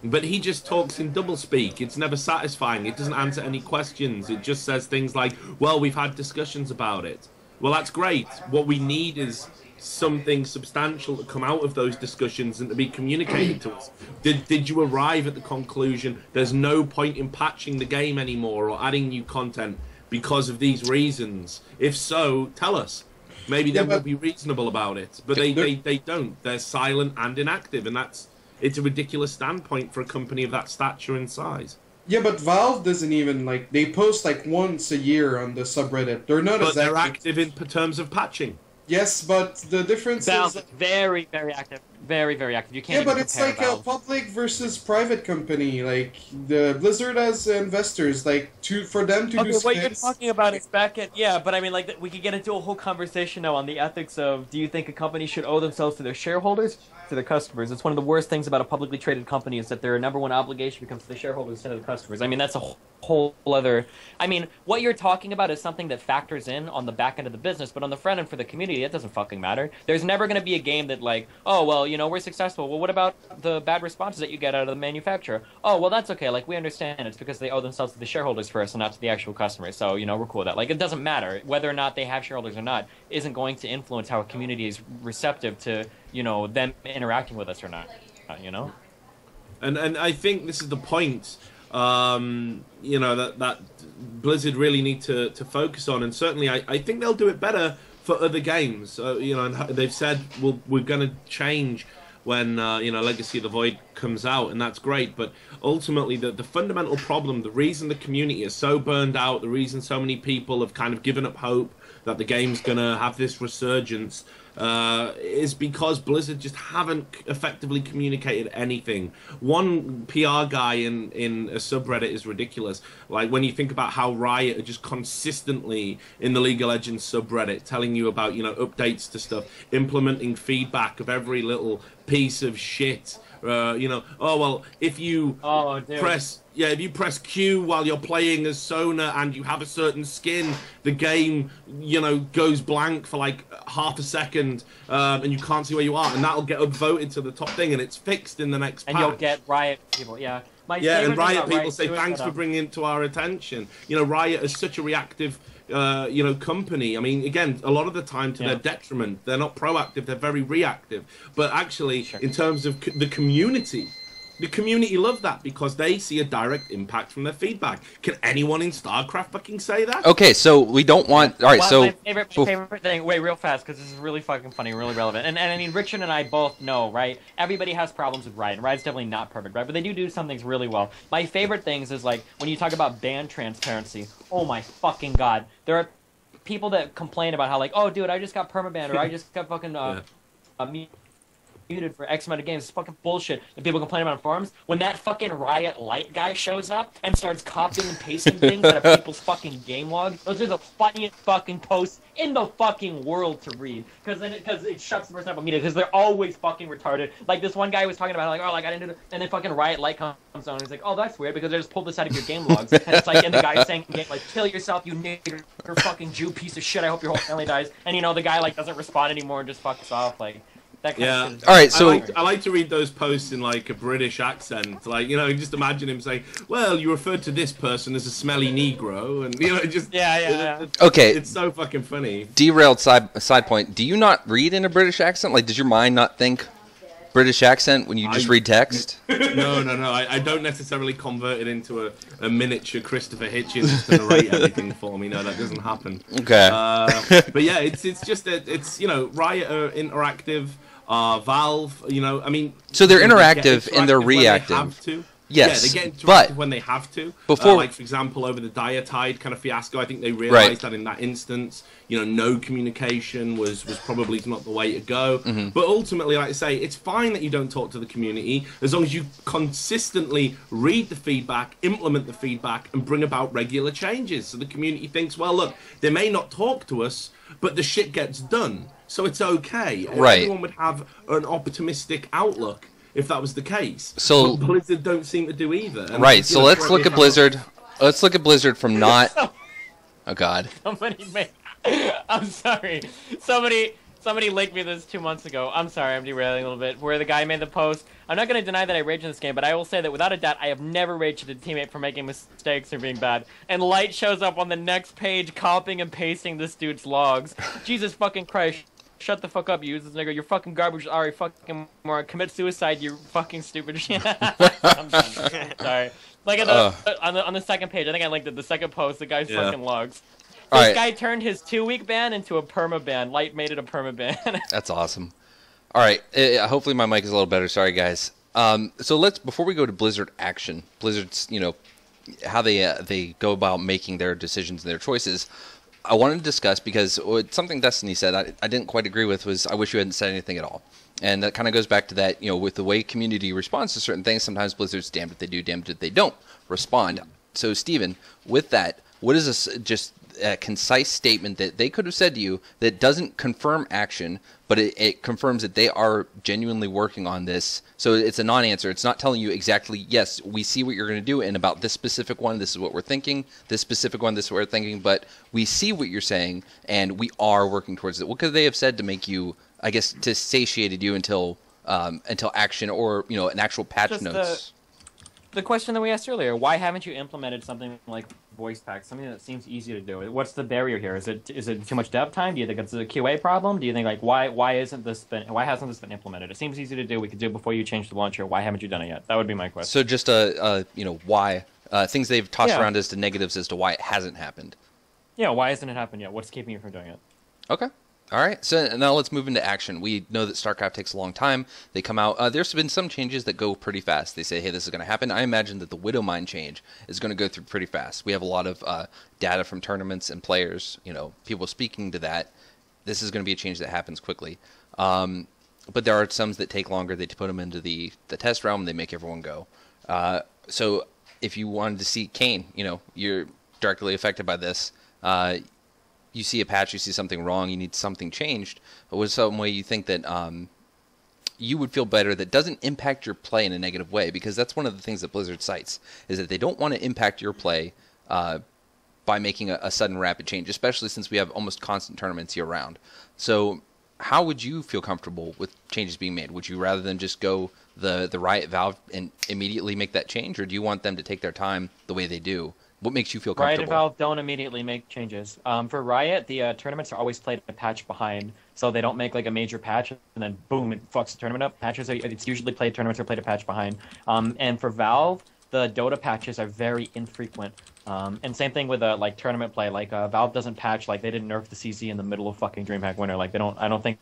but he just talks in doublespeak. It's never satisfying. It doesn't answer any questions. It just says things like, "Well, we've had discussions about it." Well, that's great. What we need is something substantial to come out of those discussions and to be communicated to us. Did you arrive at the conclusion there's no point in patching the game anymore or adding new content because of these reasons? If so, tell us. Maybe they will be reasonable about it. But they don't. They're silent and inactive, and it's a ridiculous standpoint for a company of that stature and size. Yeah, but Valve doesn't even, they post once a year on the subreddit. They're not but as they're active in terms of patching. Yes, but the difference Valve is... very, very active. Very, very active. You can't but it's like Valve. a public versus private company. The Blizzard has investors, for them to do Okay, what you're spins. talking about is back at... Yeah, but we could get into a whole conversation now on the ethics of, do you think a company should owe themselves to their shareholders, to their customers? It's one of the worst things about a publicly traded company is that their number one obligation becomes to the shareholders instead of the customers. That's a whole other. I mean, what you're talking about is something that factors in on the back end of the business, but on the front end for the community, it doesn't fucking matter. There's never going to be a game that like, oh, well, you know, we're successful. Well, what about the bad responses that you get out of the manufacturer? Oh, well, that's okay. Like, we understand it's because they owe themselves to the shareholders first and not to the actual customers. So, you know, we're cool with that. Like, it doesn't matter. Whether or not they have shareholders or not isn't going to influence how a community is receptive to, you know, them interacting with us or not, you know? And I think this is the point, you know, that Blizzard really need to focus on, and certainly I think they'll do it better for other games. You know, and they've said we're going to change when you know, Legacy of the Void comes out, and that's great. But ultimately, the fundamental problem, the reason the community is so burned out, the reason so many people have kind of given up hope that the game's going to have this resurgence, is because Blizzard just haven't effectively communicated anything. One PR guy in a subreddit is ridiculous. Like, when you think about how Riot are just consistently in the League of Legends subreddit telling you about, you know, updates to stuff, implementing feedback of every little piece of shit. You know, oh, well, if you if you press Q while you're playing as Sona and you have a certain skin, the game, you know, goes blank for like half a second, and you can't see where you are, and that'll get upvoted to the top thing, and it's fixed in the next patch. And you'll get Riot people, yeah. And Riot people say, thanks for bringing it to our attention. You know, Riot is such a reactive, you know, company. I mean, again, a lot of the time to their detriment. They're not proactive, they're very reactive. But actually, in terms of the community love that because they see a direct impact from their feedback. Can anyone in StarCraft fucking say that? Okay, so we don't want... All right, well, so... My favorite thing... Wait, real fast, because this is really fucking funny, really relevant. And I mean, Richard and I both know, right? Everybody has problems with Riot, and Riot's definitely not perfect, right? But they do some things really well. My favorite things is, like, when you talk about ban transparency, oh my fucking god. There are people that complain about how, like, oh, dude, I just got permabanned, or I just got fucking... muted for X amount of games. It's fucking bullshit. And people complain about on forums. When that fucking Riot Light guy shows up and starts copying and pasting things out of people's fucking game logs, those are the funniest fucking posts in the fucking world to read. Because it shuts the person up immediately. Because they're always fucking retarded. Like this one guy was talking about, like, oh, like I didn't do it. And then fucking Riot Light comes on and he's like, oh, that's weird because I just pulled this out of your game logs. And it's like, and the guy's saying, like, kill yourself, you nigger, you're a fucking Jew piece of shit. I hope your whole family dies. And you know, the guy like doesn't respond anymore and just fucks off. Like, yeah. All right. So I like to read those posts in like a British accent, like, you know, just imagine him saying, "Well, you referred to this person as a smelly Negro," and you know, just okay. It's so fucking funny. Derailed side point. Do you not read in a British accent? Like, does your mind not think British accent when you just read text? No. I don't necessarily convert it into a miniature Christopher Hitchens to narrate everything for me. No, that doesn't happen. Okay. But yeah, it's just that it's, you know, Riot are interactive. Valve, you know, I mean... So they're interactive and they're reactive. When they have to. Yes, yeah, they get interactive when they have to. Before, like, for example, over the Diatide kind of fiasco, I think they realized that in that instance, you know, no communication was probably not the way to go. Mm-hmm. But ultimately, like I say, it's fine that you don't talk to the community as long as you consistently read the feedback, implement the feedback, and bring about regular changes. So the community thinks, well, look, they may not talk to us, but the shit gets done. So it's okay. Right. Everyone would have an optimistic outlook if that was the case. So but Blizzard don't seem to do either. And right. So let's look at Blizzard. Let's look at Blizzard from not. Oh God. I'm sorry. Somebody linked me this 2 months ago. I'm sorry, I'm derailing a little bit. Where the guy made the post. I'm not going to deny that I rage in this game, but I will say that without a doubt, I have never raged at a teammate for making mistakes or being bad. And Light shows up on the next page, copying and pasting this dude's logs. Jesus fucking Christ. Shut the fuck up, you useless nigger. You're fucking garbage. Ari, fucking moron. Commit suicide, you fucking stupid shit. I'm done. Sorry. Like on the second page, I think I linked it. The second post, the guy's fucking logs. This guy turned his 2-week ban into a perma ban. Light made it a perma ban. That's awesome. All right. Hopefully my mic is a little better. Sorry, guys. So let's, before we go to Blizzard action, Blizzard's, you know, how they go about making their decisions and their choices. I wanted to discuss, because something Destiny said I didn't quite agree with was, I wish you hadn't said anything at all. And that kind of goes back to that, you know, with the way community responds to certain things, sometimes Blizzard's damned if they do, damned if they don't respond. So, Steven, with that, what is this, just a concise statement that they could have said to you that doesn't confirm action, but it confirms that they are genuinely working on this. So it's a non-answer. It's not telling you exactly, yes, we see what you're going to do, and about this specific one, this is what we're thinking. This specific one, this is what we're thinking. But we see what you're saying, and we are working towards it. What could they have said to make you, I guess, to satiated you until action or, you know, an actual patch Just notes? The question that we asked earlier, why haven't you implemented something like voice pack, something that seems easy to do? What's the barrier here? Is it too much dev time? Do you think it's a QA problem? Do you think, like, why hasn't this been implemented? It seems easy to do. We could do it before you change the launcher. Why haven't you done it yet? That would be my question. So just why things they've tossed around as to negatives as to why it hasn't happened. Yeah, why hasn't it happened yet? What's keeping you from doing it? Okay. All right, so now let's move into action. We know that StarCraft takes a long time. They come out. There's been some changes that go pretty fast. They say, hey, this is going to happen. I imagine that the Widowmine change is going to go through pretty fast. We have a lot of data from tournaments and players, you know, people speaking to that. This is going to be a change that happens quickly. But there are some that take longer. They put them into the test realm. They make everyone go. So if you wanted to see Kane, you know, you're directly affected by this. You see a patch, you see something wrong, you need something changed, but was some way you think that you would feel better that doesn't impact your play in a negative way? Because that's one of the things that Blizzard cites, is that they don't want to impact your play by making a sudden rapid change, especially since we have almost constant tournaments year-round. So how would you feel comfortable with changes being made? Would you rather than just go the Riot Valve and immediately make that change, or do you want them to take their time the way they do? What makes you feel comfortable? Riot and Valve don't immediately make changes. For Riot, the tournaments are always played a patch behind, so they don't make like a major patch and then boom, it fucks the tournament up. It's usually tournaments are played a patch behind. And for Valve, the Dota patches are very infrequent. And same thing with like tournament play. Like Valve doesn't patch, like they didn't nerf the CZ in the middle of fucking DreamHack Winter. Like I don't think.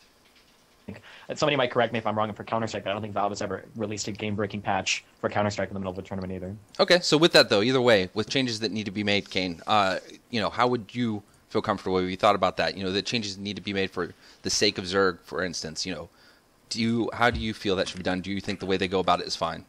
Somebody might correct me if I'm wrong for Counter-Strike, but I don't think Valve has ever released a game-breaking patch for Counter-Strike in the middle of a tournament either. Okay, so with that though, either way, with changes that need to be made, Kane, you know, how would you feel comfortable if you thought about that? You know, that changes need to be made for the sake of Zerg, for instance. You know, how do you feel that should be done? Do you think the way they go about it is fine?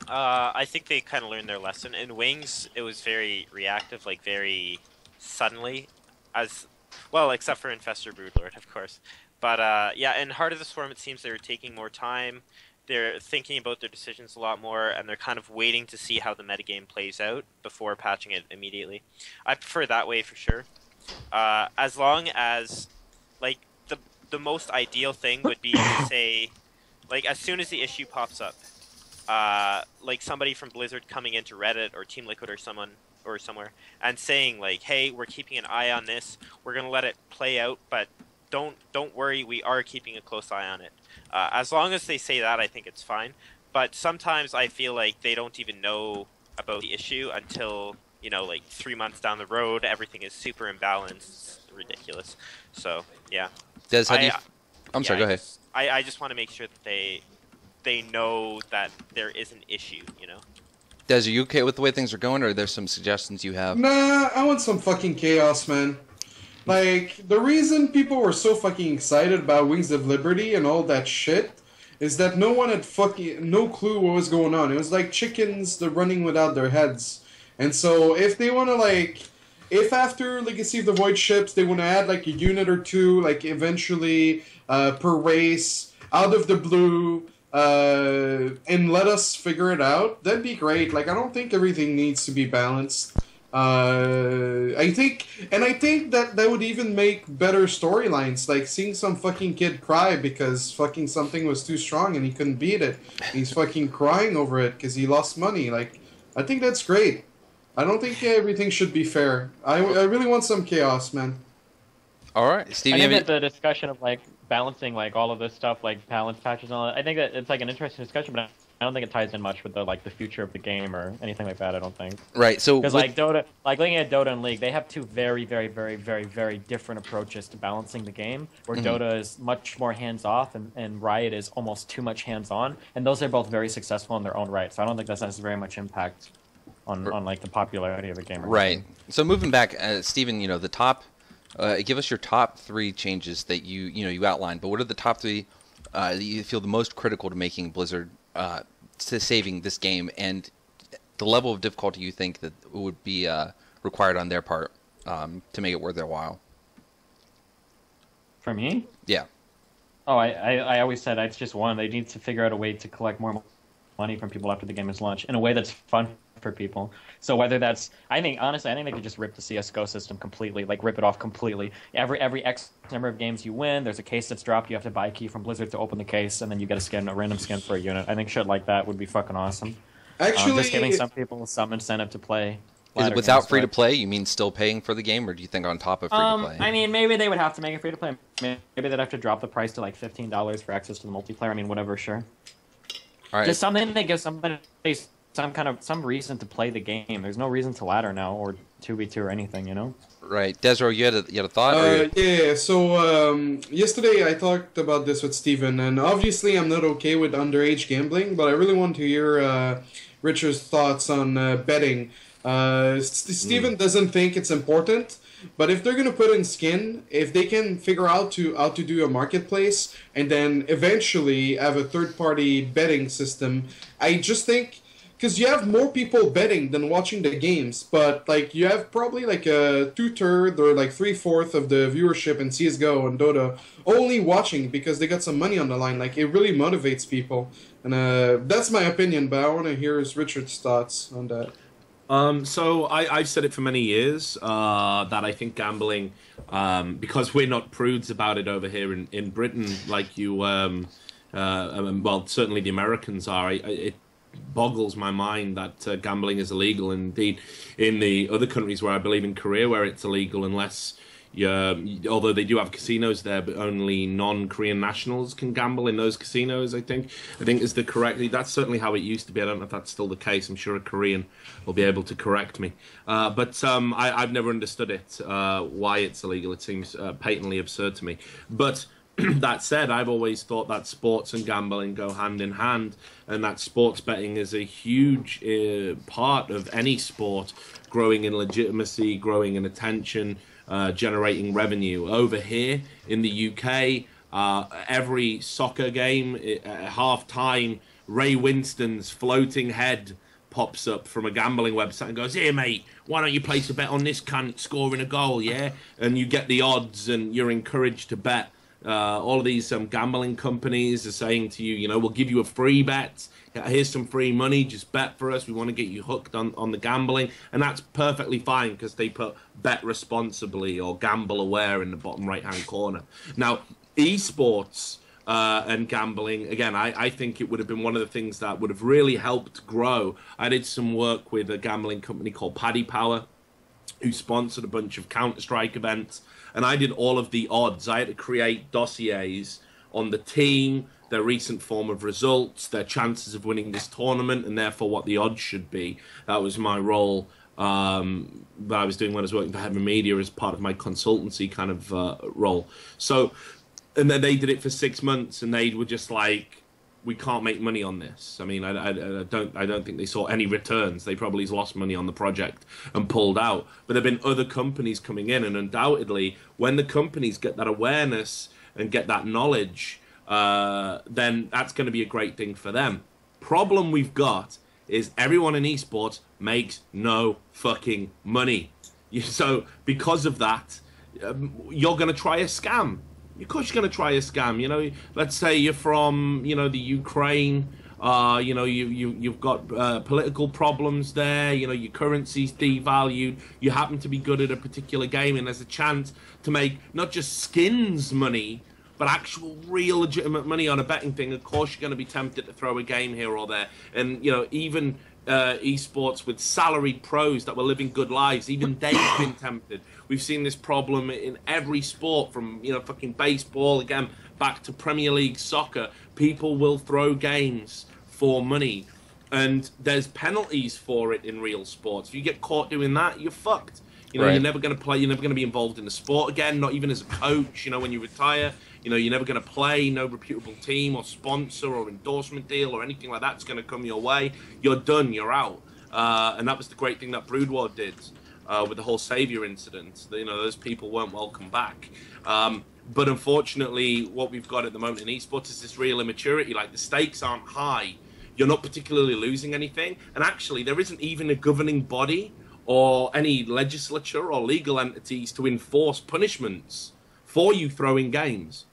I think they kind of learned their lesson. In Wings, it was very reactive, like very suddenly, as well, except for Infestor Broodlord, of course. But yeah, in Heart of the Swarm, it seems they're taking more time. They're thinking about their decisions a lot more, and they're kind of waiting to see how the metagame plays out before patching it immediately. I prefer that way for sure. As long as, like, the most ideal thing would be to say, like, as soon as the issue pops up, like somebody from Blizzard coming into Reddit or Team Liquid or someone or somewhere and saying, like, hey, we're keeping an eye on this. We're gonna let it play out, but don't worry, we are keeping a close eye on it. As long as they say that, I think it's fine. But sometimes I feel like they don't even know about the issue until, you know, like 3 months down the road, everything is super imbalanced. It's ridiculous. So, yeah. Des, I'm sorry, go ahead. I just want to make sure that they know that there is an issue, you know? Des, are you okay with the way things are going, or are there some suggestions you have? Nah, I want some fucking chaos, man. Like, the reason people were so fucking excited about Wings of Liberty and all that shit is that no one had fucking no clue what was going on. It was like chickens, they're running without their heads. And so if they want to, like, if after Legacy of the Void ships they want to add like a unit or two, like eventually per race, out of the blue, and let us figure it out, that'd be great. Like, I don't think everything needs to be balanced. I think that would even make better storylines, like seeing some fucking kid cry because fucking something was too strong and he couldn't beat it. He's fucking crying over it because he lost money. Like, I think that's great. I don't think everything should be fair. I really want some chaos, man. All right, Steve. I think that the discussion of like balancing like all of this stuff, like balance patches and all that, I think that it's like an interesting discussion, but I don't think it ties in much with the future of the game or anything like that. I don't think. Right. So because like Dota, like looking at Dota and League, they have two very, very, very, very, very different approaches to balancing the game. Where Dota is much more hands off, and Riot is almost too much hands on. And those are both very successful in their own right. So I don't think that has very much impact on like the popularity of the game. Right. So moving back, Steven, you know, the top. Give us your top 3 changes that you outlined. But what are the top 3 that you feel the most critical to making Blizzard? To saving this game, and the level of difficulty you think that would be required on their part to make it worth their while? For me? Yeah. Oh, I always said it's just one. They need to figure out a way to collect more money from people after the game is launched in a way that's fun for people. So whether that's, honestly, I think they could just rip the CS:GO system completely, like rip it off completely. Every X number of games you win, there's a case that's dropped. You have to buy a key from Blizzard to open the case, and then you get a random skin for a unit. I think shit like that would be fucking awesome. Actually, just giving some people some incentive to play. Is it without free to play? You mean still paying for the game, or do you think on top of free to play? I mean, maybe they would have to make it free to play. Maybe they'd have to drop the price to like $15 for access to the multiplayer. I mean, whatever, sure. All right. Just something that gives somebody some reason to play the game. There's no reason to ladder now or 2v2 or anything, you know? Right. Desrow, you had a thought? Yeah, so yesterday I talked about this with Steven, and obviously I'm not okay with underage gambling, but I really want to hear Richard's thoughts on betting. Steven doesn't think it's important, but if they're going to put in skin, if they can figure out how to do a marketplace and then eventually have a third-party betting system, I just think, because you have more people betting than watching the games, but like you have probably like a 2/3 or like 3/4 of the viewership in CS:GO and Dota only watching because they got some money on the line. Like it really motivates people, and that's my opinion. But I want to hear Richard's thoughts on that. So I've said it for many years that I think gambling, because we're not prudes about it over here in Britain, like you, well, certainly the Americans are. It boggles my mind that gambling is illegal. Indeed, in the other countries where I believe in Korea, where it's illegal, unless although they do have casinos there, but only non-Korean nationals can gamble in those casinos. I think is the correct. That's certainly how it used to be. I don't know if that's still the case. I'm sure a Korean will be able to correct me. But I've never understood it, why it's illegal. It seems patently absurd to me. But that said, I've always thought that sports and gambling go hand in hand, and that sports betting is a huge part of any sport, growing in legitimacy, growing in attention, generating revenue. Over here in the UK, every soccer game at half-time, Ray Winston's floating head pops up from a gambling website and goes, "Here, mate, why don't you place a bet on this cunt scoring a goal, yeah?" And you get the odds and you're encouraged to bet. All of these gambling companies are saying to you, you know, we'll give you a free bet. Here's some free money. Just bet for us. We want to get you hooked on the gambling. And that's perfectly fine because they put bet responsibly or gamble aware in the bottom right-hand corner. Now, esports and gambling, again, I think it would have been one of the things that would have really helped grow. I did some work with a gambling company called Paddy Power, who sponsored a bunch of Counter-Strike events. And I did all of the odds. I had to create dossiers on the team, their recent form of results, their chances of winning this tournament, and therefore what the odds should be. That was my role that I was doing when I was working for Heaven Media as part of my consultancy kind of role. So, and then they did it for 6 months, and they were just like, we can't make money on this. I mean, I don't think they saw any returns. They probably lost money on the project and pulled out. But there have been other companies coming in, and undoubtedly, when the companies get that awareness and get that knowledge, then that's going to be a great thing for them. Problem we've got is everyone in esports makes no fucking money. So because of that, you're going to try a scam. Of course you're going to try a scam. You know, let's say you're from, you know, the Ukraine. You know, you've got political problems there. You know, your currency's devalued. You happen to be good at a particular game, and there's a chance to make not just skins money, but actual real legitimate money on a betting thing. Of course you're going to be tempted to throw a game here or there. And, you know, even esports with salaried pros that were living good lives, even they've been tempted. We've seen this problem in every sport, from, you know, fucking baseball, again, back to Premier League soccer. People will throw games for money, and there's penalties for it in real sports. If you get caught doing that, you're fucked. You know, right. You're never going to play, you're never going to be involved in the sport again, not even as a coach. You know, when you retire, you know, you're never going to play. No reputable team or sponsor or endorsement deal or anything like that's going to come your way. You're done, you're out. And that was the great thing that Brood War did with the whole Savior incident. You know, those people weren't welcome back. But unfortunately, what we've got at the moment in esports is this real immaturity. Like, the stakes aren't high. You're not particularly losing anything. And actually, there isn't even a governing body or any legislature or legal entities to enforce punishments for you throwing games.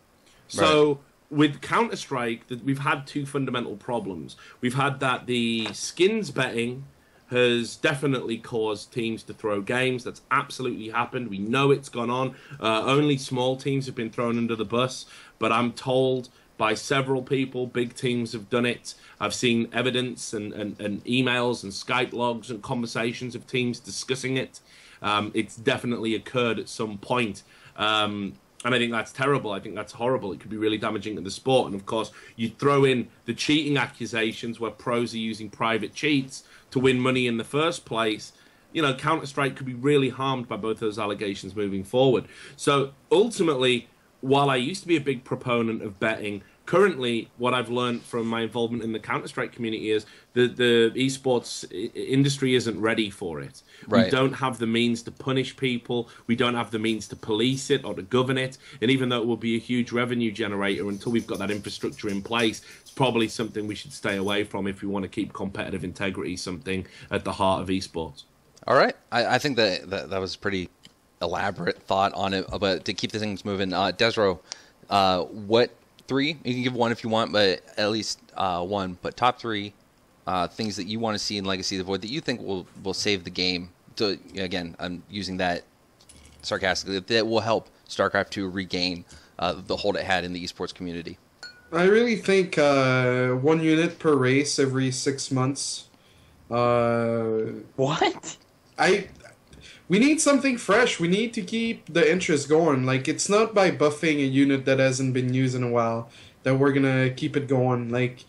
So with Counter-Strike, we've had two fundamental problems. We've had that the skins betting has definitely caused teams to throw games. That's absolutely happened. We know it's gone on. Only small teams have been thrown under the bus, but I'm told by several people, big teams have done it. I've seen evidence and emails and Skype logs and conversations of teams discussing it. It's definitely occurred at some point. And I think that's terrible. I think that's horrible. It could be really damaging to the sport. And, of course, you throw in the cheating accusations where pros are using private cheats to win money in the first place. You know, Counter-Strike could be really harmed by both those allegations moving forward. So, ultimately, while I used to be a big proponent of betting, currently, what I've learned from my involvement in the Counter-Strike community is the esports industry isn't ready for it. Right. We don't have the means to punish people. We don't have the means to police it or to govern it. And even though it will be a huge revenue generator, until we've got that infrastructure in place, it's probably something we should stay away from if we want to keep competitive integrity something at the heart of esports. All right. I think that was a pretty elaborate thought on it. But to keep the things moving, Desrow, what three? You can give one if you want, but at least one. But top three things that you want to see in Legacy of the Void that you think will save the game. So again, I'm using that sarcastically. That will help StarCraft II regain the hold it had in the esports community. I really think 1 unit per race every 6 months. What? We need something fresh. We need to keep the interest going. Like, it's not by buffing a unit that hasn't been used in a while that we're gonna keep it going. Like,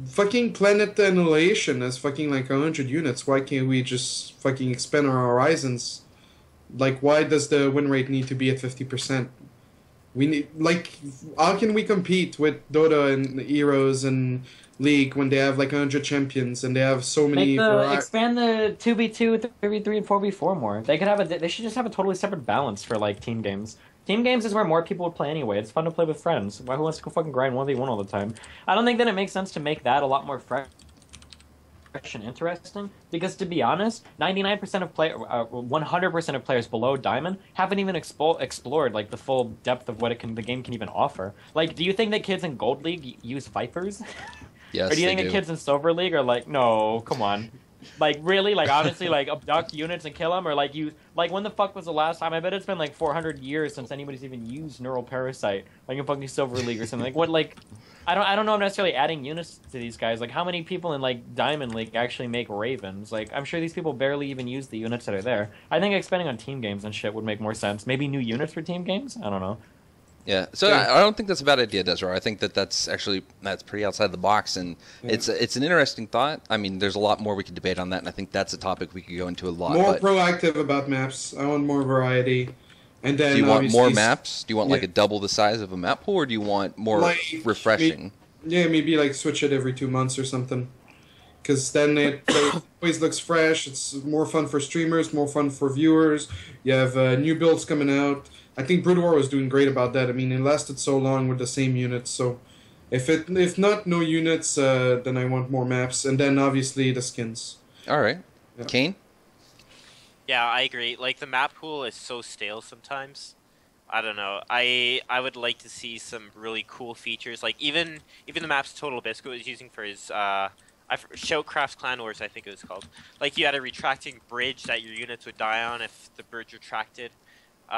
fucking Planet Annihilation has fucking like 100 units. Why can't we just fucking expand our horizons? Like, why does the win rate need to be at 50%? We need, like, how can we compete with Dota and Heroes and League when they have like 100 champions and they have so many? Expand the 2v2, 3v3, and 4v4 more. They could have they should just have a totally separate balance for like team games. Team games is where more people would play anyway. It's fun to play with friends. Who wants to go fucking grind 1v1 all the time? I don't think that it makes sense to make that a lot more fresh and interesting, because to be honest, 99% of 100% of players below Diamond haven't even explored like the full depth of what the game can even offer. Like, do you think that kids in Gold League use Vipers? Yes, or do you think that kids in Silver League are like, no, come on, like really, like honestly, like abduct units and kill them, or like when the fuck was the last time? I bet it's been like 400 years since anybody's even used Neural Parasite, like in fucking Silver League or something. Like what, like. I don't know if I'm necessarily adding units to these guys. Like, how many people in, like, Diamond League actually make Ravens? Like, I'm sure these people barely even use the units that are there. I think expanding on team games and shit would make more sense. Maybe new units for team games? I don't know. Yeah, so I don't think that's a bad idea, Desrow. I think that's pretty outside the box, and it's an interesting thought. I mean, there's a lot more we could debate on that, and I think that's a topic we could go into a lot. More proactive about maps. I want more variety. And then do you want more maps? Do you want like a double the size of a map pool, or do you want more refreshing? Maybe like switch it every 2 months or something. Because then it always looks fresh. It's more fun for streamers, more fun for viewers. You have new builds coming out. I think Brood War was doing great about that. I mean, it lasted so long with the same units. So if not no units, then I want more maps. And then obviously the skins. All right. Yeah. Kane? Yeah, I agree. Like, the map pool is so stale sometimes. I don't know. I would like to see some really cool features. Like, even the maps Total Biscuit was using for his Shoutcraft's Clan Wars, I think it was called. Like, you had a retracting bridge that your units would die on if the bridge retracted. The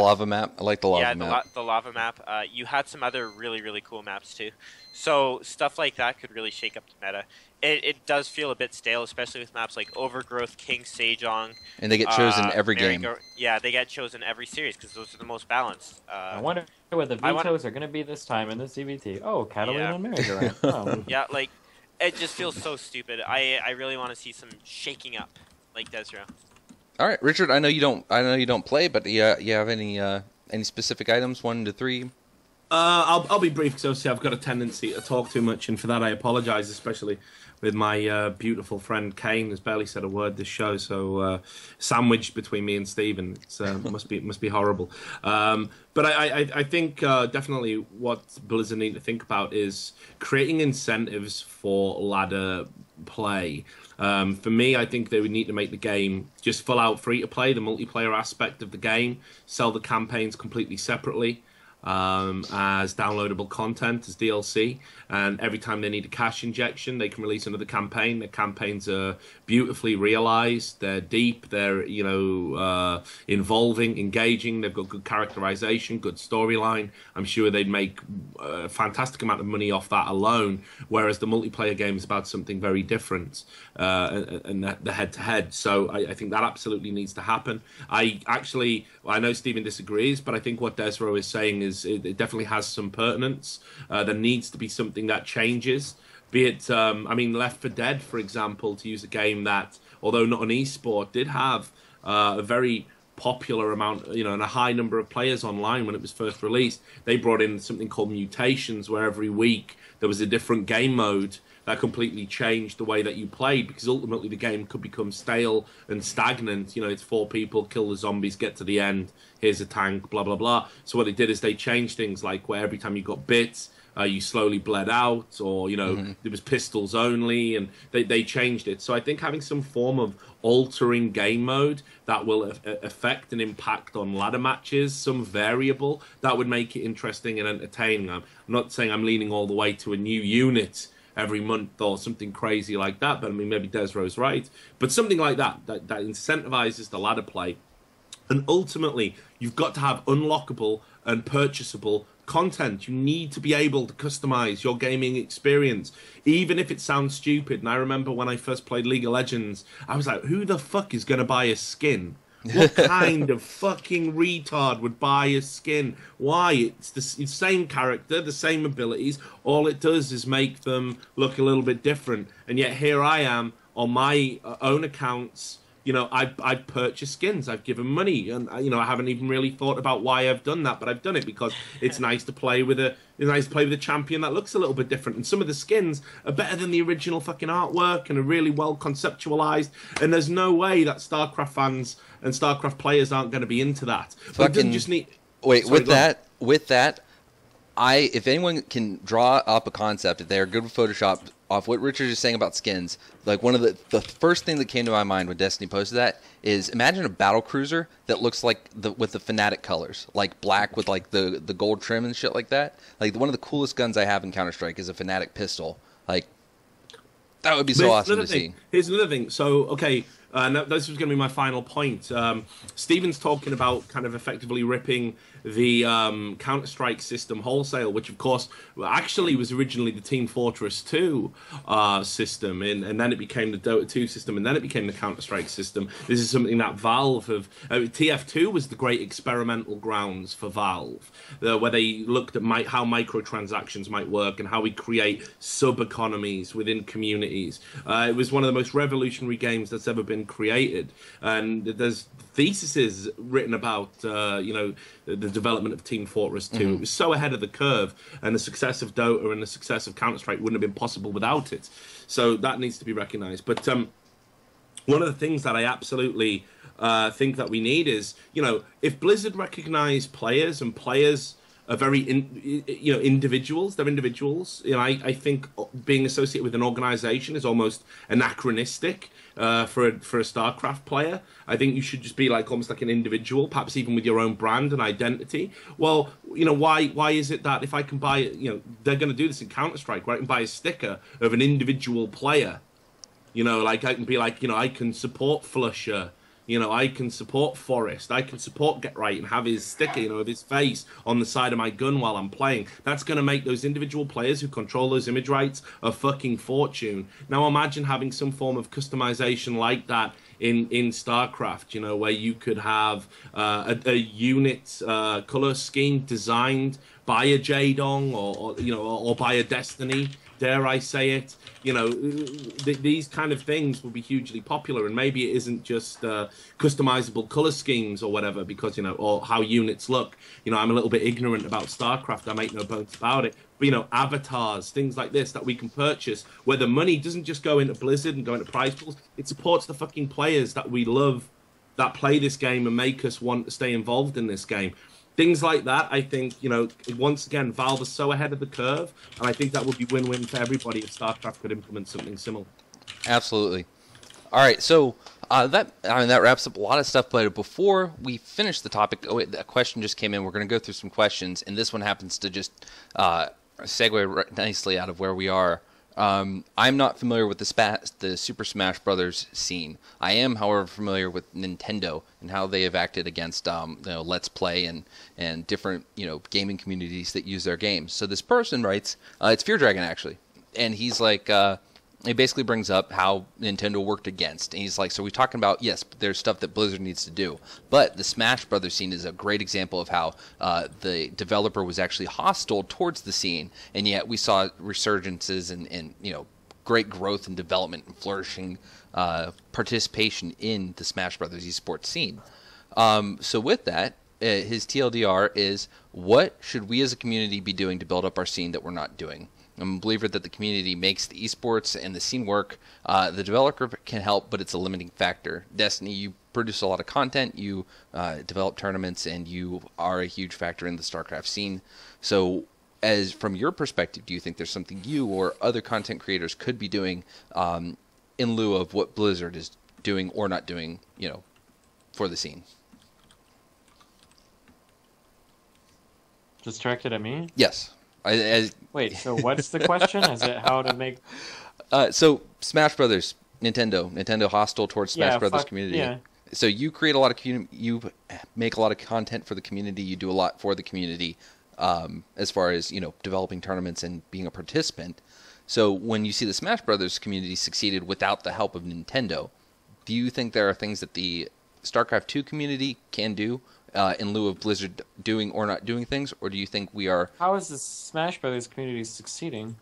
lava map. I like the lava map. Yeah, the lava map. You had some other really, really cool maps too. So stuff like that could really shake up the meta. It does feel a bit stale, especially with maps like Overgrowth, King Sejong. And they get chosen every game. Yeah, they get chosen every series because those are the most balanced. I wonder what the vetoes are going to be this time in the CVT. Oh, Catalina and Merry-Go-Round. Oh. Yeah, like, it just feels so stupid. I really want to see some shaking up, like Desrow. All right, Richard. I know you don't play, but you have any specific items? 1 to 3. I'll be brief because obviously I've got a tendency to talk too much, and for that I apologise, especially with my beautiful friend Kane, who's barely said a word this show, so sandwiched between me and Stephen. It's must be horrible. But I think definitely what Blizzard need to think about is creating incentives for ladder play. For me, I think they would need to make the game just full out free to play, the multiplayer aspect of the game, sell the campaigns completely separately as downloadable content, as DLC, and every time they need a cash injection, they can release another campaign. The campaigns are beautifully realized, they're deep, they're involving, engaging, they've got good characterization, good storyline. I'm sure they'd make a fantastic amount of money off that alone, whereas the multiplayer game is about something very different, and the head-to-head. So I think that absolutely needs to happen. I know Stephen disagrees, but I think what Desrow is saying is it definitely has some pertinence. There needs to be something that changes. Be it, Left 4 Dead, for example, to use a game that, although not an esport, did have a very popular amount, and a high number of players online when it was first released. They brought in something called mutations, where every week there was a different game mode that completely changed the way that you played, because ultimately the game could become stale and stagnant. It's 4 people, kill the zombies, get to the end, here's a tank, blah, blah, blah. So what they did is they changed things, like where every time you got bit, you slowly bled out, or, there was pistols only, and they changed it. So I think having some form of altering game mode that will affect and impact on ladder matches, some variable, that would make it interesting and entertaining. I'm not saying I'm leaning all the way to a new unit every month or something crazy like that, but maybe Desrow's right. But something like that incentivizes the ladder play. And ultimately, you've got to have unlockable and purchasable content. You need to be able to customize your gaming experience, even if it sounds stupid. And I remember when I first played League of Legends, I was like, who the fuck is going to buy a skin? What kind of fucking retard would buy a skin? Why? It's the same character, the same abilities. All it does is make them look a little bit different. And yet here I am on my own accounts. I've purchased skins. I've given money, and I haven't even really thought about why I've done that, but I've done it because it's nice to play with a champion that looks a little bit different. And some of the skins are better than the original fucking artwork and are really well conceptualized. And there's no way that StarCraft fans and StarCraft players aren't going to be into that. Fucking just need. Wait, sorry, with that, if anyone can draw up a concept, if they're good with Photoshop, off what Richard is saying about skins, like one of the first thing that came to my mind when Destiny posted that is, imagine a battle cruiser that looks like with the Fnatic colors, like black with like the gold trim and shit like that. Like one of the coolest guns I have in Counter-Strike is a Fnatic pistol. Like that would be so awesome to see. Here's another thing. So okay. This was going to be my final point. Steven's talking about kind of effectively ripping the Counter-Strike system wholesale, which of course actually was originally the Team Fortress 2 system, and then it became the Dota 2 system, and then it became the Counter-Strike system. This is something that Valve have... TF2 was the great experimental grounds for Valve, where they looked at how microtransactions might work and how we create sub-economies within communities. It was one of the most revolutionary games that's ever been created, and there's theses written about the development of Team Fortress 2. It was so ahead of the curve, and the success of Dota and the success of Counter-Strike wouldn't have been possible without it. So that needs to be recognized. But one of the things that I absolutely think that we need is, if Blizzard recognize players, and players are very individuals. They're individuals. I think being associated with an organization is almost anachronistic for a StarCraft player. I think you should just be almost like an individual, perhaps even with your own brand and identity. Well, why is it that if I can buy, they're going to do this in Counter-Strike, right? And buy a sticker of an individual player. I can be I can support Flusher. I can support Forrest. I can support Get Right and have his sticker, of his face on the side of my gun while I'm playing. That's going to make those individual players who control those image rights a fucking fortune. Now imagine having some form of customization like that in StarCraft, where you could have a unit color scheme designed by a Jaedong or by a Destiny, dare I say it. These kind of things will be hugely popular, and maybe it isn't just customizable color schemes or whatever, because or how units look. I'm a little bit ignorant about StarCraft. I make no bones about it. But avatars, things like this that we can purchase, where the money doesn't just go into Blizzard and go into prize pools. It supports the fucking players that we love, that play this game and make us want to stay involved in this game. Things like that, I think, once again, Valve is so ahead of the curve, and I think that would be win-win for everybody if StarCraft could implement something similar. Absolutely. All right, so that wraps up a lot of stuff. But before we finish the topic, a question just came in. We're going to go through some questions, and this one happens to just segue nicely out of where we are. I'm not familiar with the Super Smash Brothers scene. I am, however, familiar with Nintendo and how they have acted against Let's Play and different gaming communities that use their games. So this person writes, it's Fear Dragon actually, and he's like. He basically brings up how Nintendo worked against. And he's like, so we're talking about, yes, there's stuff that Blizzard needs to do. But the Smash Brothers scene is a great example of how the developer was actually hostile towards the scene. And yet we saw resurgences and great growth and development and flourishing participation in the Smash Brothers esports scene. So with that, his TLDR is, what should we as a community be doing to build up our scene that we're not doing? I'm a believer that the community makes the esports and the scene work. The developer can help, but it's a limiting factor. Destiny, you produce a lot of content, you develop tournaments, and you are a huge factor in the StarCraft scene. So as from your perspective, do you think there's something you or other content creators could be doing in lieu of what Blizzard is doing or not doing, for the scene? Just directed at me? Yes. Wait, so what's the question? Is it how to make... So Smash Brothers, Nintendo hostile towards Smash Brothers community. Yeah. So you create a lot of you make a lot of content for the community. You do a lot for the community, as far as developing tournaments and being a participant. So when you see the Smash Brothers community succeeded without the help of Nintendo, do you think there are things that the StarCraft II community can do in lieu of Blizzard doing or not doing things, or do you think we are... How is the Smash Brothers community succeeding?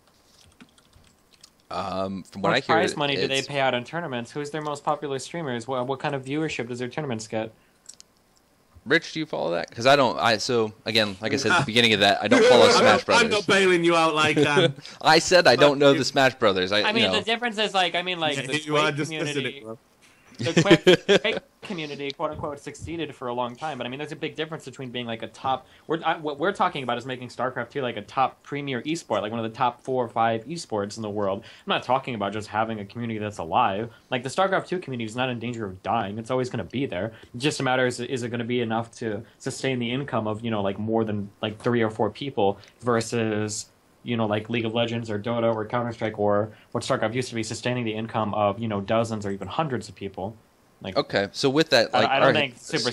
From what I hear, prize money do they pay out in tournaments? Who's their most popular streamers? What kind of viewership does their tournaments get? Rich, do you follow that? Because I don't. So again, like I said at the beginning of that, I don't follow Smash Brothers. I'm not bailing you out like that. I said I don't know the Smash Brothers. I mean, the difference is the you are Quake just community. it, bro. The Quake community, quote unquote, succeeded for a long time. But I mean, there's a big difference between being like a top. What we're talking about is making StarCraft II like a top premier esport, like one of the top 4 or 5 esports in the world. I'm not talking about just having a community that's alive. Like the StarCraft II community is not in danger of dying. It's always going to be there. It's just a matter is it going to be enough to sustain the income of more than 3 or 4 people versus like League of Legends or Dota or Counter-Strike or what StarCraft used to be, sustaining the income of, dozens or even hundreds of people. Okay, so with that, I don't think Super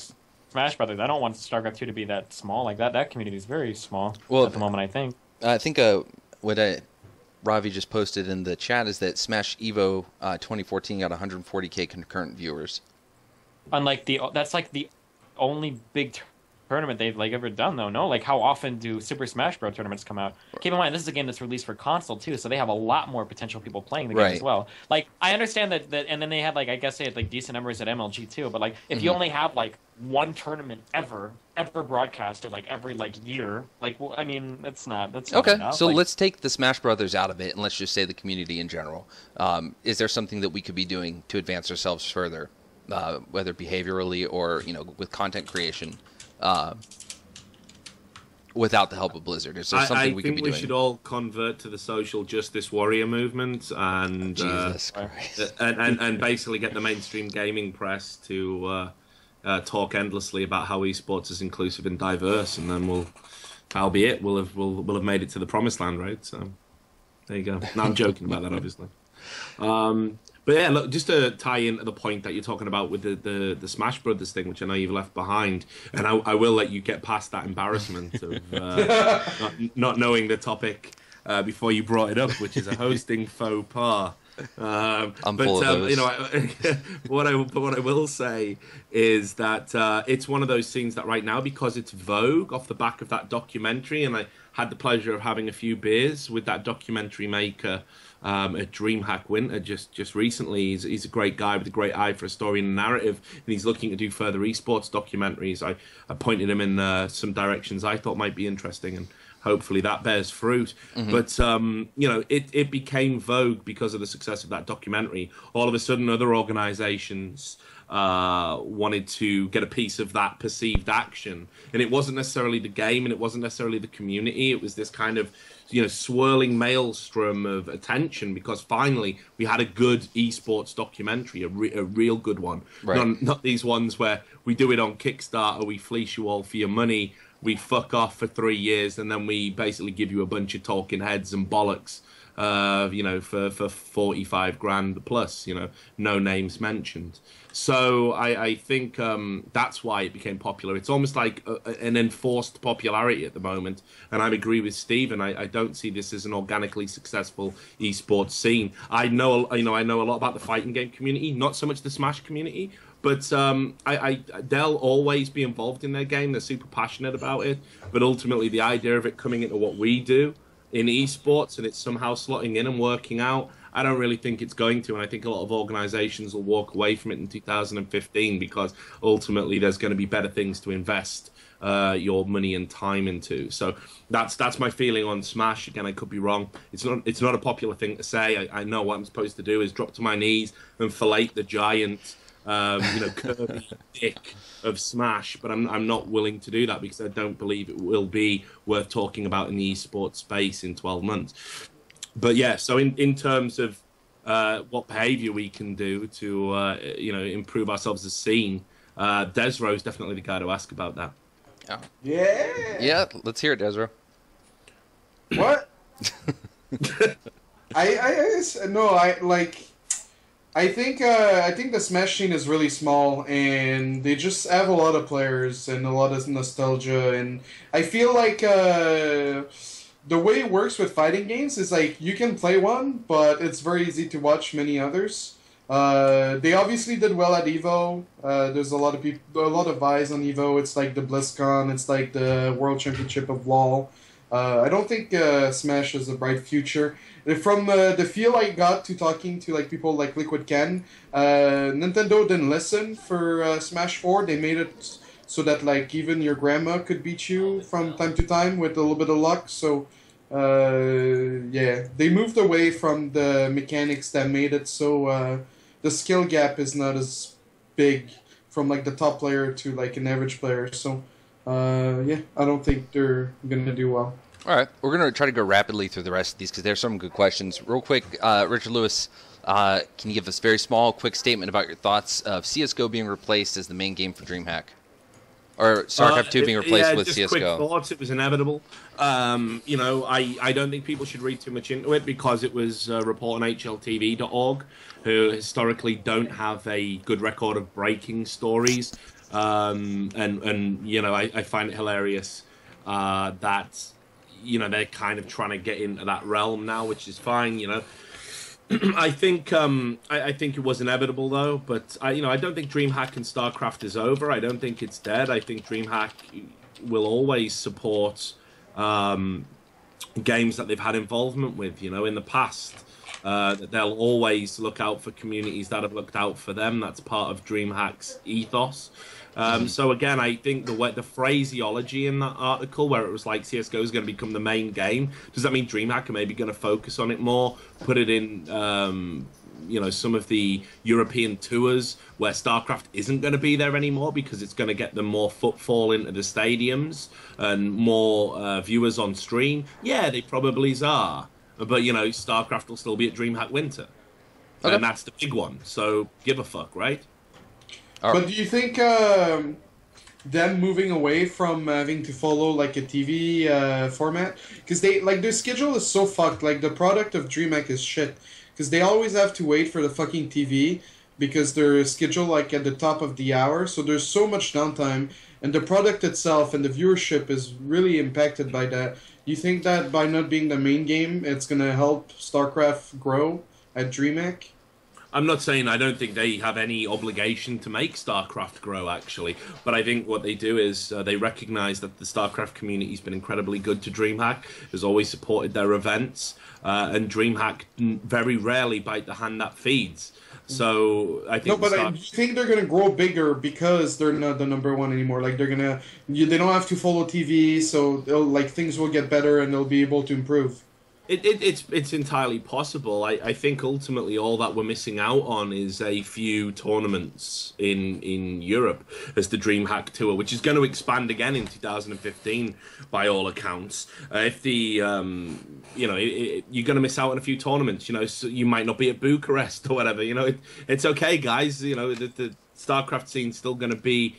Smash Brothers, I don't want StarCraft 2 to be that small. Like that community is very small at the moment, I think. I think what Ravi just posted in the chat is that Smash Evo 2014 got 140K concurrent viewers. Unlike that's like the only big tournament they've ever done, though. No, how often do Super Smash Bros. Tournaments come out? Keep in mind, this is a game that's released for console too, so they have a lot more potential people playing the game as well. I understand that, and then they had I guess they had decent numbers at MLG too. But if you only have one tournament ever broadcasted every year, I mean, that's not okay. Enough. So let's take the Smash Brothers out of it, and let's just say the community in general. Is there something that we could be doing to advance ourselves further, whether behaviorally or with content creation? Without the help of Blizzard, is there something we could be doing? I think we should all convert to the social justice warrior movement and Jesus Christ. and basically get the mainstream gaming press to talk endlessly about how esports is inclusive and diverse, and then that'll be it. We'll have made it to the promised land, right? So there you go. No, I'm joking about that, obviously. But yeah, look, just to tie into the point that you're talking about with the Smash Brothers thing, which I know you've left behind, and I will let you get past that embarrassment of not knowing the topic before you brought it up, which is a hosting faux pas. I'm full of those. What I will say is that it's one of those things that right now, because it's vogue off the back of that documentary, and I had the pleasure of having a few beers with that documentary maker at DreamHack Winter just recently. He's a great guy with a great eye for a story and a narrative, and he's looking to do further esports documentaries. I pointed him in some directions I thought might be interesting, and hopefully that bears fruit. Mm-hmm. But it became vogue because of the success of that documentary. All of a sudden, other organizations wanted to get a piece of that perceived action. And it wasn't necessarily the game, and it wasn't necessarily the community. It was this kind of, swirling maelstrom of attention, because finally we had a good esports documentary, a real good one. Right. Not these ones where we do it on Kickstarter, we fleece you all for your money, we fuck off for 3 years, and then we basically give you a bunch of talking heads and bollocks, for 45 grand plus, no names mentioned. So I think that's why it became popular. It's almost like an enforced popularity at the moment, and I agree with Steve. I don't see this as an organically successful esports scene. I know a lot about the fighting game community, not so much the Smash community, but they'll always be involved in their game. They're super passionate about it, but ultimately the idea of it coming into what we do in esports and it's somehow slotting in and working out, I don't really think it's going to, and I think a lot of organizations will walk away from it in 2015 because ultimately there's going to be better things to invest your money and time into. So that's my feeling on Smash. Again, I could be wrong. It's not a popular thing to say. I know what I'm supposed to do is drop to my knees and fillet the giant Kirby dick of Smash, but I'm not willing to do that because I don't believe it will be worth talking about in the esports space in 12 months. But yeah, so in terms of what behavior we can do to improve ourselves as a scene, Desrow is definitely the guy to ask about that. Yeah, let's hear it, Desrow. What? I think the Smash scene is really small, and they just have a lot of players and a lot of nostalgia, and I feel like the way it works with fighting games is like you can play one, but it's very easy to watch many others. They obviously did well at Evo. There's a lot of eyes on Evo. It's like the BlizzCon. It's like the World Championship of LoL. I don't think Smash has a bright future. From the feel I got to talking to like people like Liquid Ken, Nintendo didn't listen for Smash 4. They made it so that like even your grandma could beat you from time to time with a little bit of luck. So they moved away from the mechanics that made it so the skill gap is not as big from like the top player to like an average player. So I don't think they're gonna do well. All right, we're going to try to go rapidly through the rest of these because there's some good questions. Real quick, Righard Lewis, can you give us a very small, quick statement about your thoughts of CSGO being replaced as the main game for DreamHack? Or StarCraft II being replaced with just CSGO? Quick thoughts, it was inevitable. I don't think people should read too much into it because it was a report on HLTV.org, who historically don't have a good record of breaking stories. I find it hilarious that they're kind of trying to get into that realm now, which is fine. I think it was inevitable though, but I don't think DreamHack and StarCraft is over. I don't think it's dead. I think DreamHack will always support games that they've had involvement with. In the past, they'll always look out for communities that have looked out for them. That's part of DreamHack's ethos. So again, I think the phraseology in that article where it was like CSGO is going to become the main game, does that mean DreamHack are maybe going to focus on it more, put it in some of the European tours where StarCraft isn't going to be there anymore because it's going to get them more footfall into the stadiums and more viewers on stream? Yeah, they probably are. But StarCraft will still be at DreamHack Winter. Okay. And that's the big one. So give a fuck, right? But do you think them moving away from having to follow like a TV format, because their schedule is so fucked. Like the product of DreamHack is shit because they always have to wait for the fucking TV because they're scheduled like at the top of the hour. So there's so much downtime, and the product itself and the viewership is really impacted by that. You think that by not being the main game, it's gonna help StarCraft grow at DreamHack? I'm not saying I don't think they have any obligation to make StarCraft grow, actually. But I think what they do is they recognize that the StarCraft community's been incredibly good to DreamHack, has always supported their events, and DreamHack very rarely bite the hand that feeds. So I think. No, but I think they're gonna grow bigger because they're not the number one anymore. Like they don't have to follow TV, so things will get better and they'll be able to improve. It's entirely possible. I think ultimately all that we're missing out on is a few tournaments in Europe as the DreamHack Tour, which is going to expand again in 2015 by all accounts. If the you know you're going to miss out on a few tournaments, you know, so you might not be at Bucharest or whatever. You know, it's okay, guys. You know, the StarCraft scene's still going to be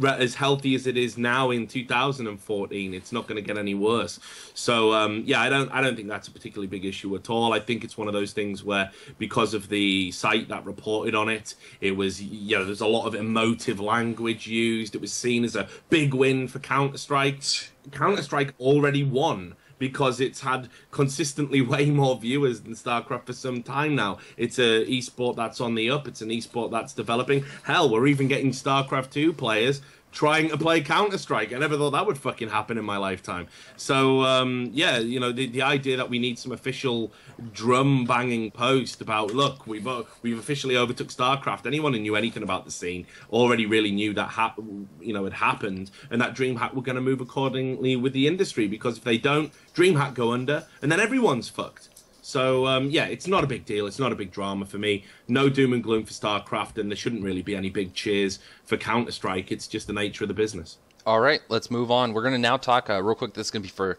as healthy as it is now in 2014. It's not going to get any worse. So yeah, I don't think that's a particularly big issue at all. I think it's one of those things where, because of the site that reported on it, it was, you know, there's a lot of emotive language used. It was seen as a big win for Counter-Strike. Counter-Strike already won, because it's had consistently way more viewers than StarCraft for some time now. It's a esport that's on the up. It's an esport that's developing. Hell, we're even getting StarCraft II players trying to play Counter-Strike. I never thought that would fucking happen in my lifetime. So, yeah, you know, the idea that we need some official drum-banging post about, look, we've officially overtook StarCraft. Anyone who knew anything about the scene already really knew that had happened, and that DreamHack were going to move accordingly with the industry, because if they don't, DreamHack go under, and then everyone's fucked. So, yeah, it's not a big deal. It's not a big drama for me. No doom and gloom for StarCraft, and there shouldn't really be any big cheers for Counter-Strike. It's just the nature of the business. All right, let's move on. We're going to now talk real quick. This is going to be for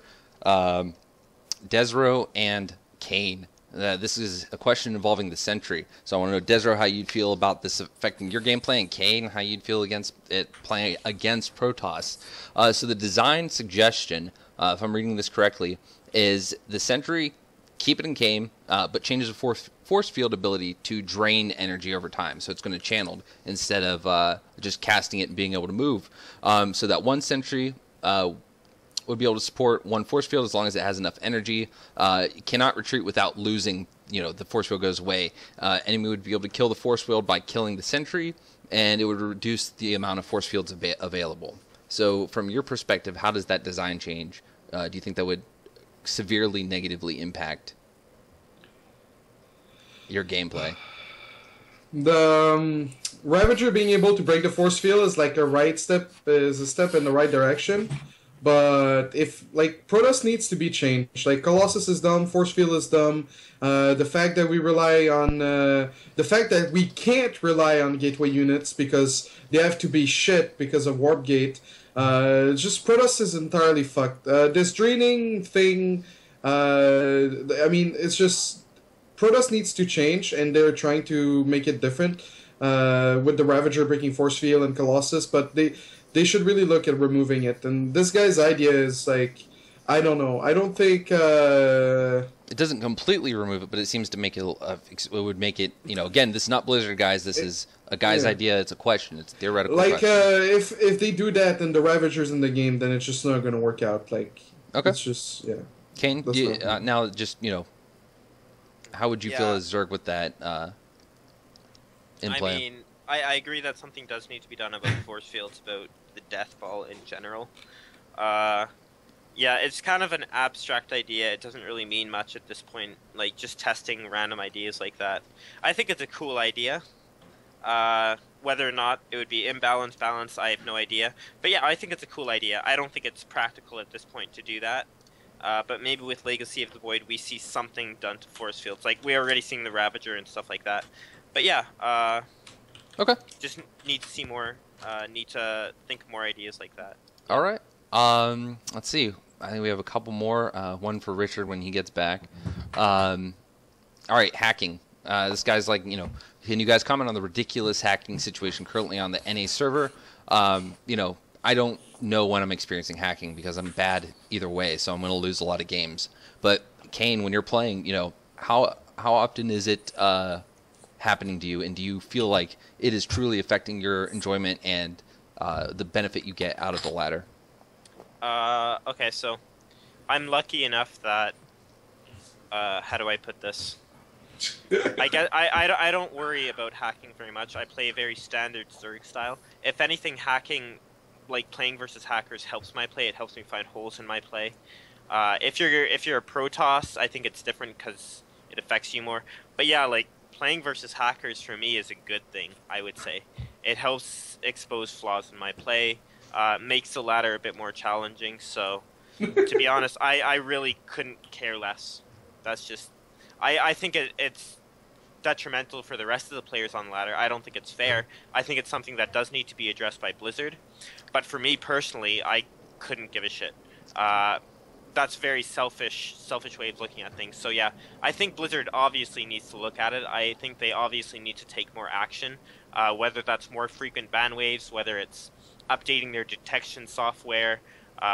Desrow and Kane. This is a question involving the Sentry. So I want to know, Desrow, how you'd feel about this affecting your gameplay, and Kane, how you'd feel against it playing against Protoss. So the design suggestion, if I'm reading this correctly, is the Sentry, keep it in game, but changes the force field ability to drain energy over time. So it's going to channeled instead of just casting it and being able to move. So that one Sentry would be able to support one force field as long as it has enough energy. It cannot retreat without losing, you know, the force field goes away. Enemy would be able to kill the force field by killing the Sentry, and it would reduce the amount of force fields available. So from your perspective, how does that design change? Do you think that would severely negatively impact your gameplay? The Ravager being able to break the force field is like a step in the right direction. But if, like, Protoss needs to be changed. Like, Colossus is dumb, force field is dumb. The fact that we can't rely on gateway units because they have to be shit because of warp gate. Just Protoss is entirely fucked. This draining thing, I mean, it's just Protoss needs to change, and they're trying to make it different with the Ravager breaking force field and Colossus, but they should really look at removing it. And this guy's idea is like, I don't know. I don't think it doesn't completely remove it, but it seems to make it. It would make it. You know, again, this is not Blizzard, guys. This is a guy's idea. It's a question. It's a theoretical. Like, question. if they do that and the Ravagers in the game, then it's just not going to work out. Like, okay, it's just Kane, now just how would you feel as Zerg with that in play? I mean, I agree that something does need to be done about force fields, about the death ball in general. Yeah, it's kind of an abstract idea. It doesn't really mean much at this point, like just testing random ideas like that. I think it's a cool idea. Whether or not it would be imbalance, balance, I have no idea. But yeah, I think it's a cool idea. I don't think it's practical at this point to do that. But maybe with Legacy of the Void, we see something done to force fields. Like, we're already seeing the Ravager and stuff like that. But yeah, okay. Just need to see more, need to think more ideas like that. All right. Let's see. I think we have a couple more. One for Richard when he gets back. All right, hacking. This guy's like, can you guys comment on the ridiculous hacking situation currently on the NA server? I don't know when I'm experiencing hacking because I'm bad either way, so I'm going to lose a lot of games. But Kane, when you're playing, how often is it happening to you, and do you feel like it is truly affecting your enjoyment and the benefit you get out of the ladder? Okay, so I'm lucky enough that how do I put this? I don't worry about hacking very much. I play a very standard Zerg style. If anything, hacking, like playing versus hackers, helps my play. It helps me find holes in my play. If you're a Protoss, I think it's different because it affects you more. But yeah, like playing versus hackers for me is a good thing, I would say. It helps expose flaws in my play, makes the ladder a bit more challenging. So to be honest, I really couldn't care less. That's just, I think it's detrimental for the rest of the players on the ladder. I don't think it's fair. I think it's something that does need to be addressed by Blizzard. But for me personally, I couldn't give a shit. That's very selfish way of looking at things. So yeah, I think Blizzard obviously needs to look at it. I think they obviously need to take more action, whether that's more frequent ban waves, whether it's updating their detection software,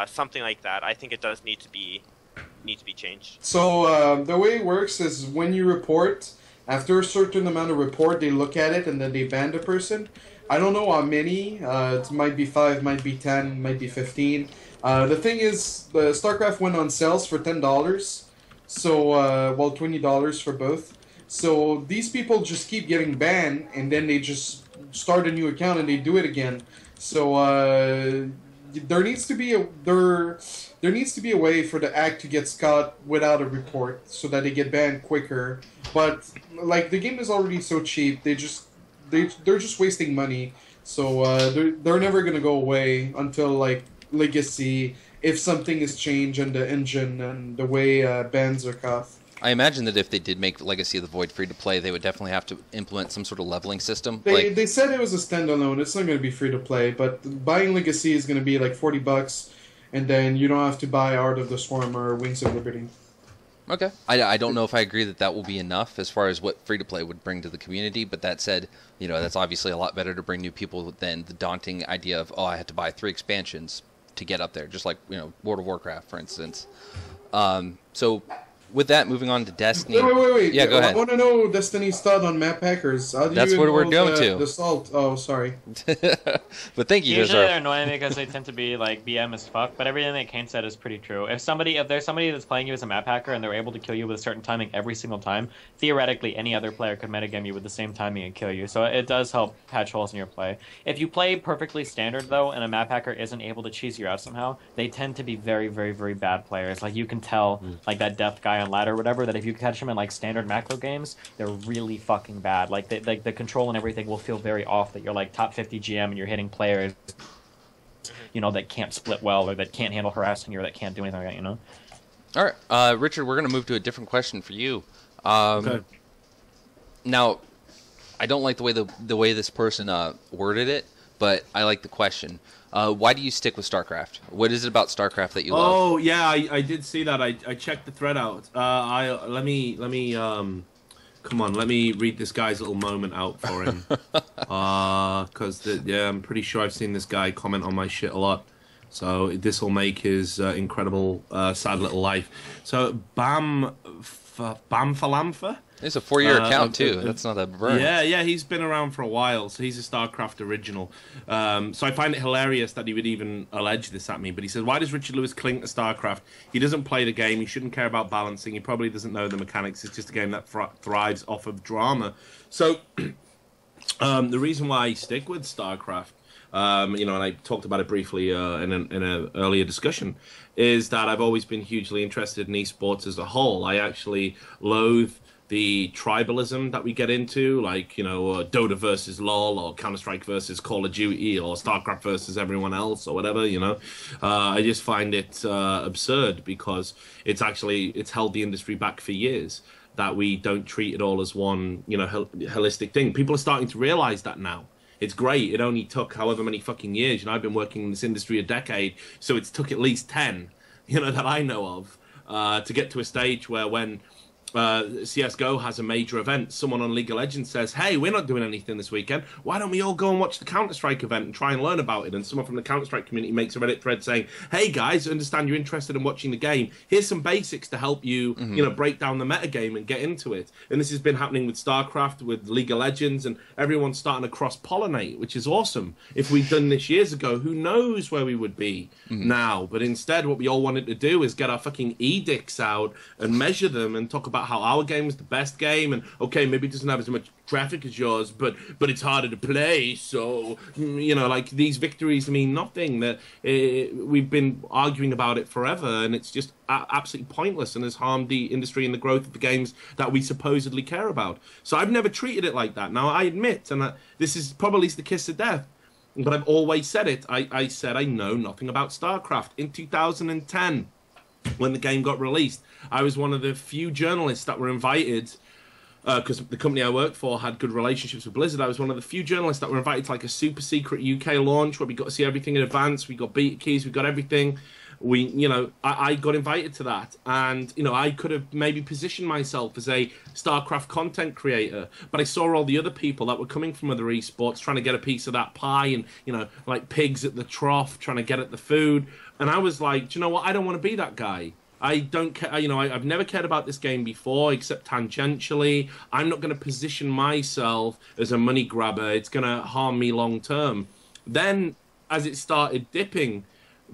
something like that. I think it does need to be changed. So the way it works is when you report, after a certain amount of report, they look at it and then they ban the person. I don't know how many. It might be 5, might be 10, might be 15. The thing is, the StarCraft went on sales for $10. So, well, $20 for both. So these people just keep getting banned, and then they just start a new account and they do it again. So there needs to be a way for the act to get caught without a report, so that they get banned quicker. But like the game is already so cheap, they're just wasting money. So they're never gonna go away until like Legacy, if something is changed in the engine and the way bans are caught. I imagine that if they did make Legacy of the Void free to play, they would definitely have to implement some sort of leveling system. They said it was a standalone. It's not going to be free to play, but buying Legacy is going to be like $40, and then you don't have to buy Art of the Swarm or Wings of Liberty. Okay. I don't know if I agree that will be enough as far as what free to play would bring to the community, but that said, that's obviously a lot better to bring new people than the daunting idea of, I had to buy 3 expansions to get up there, just like World of Warcraft, for instance. So with that, moving on to Destiny. Wait. Yeah, go ahead. I want to know Destiny's thought on map hackers. How do That's you what we're going to. The salt. Oh, sorry. But thank you, Usually Desrow. they're annoying because they tend to be like BM as fuck, but everything that Kane said is pretty true. If there's somebody that's playing you as a map hacker and they're able to kill you with a certain timing every single time, theoretically any other player could metagame you with the same timing and kill you. So it does help patch holes in your play. If you play perfectly standard though, and a map hacker isn't able to cheese you out somehow, they tend to be very, very, very bad players. Like you can tell, like that death guy on ladder or whatever, that if you catch them in like standard macro games, they're really fucking bad. Like the control and everything will feel very off, that you're like top 50 GM and you're hitting players that can't split well, or that can't handle harassing you, or that can't do anything like that, All right, Richard, we're going to move to a different question for you. Okay. Now, I don't like the way this person worded it, but I like the question. Why do you stick with StarCraft? What is it about StarCraft that you love? Oh yeah, I did see that. I checked the thread out. Let me come on, let me read this guy's little moment out for him. Because I'm pretty sure I've seen this guy comment on my shit a lot. So this will make his incredible sad little life. So Bamfalamfa. It's a 4-year account too. That's not a burn. Yeah, he's been around for a while, so he's a StarCraft original. So I find it hilarious that he would even allege this at me. But he says, why does Righard Lewis cling to StarCraft? He doesn't play the game. He shouldn't care about balancing. He probably doesn't know the mechanics. It's just a game that thrives off of drama. So the reason why I stick with StarCraft, and I talked about it briefly in an earlier discussion, is that I've always been hugely interested in esports as a whole. I actually loathe the tribalism that we get into, like, Dota versus LoL, or Counter-Strike versus Call of Duty, or StarCraft versus everyone else, or whatever, I just find it absurd, because it's held the industry back for years, that we don't treat it all as one, holistic thing. People are starting to realize that now. It's great. It only took however many fucking years. I've been working in this industry a decade, so it's took at least 10, that I know of, to get to a stage where when CSGO has a major event, someone on League of Legends says, hey, we're not doing anything this weekend. Why don't we all go and watch the Counter-Strike event and try and learn about it? And someone from the Counter-Strike community makes a Reddit thread saying, hey, guys, I understand you're interested in watching the game. Here's some basics to help you, break down the metagame and get into it. And this has been happening with StarCraft, with League of Legends, and everyone's starting to cross-pollinate, which is awesome. If we'd done this years ago, who knows where we would be now? But instead, what we all wanted to do is get our fucking edicts out and measure them and talk about how our game is the best game, and okay, maybe it doesn't have as much traffic as yours, but it's harder to play, so like these victories mean nothing. That we've been arguing about it forever, and it's just absolutely pointless, and has harmed the industry and the growth of the games that we supposedly care about. So I've never treated it like that. Now I admit, and this is probably the kiss of death, but I've always said it. I said I know nothing about StarCraft in 2010. when the game got released. I was one of the few journalists that were invited, because the company I worked for had good relationships with Blizzard. I was one of the few journalists that were invited to like a super secret UK launch where we got to see everything in advance. We got beta keys, we got everything. I got invited to that, and I could have maybe positioned myself as a StarCraft content creator, but I saw all the other people that were coming from other esports trying to get a piece of that pie, and like pigs at the trough trying to get at the food, and I was like, do you know what? I don't want to be that guy. I don't care. I've never cared about this game before, except tangentially. I'm not going to position myself as a money grabber. It's going to harm me long term. Then, as it started dipping,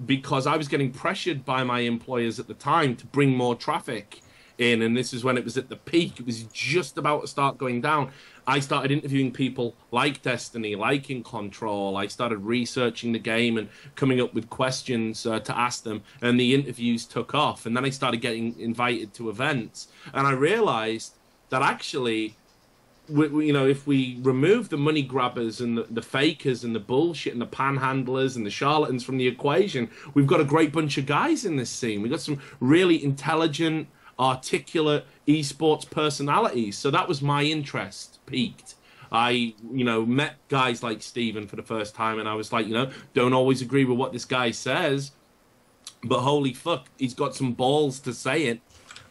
because I was getting pressured by my employers at the time to bring more traffic in, and this is when it was at the peak, it was just about to start going down, I started interviewing people like Destiny, like In Control. I started researching the game and coming up with questions to ask them, and the interviews took off, and then I started getting invited to events, and I realized that actually, if we remove the money grabbers and the fakers and the bullshit and the panhandlers and the charlatans from the equation, we've got a great bunch of guys in this scene. We've got some really intelligent, articulate esports personalities. So that was my interest peaked. I, met guys like Steven for the first time, and I was like, don't always agree with what this guy says, but holy fuck, he's got some balls to say it.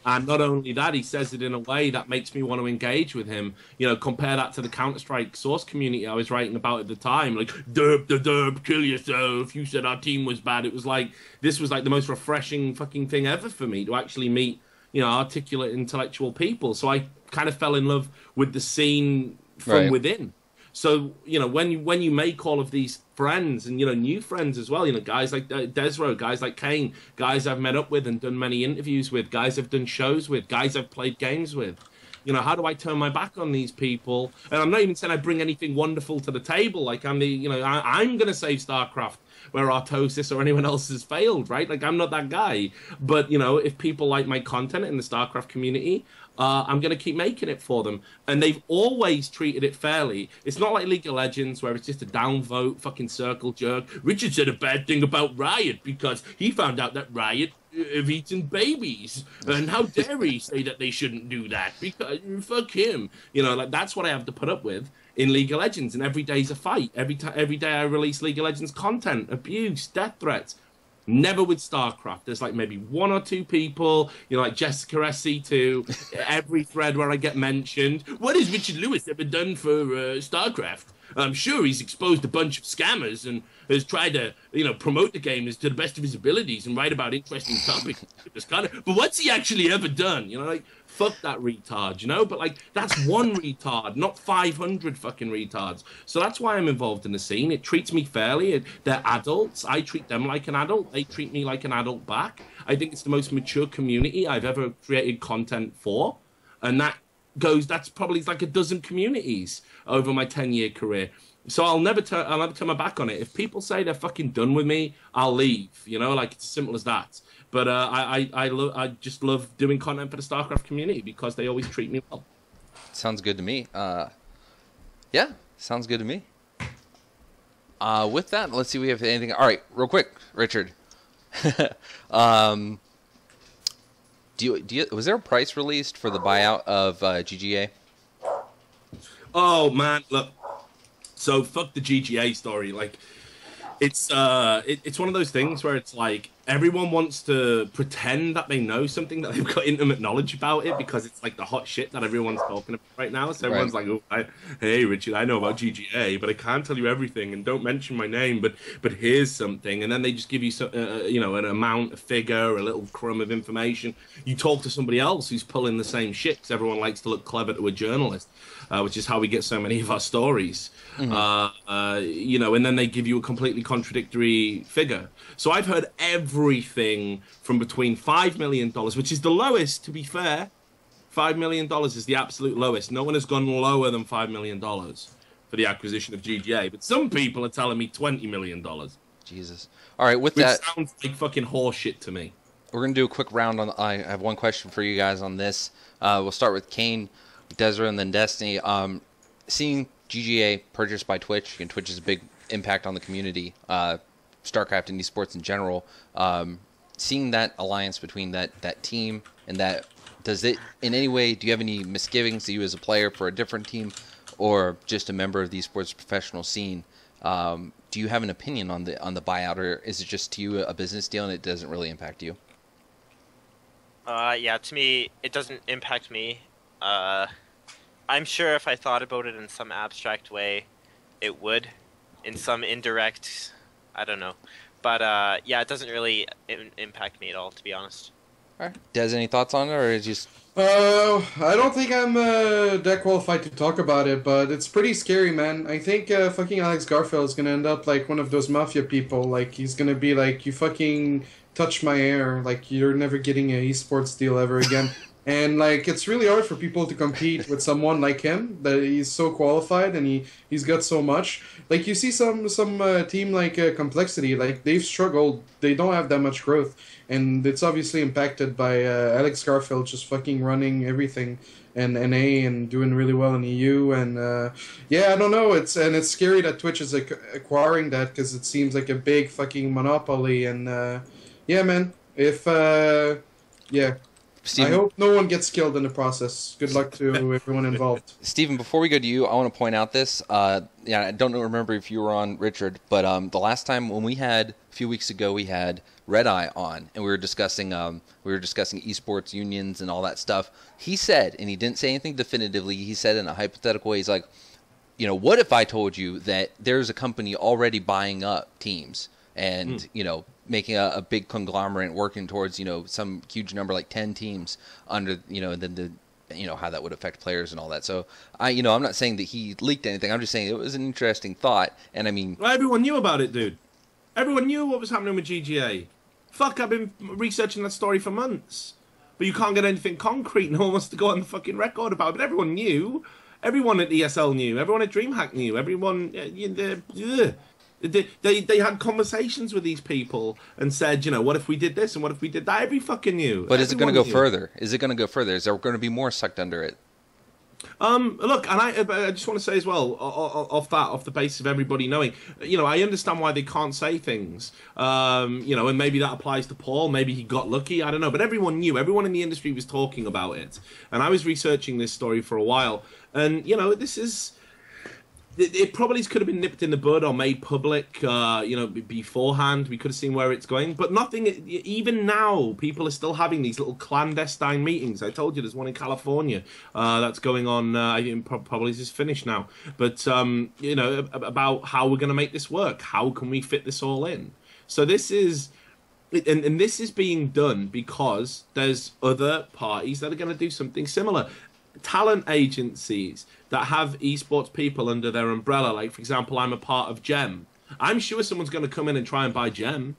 And not only that, he says it in a way that makes me want to engage with him. Compare that to the Counter-Strike source community I was writing about at the time. Like, derp, kill yourself. You said our team was bad. It was like, this was like the most refreshing fucking thing ever for me to actually meet, articulate, intellectual people. So I kind of fell in love with the scene from within. So, when you make all of these friends and, new friends as well, guys like Desrow, guys like Kane, guys I've met up with and done many interviews with, guys I've done shows with, guys I've played games with. How do I turn my back on these people? And I'm not even saying I bring anything wonderful to the table. Like I'm I'm going to save StarCraft where Artosis or anyone else has failed, right? Like I'm not that guy. But, if people like my content in the StarCraft community, I'm going to keep making it for them. And they've always treated it fairly. It's not like League of Legends where it's just a downvote, fucking circle jerk. Richard said a bad thing about Riot because he found out that Riot have eaten babies. And how dare he say that they shouldn't do that? Because fuck him. That's what I have to put up with in League of Legends. And every day's a fight. Every day I release League of Legends content, abuse, death threats. Never with StarCraft. There's like maybe one or two people, like Jessica SC2, every thread where I get mentioned. What has Righard Lewis ever done for StarCraft? I'm sure he's exposed a bunch of scammers and has tried to, promote the game to the best of his abilities and write about interesting topics. But what's he actually ever done? Fuck that retard, But that's one retard, not 500 fucking retards. So that's why I'm involved in the scene. It treats me fairly. They're adults. I treat them like an adult. They treat me like an adult back. I think it's the most mature community I've ever created content for. And that's probably like a dozen communities over my 10-year career. So I'll never turn my back on it. If people say they're fucking done with me, I'll leave. It's as simple as that. But I just love doing content for the StarCraft community because they always treat me well. Sounds good to me. Yeah, sounds good to me. With that, let's see if we have anything. All right, real quick, Richard. Was there a price released for the buyout of GGA? Oh man, look. So fuck the GGA story. It's one of those things where it's like everyone wants to pretend that they know something, that they've got intimate knowledge about it because it's like the hot shit that everyone's talking about right now. So everyone's like, oh, hey, Richard, I know about GGA, but I can't tell you everything, and don't mention my name, but here's something. And then they just give you an amount, a figure, a little crumb of information. You talk to somebody else who's pulling the same shit because everyone likes to look clever to a journalist, which is how we get so many of our stories. Mm-hmm. And then they give you a completely contradictory figure. So I've heard everything from between $5 million, which is the lowest, to be fair. $5 million is the absolute lowest. No one has gone lower than $5 million for the acquisition of GGA. But some people are telling me $20 million. Jesus. All right, which sounds like fucking horseshit to me. We're going to do a quick round on. I have one question for you guys on this. We'll start with Kane, Desrow, and then Destiny. Seeing GGA purchased by Twitch, and Twitch is a big impact on the community, StarCraft and esports in general. seeing that alliance between that team and that, does it in any way, do you have any misgivings to you as a player for a different team or just a member of the esports professional scene? Do you have an opinion on the buyout, or is it just to you a business deal and it doesn't really impact you? Yeah, to me, it doesn't impact me. I'm sure if I thought about it in some abstract way, it would. In some indirect, I don't know. But yeah, it doesn't really impact me at all, to be honest. All right. Des, any thoughts on it, or is it just... I don't think I'm that qualified to talk about it, but it's pretty scary, man. I think fucking Alex Garfield is gonna end up like one of those mafia people. Like, he's gonna be like, you fucking touch my hair, like, you're never getting an esports deal ever again. And like, it's really hard for people to compete with someone like him, that he's so qualified and he's got so much. Like, you see some team like Complexity, like, they've struggled, they don't have that much growth, and it's obviously impacted by Alex Garfield just fucking running everything and NA and doing really well in EU. And yeah, I don't know, it's scary that Twitch is acquiring that, because it seems like a big fucking monopoly. And yeah, man, if yeah, Steven, I hope no one gets killed in the process. Good luck to everyone involved. Stephen, before we go to you, I want to point out this. Yeah, I don't remember if you were on, Richard, but the last time when we had, a few weeks ago, we had Red Eye on, and we were discussing esports unions and all that stuff. He said, and he didn't say anything definitively, he said in a hypothetical way, he's like, you know, what if I told you that there's a company already buying up teams and, you know, making a big conglomerate working towards, you know, some huge number, like 10 teams under, you know, and then how that would affect players and all that. So I'm not saying that he leaked anything. I'm just saying it was an interesting thought. And I mean, well, everyone knew about it, dude. Everyone knew what was happening with GGA. Fuck, I've been researching that story for months. But you can't get anything concrete. No one wants to go on the fucking record about it. But everyone knew. Everyone at ESL knew. Everyone at DreamHack knew. Everyone... They had conversations with these people and said, you know, what if we did this and what if we did that? Every fucking knew. But is it going to go further? Is it going to go further? Is there going to be more sucked under it? Look, and I just want to say as well, off the basis of everybody knowing, you know, I understand why they can't say things, you know, and maybe that applies to Paul, maybe he got lucky, I don't know, but everyone knew, everyone in the industry was talking about it, and I was researching this story for a while, and, you know, this is... It probably could have been nipped in the bud or made public, you know, beforehand. We could have seen where it's going, but nothing. Even now, people are still having these little clandestine meetings. I told you there's one in California that's going on. I think probably is finished now, but you know, about how we're going to make this work. How can we fit this all in? So this is. And this is being done because there's other parties that are going to do something similar. Talent agencies that have esports people under their umbrella, like, for example, I'm a part of GEM. I'm sure someone's going to come in and try and buy GEM.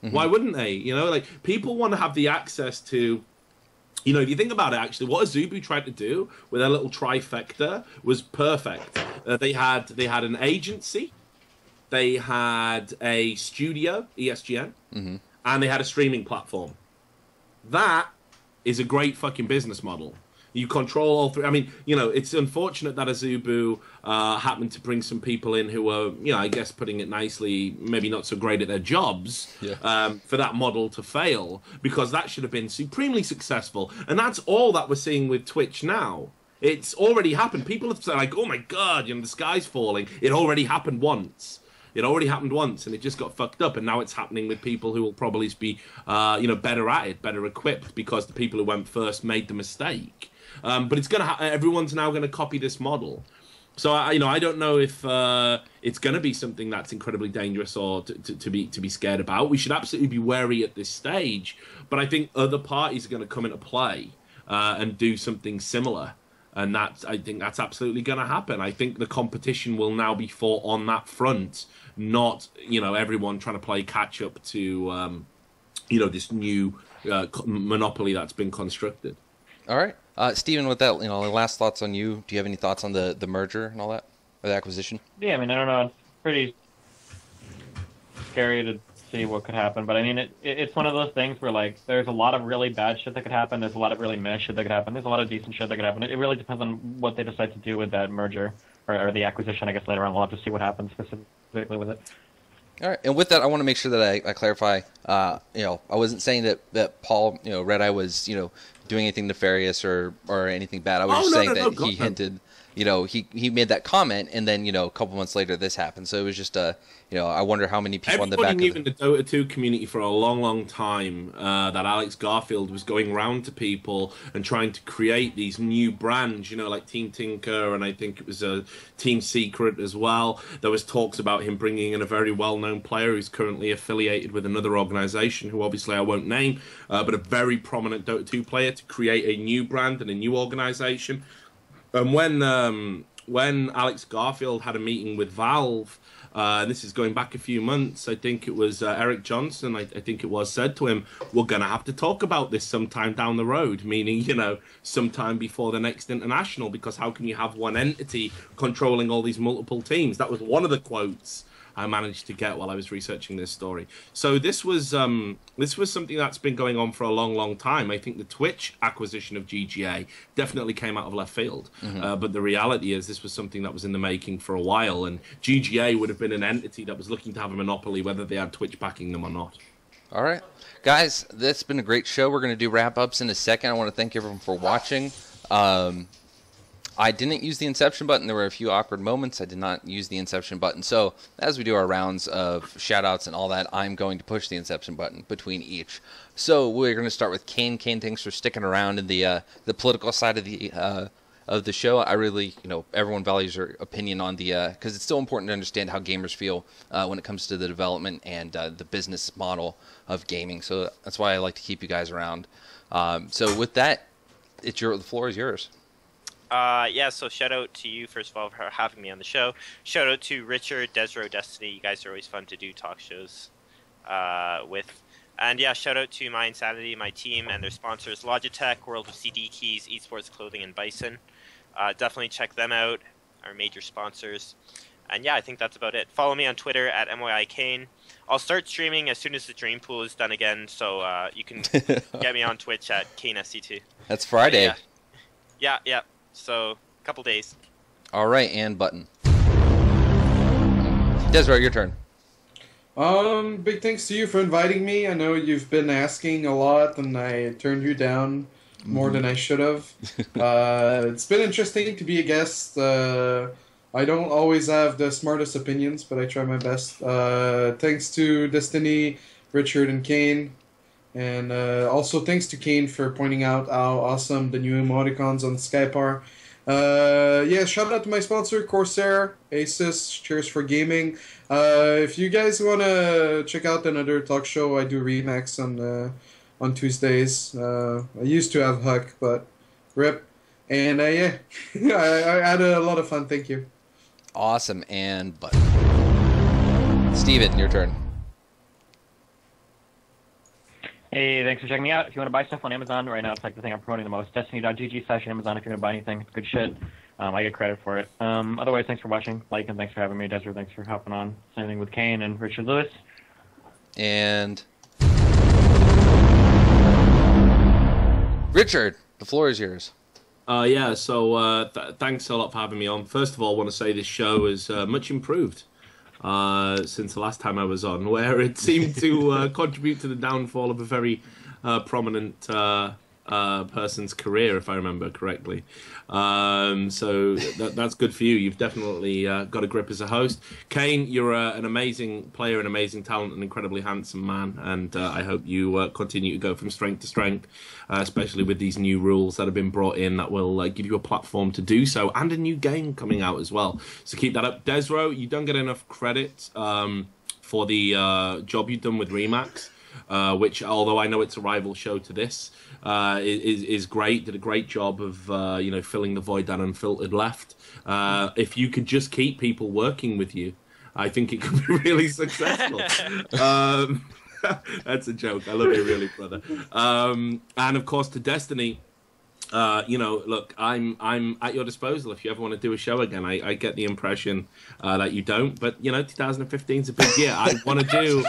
Mm-hmm. Why wouldn't they? You know, like, people want to have the access to, you know, if you think about it, actually, what Azubu tried to do with their little trifecta was perfect. They had an agency, they had a studio, ESGN, mm-hmm. and they had a streaming platform. That is a great fucking business model. You control all three. I mean, you know, it's unfortunate that Azubu happened to bring some people in who were, you know, I guess putting it nicely, maybe not so great at their jobs, for that model to fail, because that should have been supremely successful. And that's all that we're seeing with Twitch now. It's already happened. People have said, like, oh my God, you know, the sky's falling. It already happened once. It already happened once, and it just got fucked up. And now it's happening with people who will probably be, you know, better at it, better equipped, because the people who went first made the mistake. But it's gonna. Everyone's now going to copy this model. So you know, I don't know if it's going to be something that's incredibly dangerous or to be scared about. We should absolutely be wary at this stage. But I think other parties are going to come into play and do something similar, and I think that's absolutely going to happen. I think the competition will now be fought on that front, not, you know, everyone trying to play catch up to you know, this new monopoly that's been constructed. All right. Steven, with that, you know, last thoughts on you. Do you have any thoughts on the merger and all that, or the acquisition? Yeah, I mean, I don't know. It's pretty scary to see what could happen, but I mean, it's one of those things where, like, there's a lot of really bad shit that could happen. There's a lot of really meh shit that could happen. There's a lot of decent shit that could happen. It really depends on what they decide to do with that merger or the acquisition. I guess later on we'll have to see what happens specifically with it. All right, and with that, I want to make sure that I clarify. I wasn't saying that Paul, Red Eye was, doing anything nefarious or anything bad. I was just saying that he hinted, he made that comment, and then a couple months later this happened. So it was just I wonder how many people on the back knew in the Dota 2 community for a long, long time that Alex Garfield was going round to people and trying to create these new brands, like Team Tinker, and I think it was a Team Secret as well. There was talks about him bringing in a very well-known player who's currently affiliated with another organization, who obviously I won't name, but a very prominent Dota 2 player, to create a new brand and a new organization. And when Alex Garfield had a meeting with Valve, this is going back a few months, I think it was Eric Johnson, I think it was, said to him, we're going to have to talk about this sometime down the road, meaning, sometime before the next international, because how can you have one entity controlling all these multiple teams? That was one of the quotes I managed to get while I was researching this story. So this was something that's been going on for a long, long time. I think the Twitch acquisition of GGA definitely came out of left field. But the reality is this was something that was in the making for a while, and GGA would have been an entity that was looking to have a monopoly whether they had Twitch backing them or not. All right. Guys, this has been a great show. We're going to do wrap-ups in a second. I want to thank everyone for watching. I didn't use the Inception button. There were a few awkward moments. I did not use the Inception button. So as we do our rounds of shout-outs and all that, I'm going to push the Inception button between each. So we're going to start with Kane. Kane, thanks for sticking around in the political side of the show. I really, everyone values your opinion on the, because it's still important to understand how gamers feel when it comes to the development and the business model of gaming. So that's why I like to keep you guys around. So with that, the floor is yours. So shout out to you, first of all, for having me on the show. Shout out to Richard, Desrow, Destiny. You guys are always fun to do talk shows with. And yeah, shout out to My Insanity, my team, and their sponsors, Logitech, World of CD Keys, Esports Clothing, and Bison. Definitely check them out, our major sponsors. And yeah, I think that's about it. Follow me on Twitter at MYIKane. I'll start streaming as soon as the Dream Pool is done again, so you can get me on Twitch at KaneSC2. That's Friday. Yeah. So, a couple days. All right, and button. Desrow, your turn. Big thanks to you for inviting me. I know you've been asking a lot, and I turned you down more than I should have. It's been interesting to be a guest. I don't always have the smartest opinions, but I try my best. Thanks to Destiny, Richard, and Kane. And also thanks to Kane for pointing out how awesome the new emoticons on Skype are. Shout out to my sponsor, Corsair, Asus, Cheers for Gaming. If you guys want to check out another talk show, I do Remax on Tuesdays. I used to have Huck, but RIP. And I had a lot of fun. Thank you. Awesome, and button. Steven, your turn. Hey, thanks for checking me out. If you want to buy stuff on Amazon, right now it's like the thing I'm promoting the most. Destiny.gg/Amazon if you're going to buy anything. It's good shit. I get credit for it. Otherwise, thanks for watching. Like, and thanks for having me. Desrow, thanks for hopping on. Same thing with Kane and Righard Lewis. And Richard, the floor is yours. Thanks a lot for having me on. First of all, I want to say this show is much improved since the last time I was on, where it seemed to contribute to the downfall of a very prominent person's career, if I remember correctly. So that's good for you. You've definitely got a grip as a host. Kane, you're an amazing player, an amazing talent, an incredibly handsome man, and I hope you continue to go from strength to strength, especially with these new rules that have been brought in that will give you a platform to do so, and a new game coming out as well. So keep that up. Desrow, you don't get enough credit for the job you've done with Remax. Which, although I know it's a rival show to this, is great. Did a great job of filling the void that Unfiltered left. If you could just keep people working with you, I think it could be really successful. That's a joke. I love you, really, brother. And of course, to Destiny. Look, I'm at your disposal if you ever want to do a show again. I get the impression that you don't, but 2015 is a big year. I want to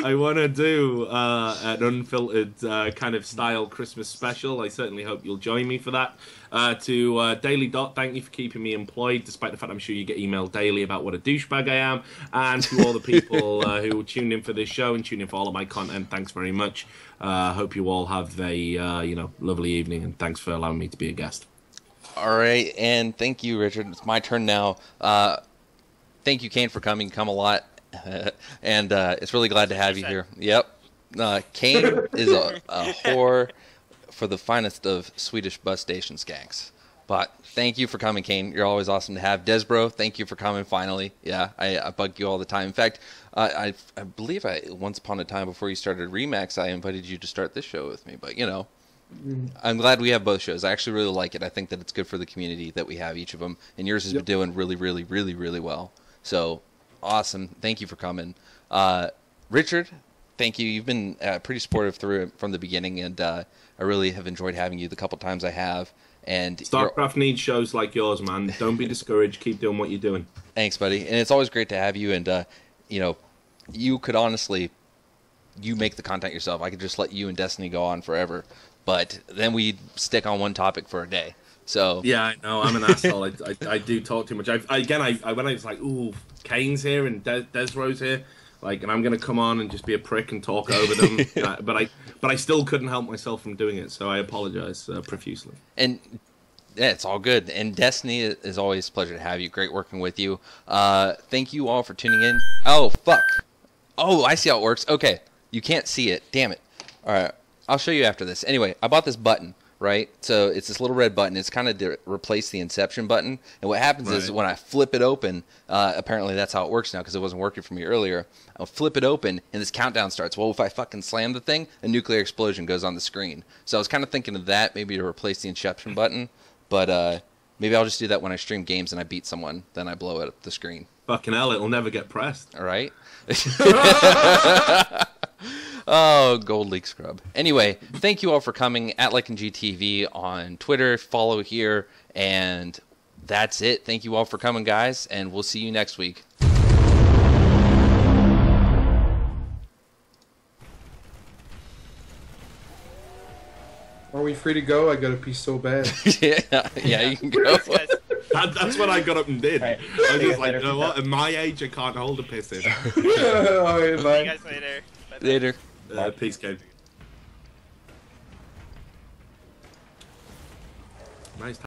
I want to do an unfiltered kind of style Christmas special. I certainly hope you'll join me for that. To Daily Dot, thank you for keeping me employed, despite the fact I'm sure you get emailed daily about what a douchebag I am. And to all the people who tuned in for this show and tuned in for all of my content, thanks very much. Hope you all have a lovely evening, and thanks for allowing me to be a guest. All right, and thank you, Richard. It's my turn now. Thank you, Kane, for coming. Come a lot, and it's really glad to have you here. Yep, Kane is a whore for the finest of Swedish bus station skanks. But thank you for coming, Kane. You're always awesome to have. Desrow, thank you for coming finally. Yeah, I bug you all the time. In fact, I believe once upon a time before you started Remax, I invited you to start this show with me. But, you know, I'm glad we have both shows. I actually really like it. I think that it's good for the community that we have each of them. And yours has been doing really, really, really, really well. So, awesome. Thank you for coming. Richard, thank you. You've been pretty supportive from the beginning, and I really have enjoyed having you the couple times I have. And StarCraft needs shows like yours, man. Don't be discouraged. Keep doing what you're doing. Thanks, buddy. And it's always great to have you. And, you know, you could honestly, you make the content yourself. I could just let you and Destiny go on forever. But then we'd stick on one topic for a day. So yeah, I know. I'm an asshole. I do talk too much. When I was like, ooh, Kane's here and Desrow's here. Like, and I'm gonna come on and just be a prick and talk over them, but I still couldn't help myself from doing it, so I apologize profusely. And yeah, it's all good. And Destiny, is always a pleasure to have you. Great working with you. Thank you all for tuning in. Oh fuck! Oh, I see how it works. Okay, you can't see it. Damn it! All right, I'll show you after this. Anyway, I bought this button. Right, so it's this little red button. It's kind of to replace the Inception button. And what happens is when I flip it open, apparently that's how it works now because it wasn't working for me earlier. I'll flip it open and this countdown starts. Well, if I fucking slam the thing, a nuclear explosion goes on the screen. So I was kind of thinking of that, maybe to replace the Inception button. But maybe I'll just do that when I stream games and I beat someone. Then I blow up the screen. Fucking hell, it'll never get pressed. All right. Oh, Gold League scrub. Anyway, thank you all for coming at LikeandGTV on Twitter. Follow here, and that's it. Thank you all for coming, guys, and we'll see you next week. Are we free to go? I gotta pee so bad. yeah, you can go. That's what I got up and did. Right. I was just like, you know what? At my age, I can't hold a piss in. Alright, See you bye. guys later. Bye-bye. Later. Peace, Kane. Nice.